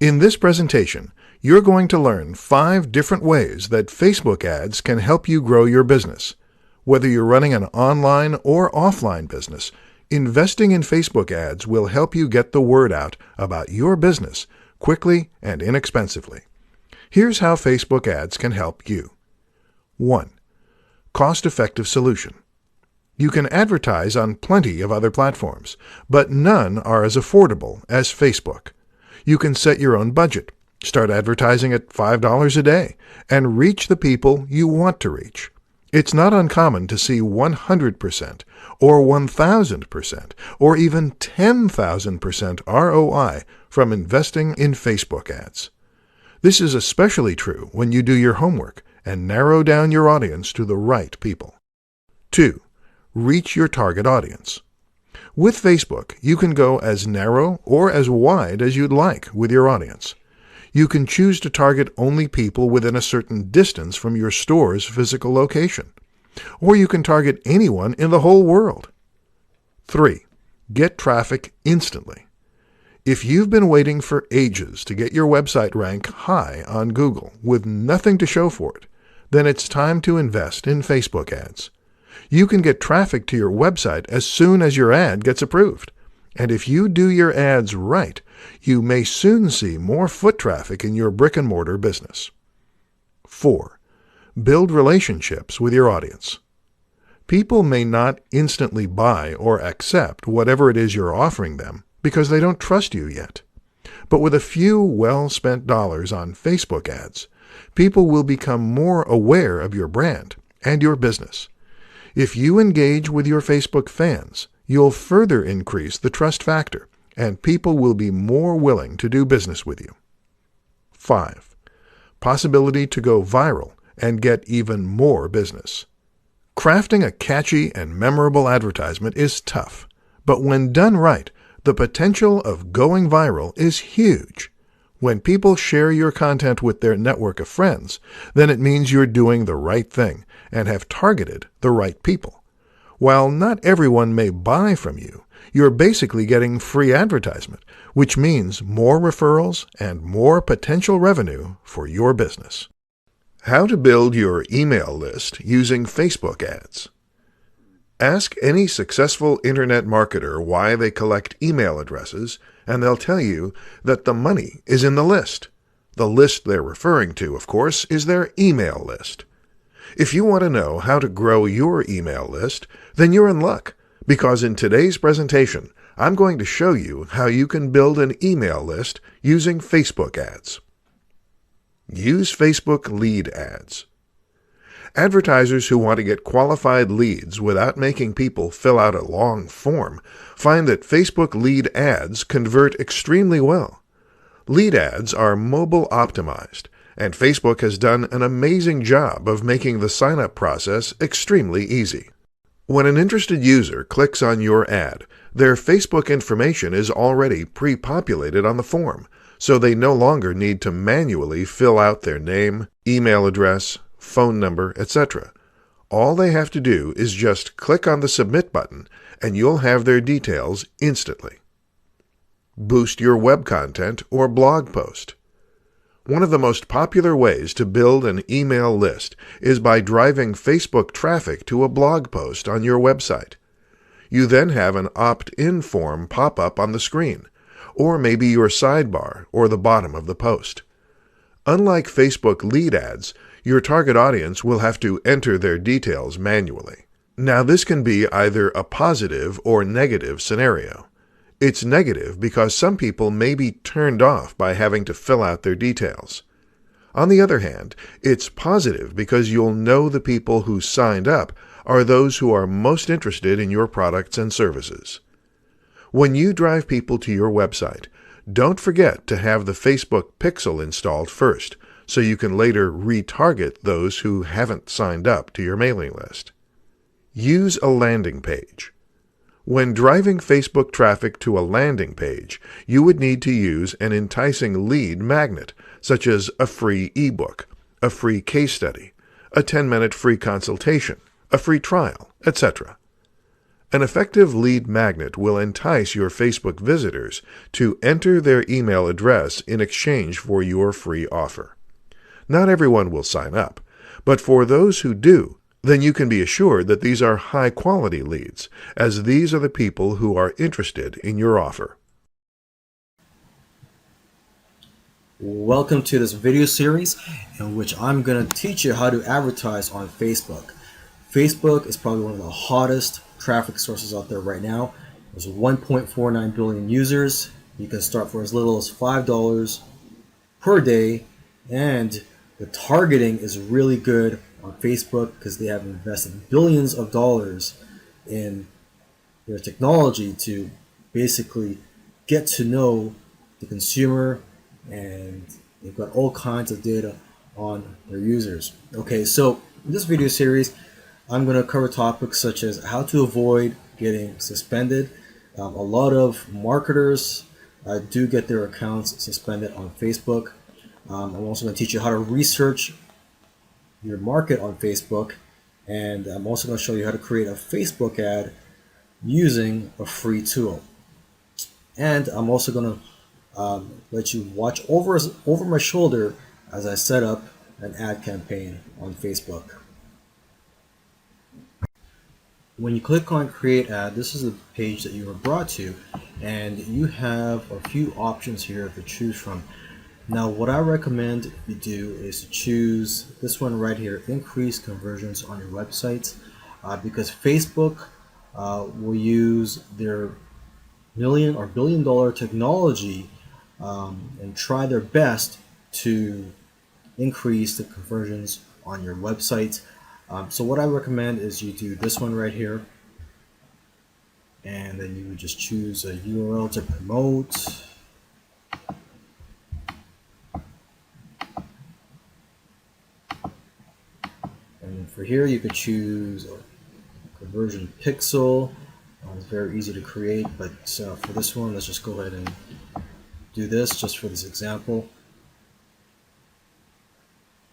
In this presentation, you're going to learn 5 different ways that Facebook ads can help you grow your business. Whether you're running an online or offline business, investing in Facebook ads will help you get the word out about your business quickly and inexpensively. Here's how Facebook ads can help you. 1. Cost-effective solution. You can advertise on plenty of other platforms, but none are as affordable as Facebook. You can set your own budget, start advertising at $5 a day, and reach the people you want to reach. It's not uncommon to see 100% or 1,000% or even 10,000% ROI from investing in Facebook ads. This is especially true when you do your homework and narrow down your audience to the right people. 2. Reach your target audience. With Facebook, you can go as narrow or as wide as you'd like with your audience. You can choose to target only people within a certain distance from your store's physical location, or you can target anyone in the whole world. 3. Get traffic instantly. If you've been waiting for ages to get your website rank high on Google with nothing to show for it, then it's time to invest in Facebook ads. You can get traffic to your website as soon as your ad gets approved. And if you do your ads right, you may soon see more foot traffic in your brick-and-mortar business. 4. Build relationships with your audience. People may not instantly buy or accept whatever it is you're offering them because they don't trust you yet. But with a few well-spent dollars on Facebook ads, people will become more aware of your brand and your business. If you engage with your Facebook fans, you'll further increase the trust factor, and people will be more willing to do business with you. 5. Possibility to go viral and get even more business. Crafting a catchy and memorable advertisement is tough, but when done right, the potential of going viral is huge. When people share your content with their network of friends, then it means you're doing the right thing and have targeted the right people. While not everyone may buy from you, you're basically getting free advertisement, which means more referrals and more potential revenue for your business. How to build your email list using Facebook ads. Ask any successful internet marketer why they collect email addresses, and they'll tell you that the money is in the list. The list they're referring to, of course, is their email list. If you want to know how to grow your email list, then you're in luck, because in today's presentation, I'm going to show you how you can build an email list using Facebook ads. Use Facebook lead ads. Advertisers who want to get qualified leads without making people fill out a long form find that Facebook lead ads convert extremely well. Lead ads are mobile optimized, and Facebook has done an amazing job of making the sign-up process extremely easy. When an interested user clicks on your ad, their Facebook information is already pre-populated on the form, so they no longer need to manually fill out their name, email address, phone number, etc. All they have to do is just click on the Submit button, and you'll have their details instantly. Boost your web content or blog post. One of the most popular ways to build an email list is by driving Facebook traffic to a blog post on your website. You then have an opt-in form pop up on the screen, or maybe your sidebar or the bottom of the post. Unlike Facebook lead ads, your target audience will have to enter their details manually. Now, this can be either a positive or negative scenario. It's negative because some people may be turned off by having to fill out their details. On the other hand, it's positive because you'll know the people who signed up are those who are most interested in your products and services. When you drive people to your website, don't forget to have the Facebook pixel installed first, so you can later retarget those who haven't signed up to your mailing list. Use a landing page. When driving Facebook traffic to a landing page, you would need to use an enticing lead magnet, such as a free ebook, a free case study, a 10-minute free consultation, a free trial, etc. An effective lead magnet will entice your Facebook visitors to enter their email address in exchange for your free offer. Not everyone will sign up, but for those who do, then you can be assured that these are high-quality leads, as these are the people who are interested in your offer. Welcome to this video series in which I'm going to teach you how to advertise on Facebook. Facebook is probably one of the hottest traffic sources out there right now. There's 1.49 billion users. You can start for as little as $5 per day, and the targeting is really good on Facebook because they have invested billions of dollars in their technology to basically get to know the consumer, and they've got all kinds of data on their users. Okay, so in this video series, I'm going to cover topics such as how to avoid getting suspended. A lot of marketers do get their accounts suspended on Facebook. I'm also going to teach you how to research your market on Facebook, and I'm also going to show you how to create a Facebook ad using a free tool. And I'm also going to let you watch over my shoulder as I set up an ad campaign on Facebook. When you click on create ad, this is the page that you were brought to, and you have a few options here to choose from. Now, what I recommend you do is to choose this one right here, increase conversions on your website, because Facebook will use their million or billion-dollar technology and try their best to increase the conversions on your website. So what I recommend is you do this one right here, and then you would just choose a URL to promote. And for here, you could choose a conversion pixel. It's very easy to create, but for this one, let's just go ahead and do this just for this example.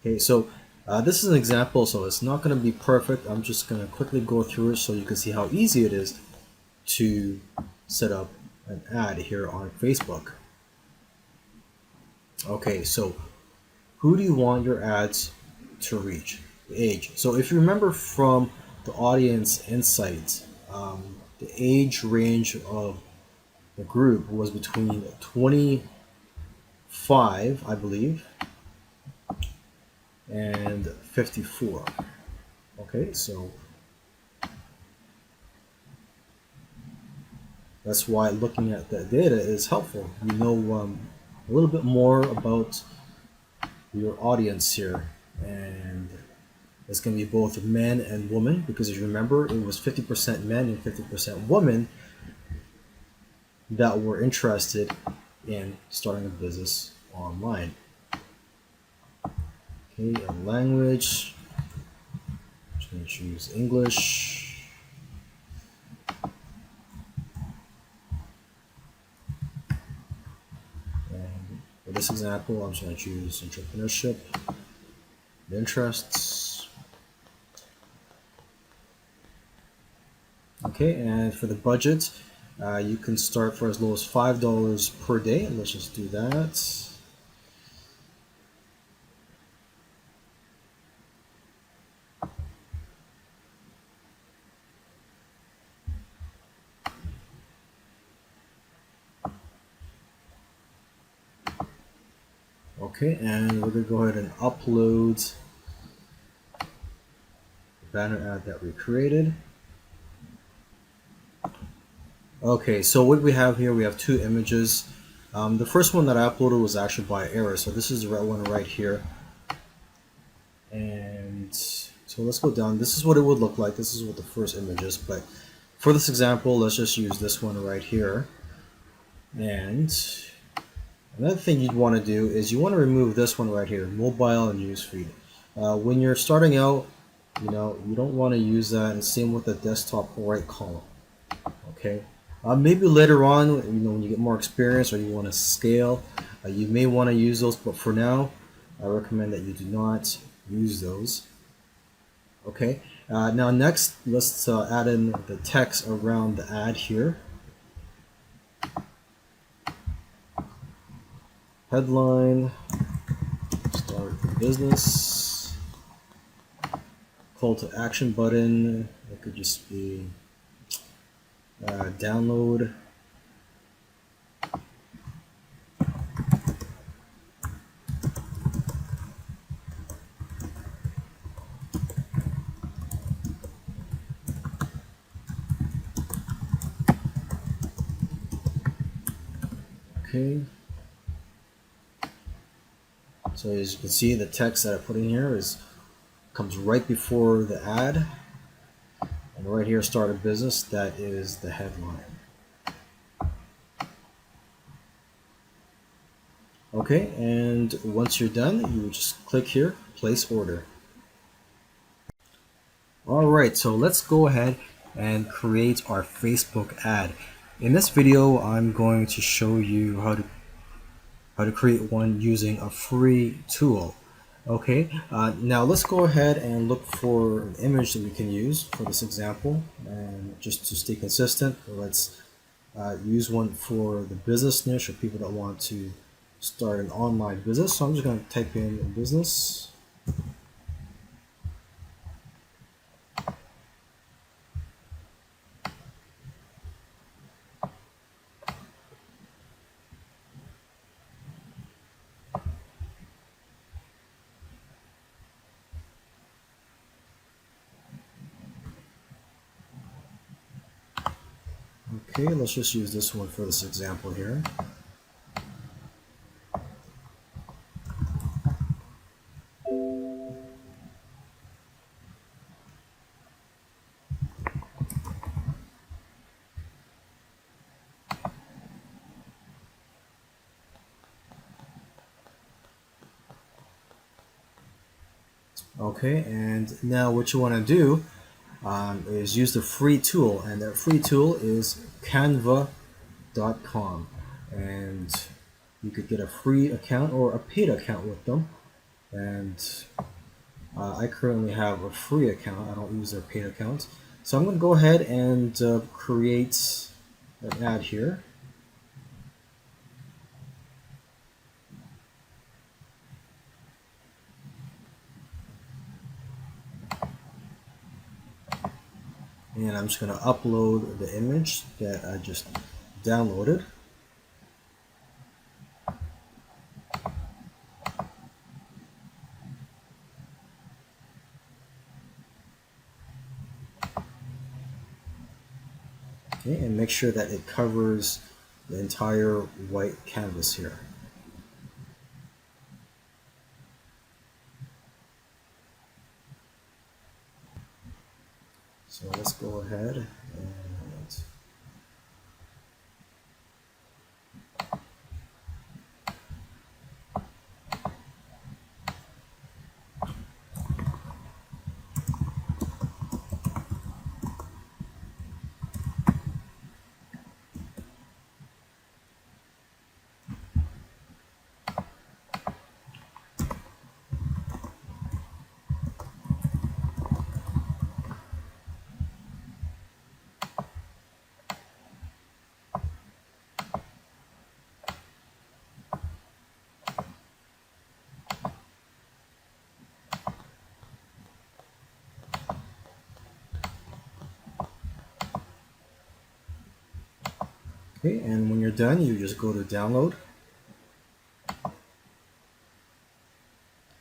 Okay, so this is an example, so it's not going to be perfect. I'm just going to quickly go through it so you can see how easy it is to set up an ad here on Facebook. Okay, so who do you want your ads to reach? The age. So if you remember from the audience insights, the age range of the group was between 25, I believe, and 54. Okay, so that's why looking at that data is helpful. You know a little bit more about your audience here, and it's going to be both men and women, because if you remember, it was 50% men and 50% women that were interested in starting a business online. Okay, a language. I'm just going to choose English. And for this example, I'm just going to choose entrepreneurship, interests. Okay, and for the budget, you can start for as low as $5 per day. Let's just do that. Okay, and we're going to go ahead and upload the banner ad that we created. Okay, so what we have here, we have two images. The first one that I uploaded was actually by error, so this is the right one right here. And so let's go down. This is what it would look like. This is what the first image is, but for this example, let's just use this one right here. And another thing you'd want to do is you want to remove this one right here, mobile and newsfeed. When you're starting out, you don't want to use that, and same with the desktop right column. Okay, maybe later on, when you get more experience or you want to scale, you may want to use those, but for now, I recommend that you do not use those. Okay, now next, let's add in the text around the ad here. Headline, start a business, call to action button, it could just be download. Okay. So as you can see, the text that I put in here comes right before the ad, and right here, start a business, that is the headline. Okay, and once you're done, you would just click here, place order. Alright, so let's go ahead and create our Facebook ad. In this video, I'm going to show you how to create one using a free tool. Okay, now let's go ahead and look for an image that we can use for this example, and just to stay consistent, let's use one for the business niche or people that want to start an online business. So I'm just going to type in business. Okay, let's just use this one for this example here. Okay, and now what you want to do is use the free tool, and that free tool is canva.com, and you could get a free account or a paid account with them. And I currently have a free account. I don't use their paid account, so I'm going to go ahead and create an ad here. And I'm just going to upload the image that I just downloaded. Okay, and make sure that it covers the entire white canvas here. So let's go ahead and Okay, and when you're done, you just go to download,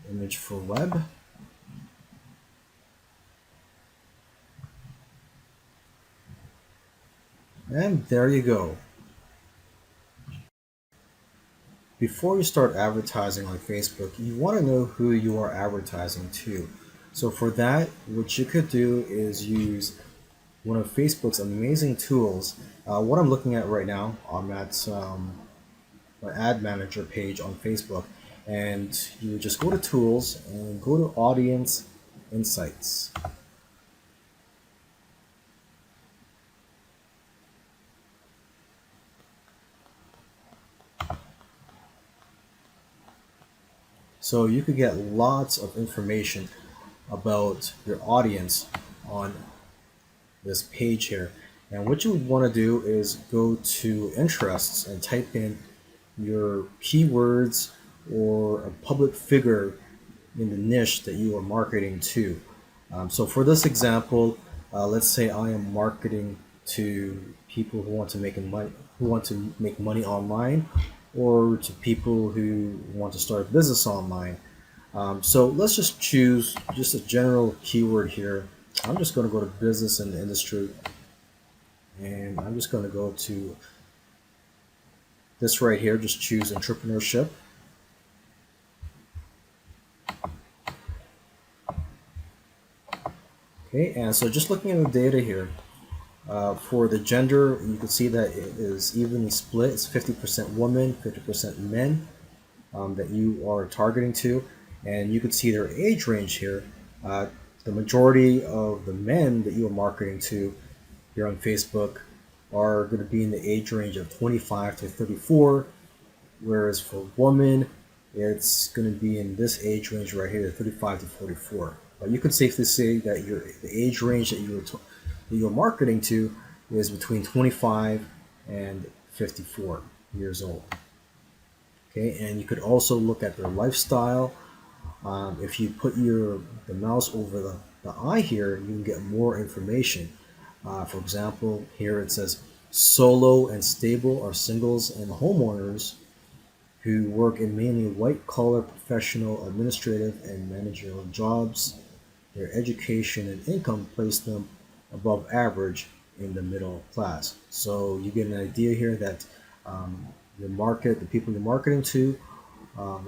image for web. And there you go. Before you start advertising on Facebook, you want to know who you are advertising to. So for that, what you could do is use one of Facebook's amazing tools. What I'm looking at right now, I'm at my ad manager page on Facebook, and you would just go to tools and go to audience insights. So you could get lots of information about your audience on this page here. And what you would want to do is go to interests and type in your keywords or a public figure in the niche that you are marketing to. So for this example, let's say I am marketing to people who want to make money online, or to people who want to start a business online. So let's just choose just a general keyword here. I'm just going to go to business and industry, and I'm just going to go to this right here. Just choose entrepreneurship. Okay, and so just looking at the data here, for the gender, you can see that it is evenly split. It's 50% women, 50% men that you are targeting to. And you can see their age range here. The majority of the men that you are marketing to here on Facebook are going to be in the age range of 25 to 34, whereas for women, it's going to be in this age range right here, 35 to 44. But you can safely say that the age range that you're marketing to is between 25 and 54 years old. Okay, and you could also look at their lifestyle. If you put the mouse over the eye here, you can get more information. For example, here it says solo and stable are singles and homeowners who work in mainly white-collar professional, administrative, and managerial jobs. Their education and income place them above average in the middle class. So you get an idea here that the people you're marketing to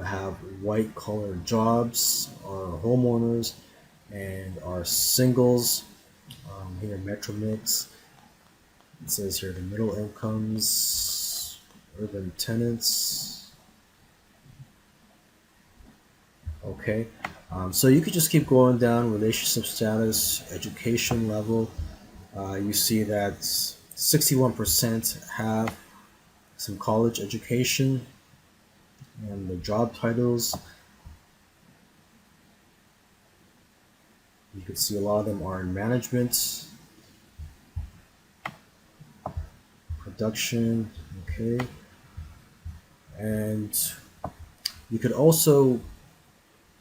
have white-collar jobs, are homeowners, and are singles. Here, Metro Mix. It says here the middle incomes, urban tenants. Okay, so you could just keep going down, relationship status, education level. You see that 61% have some college education, and the job titles, you can see a lot of them are in management, production. Okay, and you could also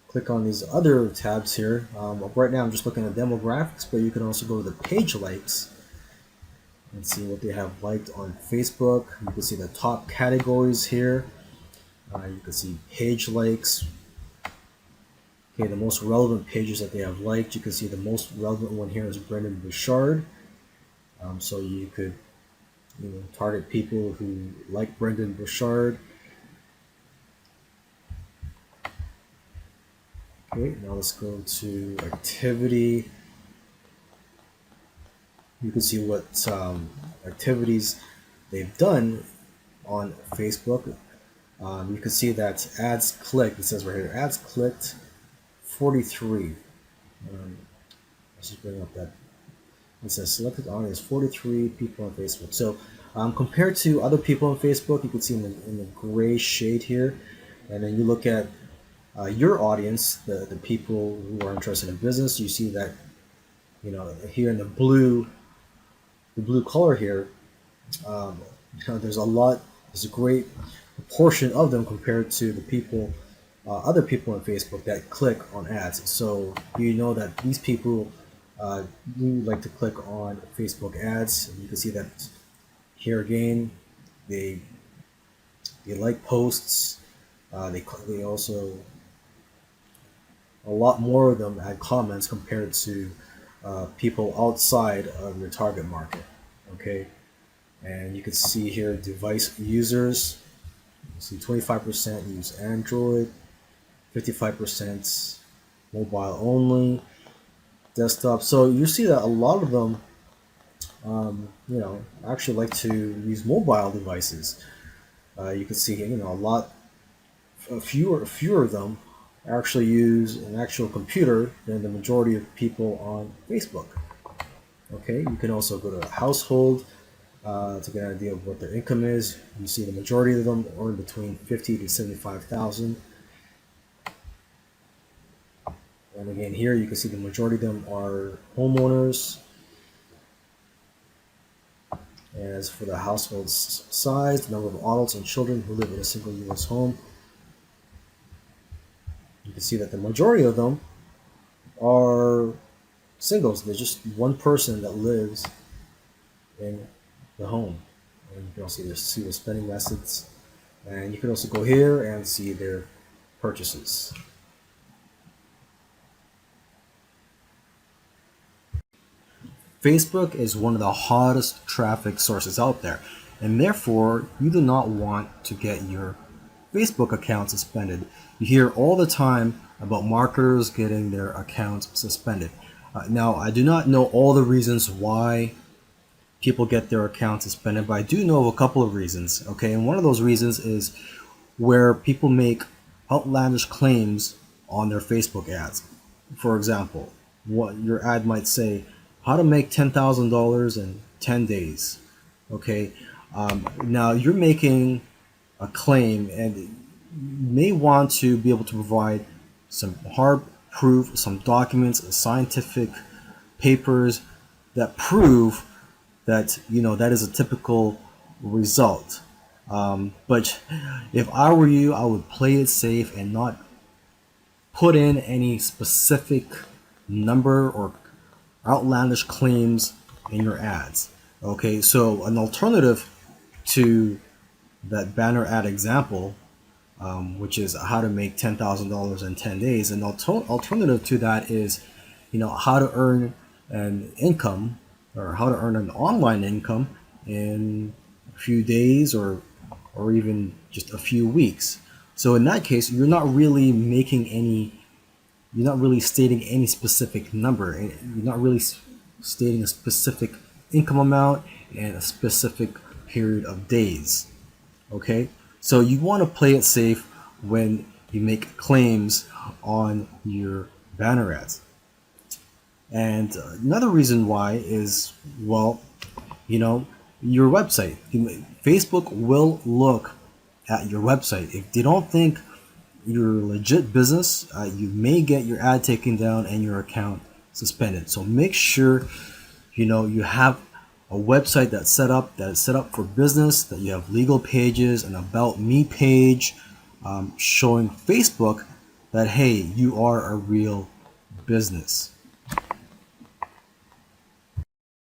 click on these other tabs here. Right now I'm just looking at demographics, but you can also go to the page likes and see what they have liked on Facebook. You can see the top categories here. You can see page likes. Okay, the most relevant pages that they have liked. You can see the most relevant one here is Brendon Burchard. So you could target people who like Brendon Burchard. Okay, now let's go to activity. You can see what activities they've done on Facebook. You can see that ads clicked, it says right here, ads clicked 43. Let's just bring up that. It says selected audience, 43 people on Facebook. So compared to other people on Facebook, you can see in the gray shade here. And then you look at your audience, the people who are interested in business, you see that, here in the blue color here, there's a great proportion of them compared to the people, other people on Facebook that click on ads. So you know that these people do like to click on Facebook ads. And you can see that here again, they like posts. They also, a lot more of them add comments compared to people outside of your target market. Okay, and you can see here device users. You see 25% use Android, 55% mobile only, desktop. So you see that a lot of them, actually like to use mobile devices. You can see, fewer of them actually use an actual computer than the majority of people on Facebook. Okay, you can also go to household to get an idea of what their income is. You see the majority of them earn between 50 to 75,000. And again, here you can see the majority of them are homeowners. As for the household size, the number of adults and children who live in a single U.S. home, you can see that the majority of them are singles. There's just one person that lives in the home. And you can also see their spending methods. And you can also go here and see their purchases. Facebook is one of the hottest traffic sources out there, and therefore you do not want to get your Facebook account suspended. You hear all the time about marketers getting their accounts suspended. Now, I do not know all the reasons why people get their accounts suspended, but I do know a couple of reasons. Okay, and one of those reasons is where people make outlandish claims on their Facebook ads. For example, what your ad might say, how to make $10,000 in 10 days. Okay, now you're making a claim, and you may want to be able to provide some hard proof, some documents, scientific papers that prove that that is a typical result. But if I were you, I would play it safe and not put in any specific number or outlandish claims in your ads. Okay, so an alternative to that banner ad example, which is how to make $10,000 in 10 days, an alternative to that is, how to earn an income, or how to earn an online income in a few days or even just a few weeks. So in that case, you're not really stating any specific number. You're not really stating a specific income amount and a specific period of days. Okay, so you want to play it safe when you make claims on your banner ads. And another reason why is, your website. Facebook will look at your website. If they don't think you're a legit business, you may get your ad taken down and your account suspended. So make sure you have a website that is set up for business, that you have legal pages, an about me page, showing Facebook that, hey, you are a real business.